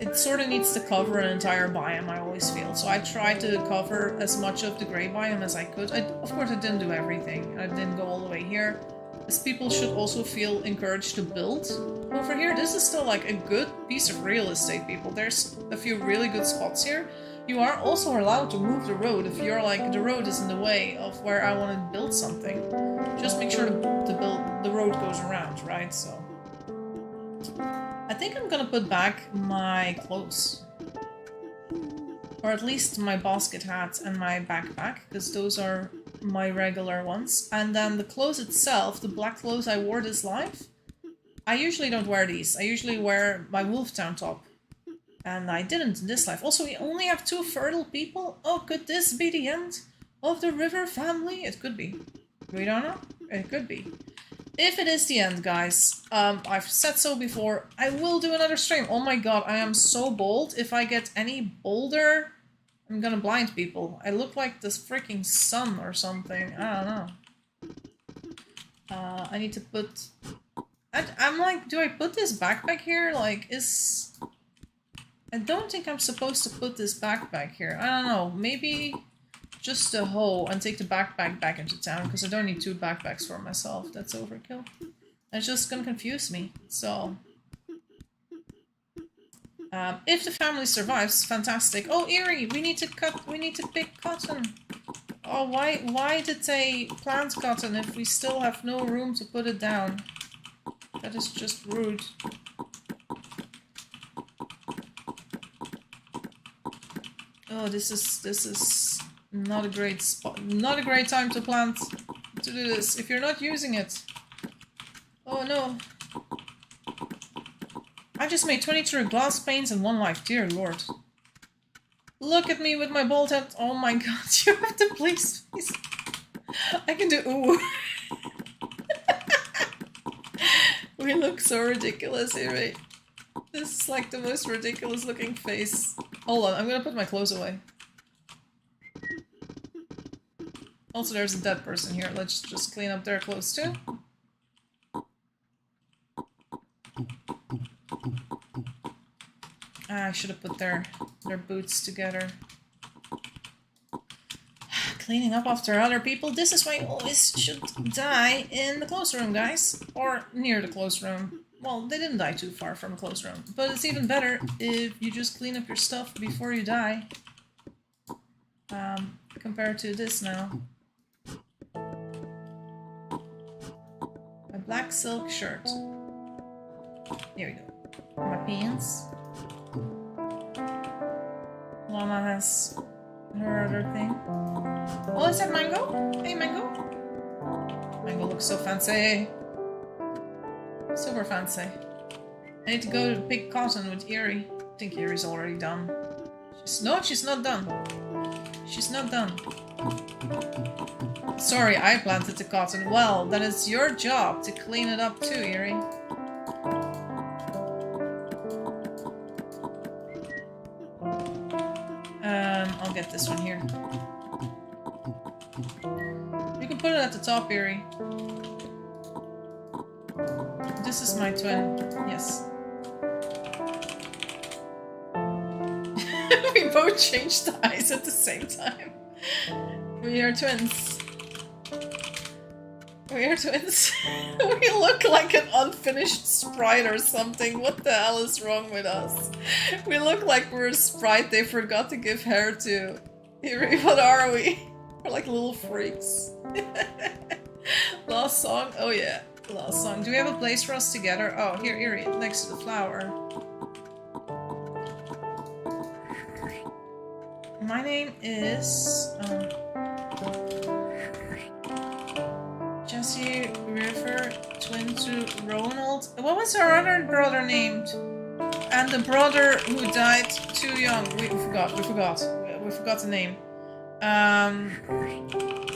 it sort of needs to cover an entire biome, I always feel. So I tried to cover as much of the grey biome as I could. Of course, I didn't do everything. I didn't go all the way here. As people should also feel encouraged to build over here. This is still like a good piece of real estate, people. There's a few really good spots here. You are also allowed to move the road if you're like, the road is in the way of where I want to build something. Just make sure the road goes around, right? So I think I'm gonna put back my clothes. Or at least my basket hat and my backpack, because those are my regular ones. And then the clothes itself, the black clothes I wore this life, I usually don't wear these. I usually wear my Rivertown top. And I didn't in this life. Also, we only have 2 fertile people. Oh, could this be the end of the river family? It could be. We don't know. It could be. If it is the end, guys, I've said so before, I will do another stream. Oh my god, I am so bold. If I get any bolder, I'm gonna blind people. I look like this freaking sun or something. I don't know. I need to put... I'm like, do I put this backpack here? Like, I don't think I'm supposed to put this backpack here. I don't know. Maybe just a hoe and take the backpack back into town, because I don't need 2 backpacks for myself. That's overkill. It's just gonna confuse me. So, if the family survives, fantastic. Oh, Eerie, we need to pick cotton. Oh, why did they plant cotton if we still have no room to put it down? That is just rude. Oh, this is not a great spot. Not a great time to plant, to do this, if you're not using it. Oh no. I just made 23 glass panes in 1 life, dear lord. Look at me with my bald head. Oh my god, you have to please. I can do ooh. We look so ridiculous here, right? This is like the most ridiculous looking face. Hold on, I'm gonna put my clothes away. Also, there's a dead person here. Let's just clean up their clothes too. I should have put their boots together. Cleaning up after other people. This is why you always should die in the clothes room, guys. Or near the clothes room. Well, they didn't die too far from the clothes room. But it's even better if you just clean up your stuff before you die. Compared to this now. My black silk shirt. Here we go. My pants. Lana has her other thing. Oh, is that Mango? Hey, Mango. Mango looks so fancy. Super fancy. I need to go to pick cotton with Eerie. I think Eerie's already done. No, she's not done. She's not done. Sorry, I planted the cotton. Well, then it's your job to clean it up too, Eerie. I'll get this one here. You can put it at the top, Eerie. This is my twin. Yes. We both changed eyes at the same time. We are twins. We are twins. We look like an unfinished sprite or something. What the hell is wrong with us? We look like we're a sprite they forgot to give hair to. Eerie, what are we? We're like little freaks. Last song? Oh yeah, last song. Do we have a place for us together? Oh, here, Eerie, next to the flower. My name is Jesse River, twin to Ronald. What was our other brother named? And the brother who died too young. We forgot the name.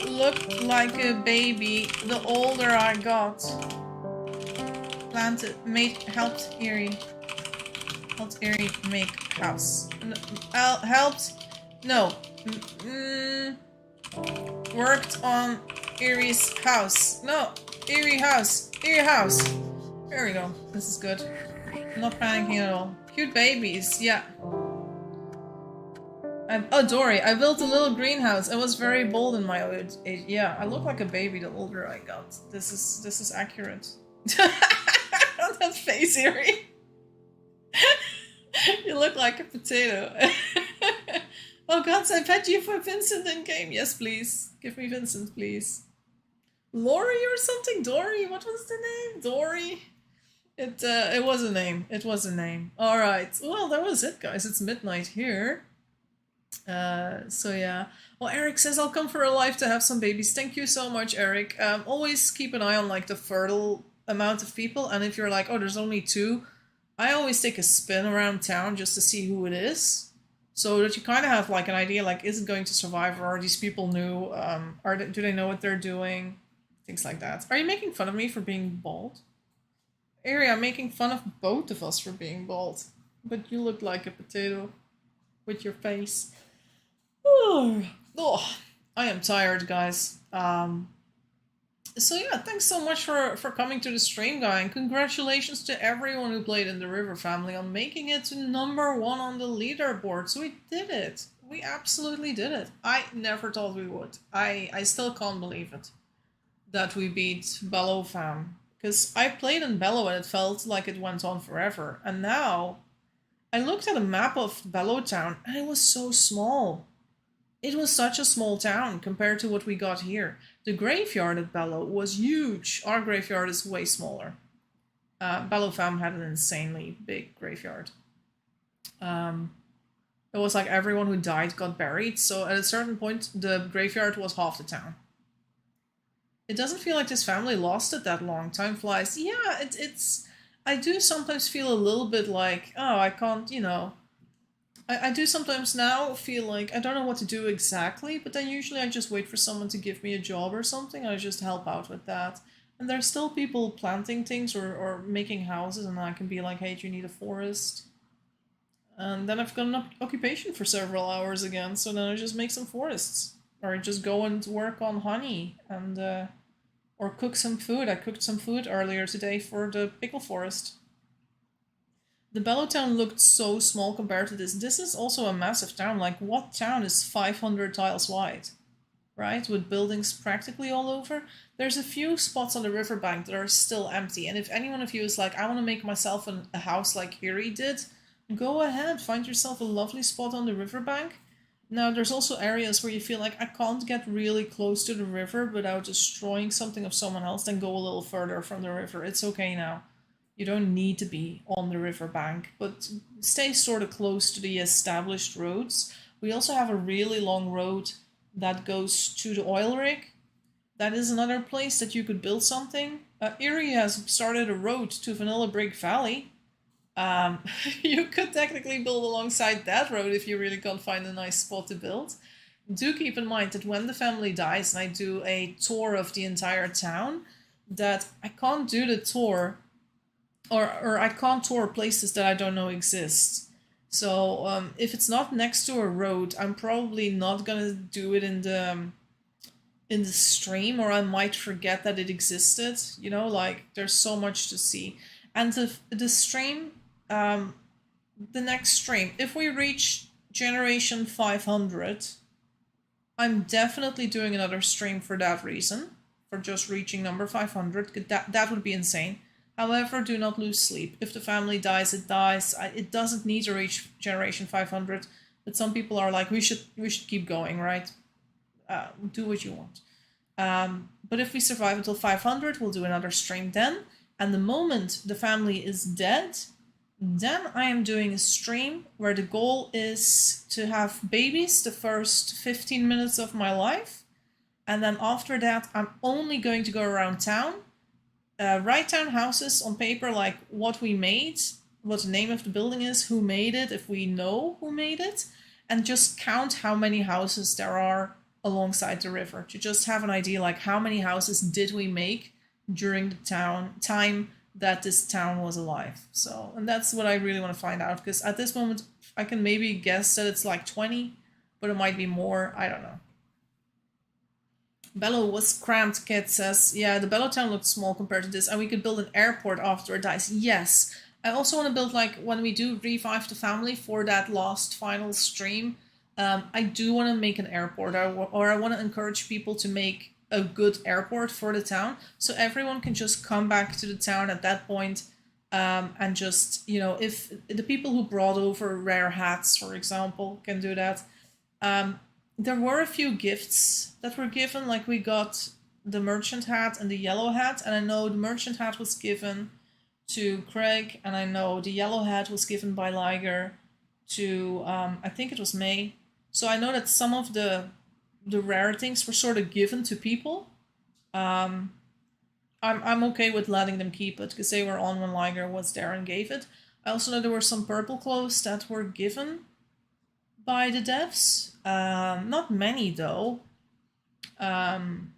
Looked like a baby the older I got. Helped Eerie make house. Worked on Eerie's house. No, Eerie house. There we go. This is good. I'm not panicking at all. Cute babies, yeah. Oh, Dory, I built a little greenhouse. I was very bold in my old age. Yeah, I look like a baby the older I got. This is accurate. That face, Eerie. You look like a potato. Oh god, I bet you for Vincent in game. Yes, please. Give me Vincent, please. Lori or something? Dory? What was the name? Dory? It was a name. It was a name. Alright. Well, that was it, guys. It's midnight here. So yeah. Well, Eric says I'll come for a life to have some babies. Thank you so much, Eric. Always keep an eye on like the fertile amount of people, and if you're like, oh, there's only 2, I always take a spin around town just to see who it is, so that you kind of have like an idea, like, is it going to survive, or are these people new? Do they know what they're doing? Things like that. Are you making fun of me for being bald? Ari, I'm making fun of both of us for being bald, but you look like a potato with your face. Oh, I am tired, guys. So yeah, thanks so much for coming to the stream, guy, and congratulations to everyone who played in the River family on making it to #1 on the leaderboard. So we did it. We absolutely did it. I never thought we would. I still can't believe it that we beat Bellow fam. Because I played in Bellow and it felt like it went on forever. And now I looked at a map of Bellowtown and it was so small. It was such a small town compared to what we got here. The graveyard at Bello was huge. Our graveyard is way smaller. Bello Fam had an insanely big graveyard. Um, it was like everyone who died got buried, so at a certain point, the graveyard was half the town. It doesn't feel like this family lost it that long. Time flies. Yeah, it's. I do sometimes feel a little bit like, oh, I can't, I do sometimes now feel like I don't know what to do exactly, but then usually I just wait for someone to give me a job or something. I just help out with that. And there's still people planting things or making houses, and I can be like, hey, do you need a forest? And then I've got an occupation for several hours again, so then I just make some forests. Or I just go and work on honey and or cook some food. I cooked some food earlier today for the pickle forest. The Bellow town looked so small compared to this. This is also a massive town. Like, what town is 500 tiles wide? Right? With buildings practically all over. There's a few spots on the riverbank that are still empty. And if any one of you is like, I want to make myself a house like Erie did, go ahead. Find yourself a lovely spot on the riverbank. Now, there's also areas where you feel like I can't get really close to the river without destroying something of someone else, then go a little further from the river. It's okay now. You don't need to be on the riverbank, but stay sort of close to the established roads. We also have a really long road that goes to the oil rig. That is another place that you could build something. Erie has started a road to Vanilla Brick Valley. You could technically build alongside that road if you really can't find a nice spot to build. Do keep in mind that when the family dies and I do a tour of the entire town, that I can't do the tour or I can't tour places that I don't know exist. So if it's not next to a road, I'm probably not gonna do it in the stream, or I might forget that it existed. Like there's so much to see, and the stream, the next stream, if we reach generation 500, I'm definitely doing another stream for that reason, for just reaching number 500. That would be insane. However, do not lose sleep. If the family dies, it dies. It doesn't need to reach generation 500, but some people are like, we should keep going, right? Do what you want. But if we survive until 500, we'll do another stream then. And the moment the family is dead, then I am doing a stream where the goal is to have babies the first 15 minutes of my life. And then after that, I'm only going to go around town, write down houses on paper, like what we made, what the name of the building is, who made it, if we know who made it, and just count how many houses there are alongside the river, to just have an idea, like how many houses did we make during the time that this town was alive. So, and that's what I really want to find out, because at this moment I can maybe guess that it's like 20, but it might be more. I don't know. Bello was cramped, Kit says. Yeah, the Bello town looked small compared to this, and we could build an airport after it dies. Yes. I also want to build, like, when we do revive the family for that last final stream, I do want to make an airport, or I want to encourage people to make a good airport for the town, so everyone can just come back to the town at that point, and just, if the people who brought over rare hats, for example, can do that. There were a few gifts that were given, like we got the merchant hat and the yellow hat, and I know the merchant hat was given to Craig, and I know the yellow hat was given by Liger to, I think it was May. So I know that some of the rare things were sort of given to people. I'm okay with letting them keep it, because they were on when Liger was there and gave it. I also know there were some purple clothes that were given by the devs. Not many though. And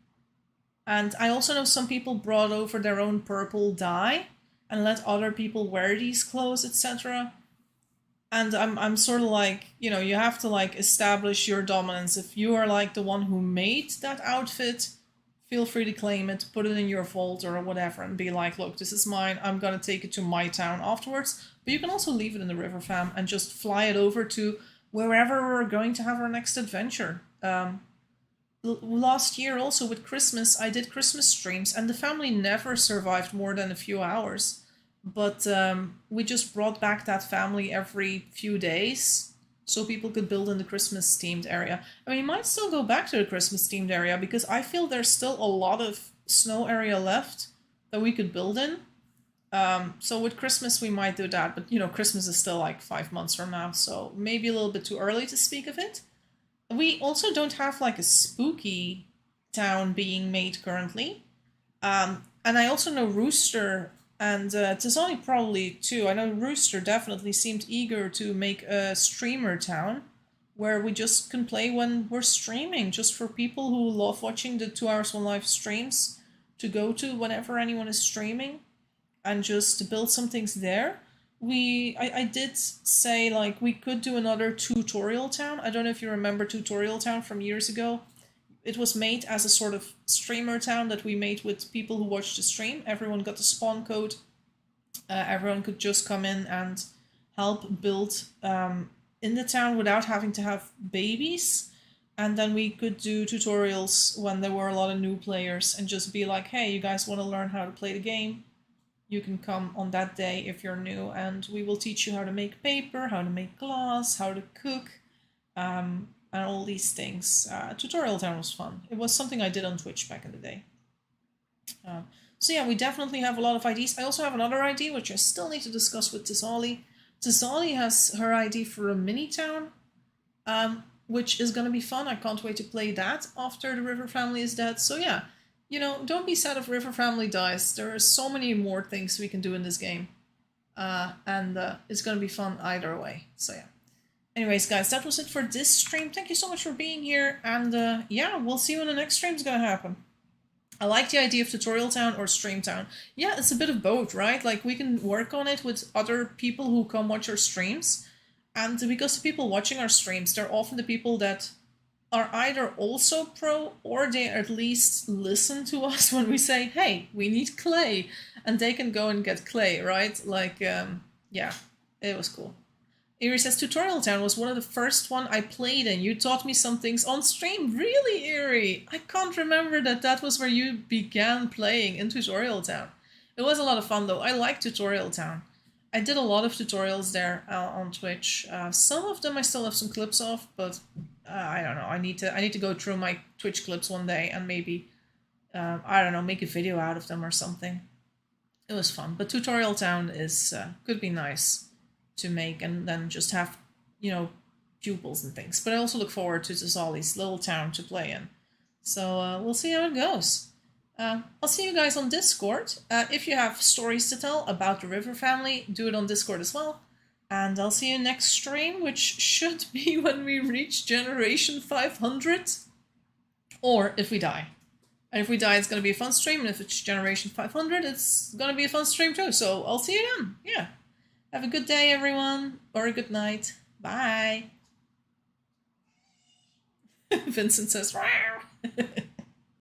I also know some people brought over their own purple dye and let other people wear these clothes, etc. And I'm sort of like, you have to like establish your dominance. If you are like the one who made that outfit, feel free to claim it, put it in your vault or whatever, and be like, look, this is mine. I'm gonna take it to my town afterwards. But you can also leave it in the river fam and just fly it over to wherever we're going to have our next adventure. Last year also with Christmas, I did Christmas streams, and the family never survived more than a few hours. But we just brought back that family every few days so people could build in the Christmas themed area. I mean, you might still go back to the Christmas themed area because I feel there's still a lot of snow area left that we could build in. So with Christmas we might do that, but you know, Christmas is still like 5 months from now, so maybe a little bit too early to speak of it. We also don't have like a spooky town being made currently. And I also know Rooster and Tizani probably too. I know Rooster definitely seemed eager to make a streamer town where we just can play when we're streaming, just for people who love watching the 2 Hours One Life streams to go to whenever anyone is streaming and just to build some things there. I did say like we could do another tutorial town. I don't know if you remember tutorial town from years ago. It was made as a sort of streamer town that we made with people who watched the stream. Everyone got the spawn code. Everyone could just come in and help build in the town without having to have babies. And then we could do tutorials when there were a lot of new players and just be like, hey, you guys want to learn how to play the game? You can come on that day if you're new, and we will teach you how to make paper, how to make glass, how to cook, and all these things. Tutorial Town was fun. It was something I did on Twitch back in the day. So yeah, we definitely have a lot of ideas. I also have another idea, which I still need to discuss with Tizali. Tizali has her idea for a mini town, which is going to be fun. I can't wait to play that after the River family is dead. So yeah, you know, don't be sad if River family dies. There are so many more things we can do in this game. And it's going to be fun either way. So yeah. Anyways, guys, that was it for this stream. Thank you so much for being here. And yeah, we'll see when the next stream's going to happen. I like the idea of Tutorial Town or Stream Town. Yeah, it's a bit of both, right? Like, we can work on it with other people who come watch our streams. And because the people watching our streams, they're often the people that are either also pro or they at least listen to us when we say, hey, we need clay. And they can go and get clay, right? Like, yeah, it was cool. Erie says, Tutorial Town was one of the first one I played in. You taught me some things on stream. Really, Erie? I can't remember that was where you began playing in Tutorial Town. It was a lot of fun, though. I like Tutorial Town. I did a lot of tutorials there on Twitch. Some of them I still have some clips of, but I don't know. I need to go through my Twitch clips one day and maybe, I don't know, make a video out of them or something. It was fun. But Tutorial Town is could be nice to make and then just have, you know, pupils and things. But I also look forward to Tizali's little town to play in. So we'll see how it goes. I'll see you guys on Discord. If you have stories to tell about the River family, do it on Discord as well. And I'll see you next stream, which should be when we reach Generation 500. Or if we die. And if we die, it's going to be a fun stream. And if it's Generation 500, it's going to be a fun stream too. So I'll see you then. Yeah. Have a good day, everyone. Or a good night. Bye. Vincent says, wow.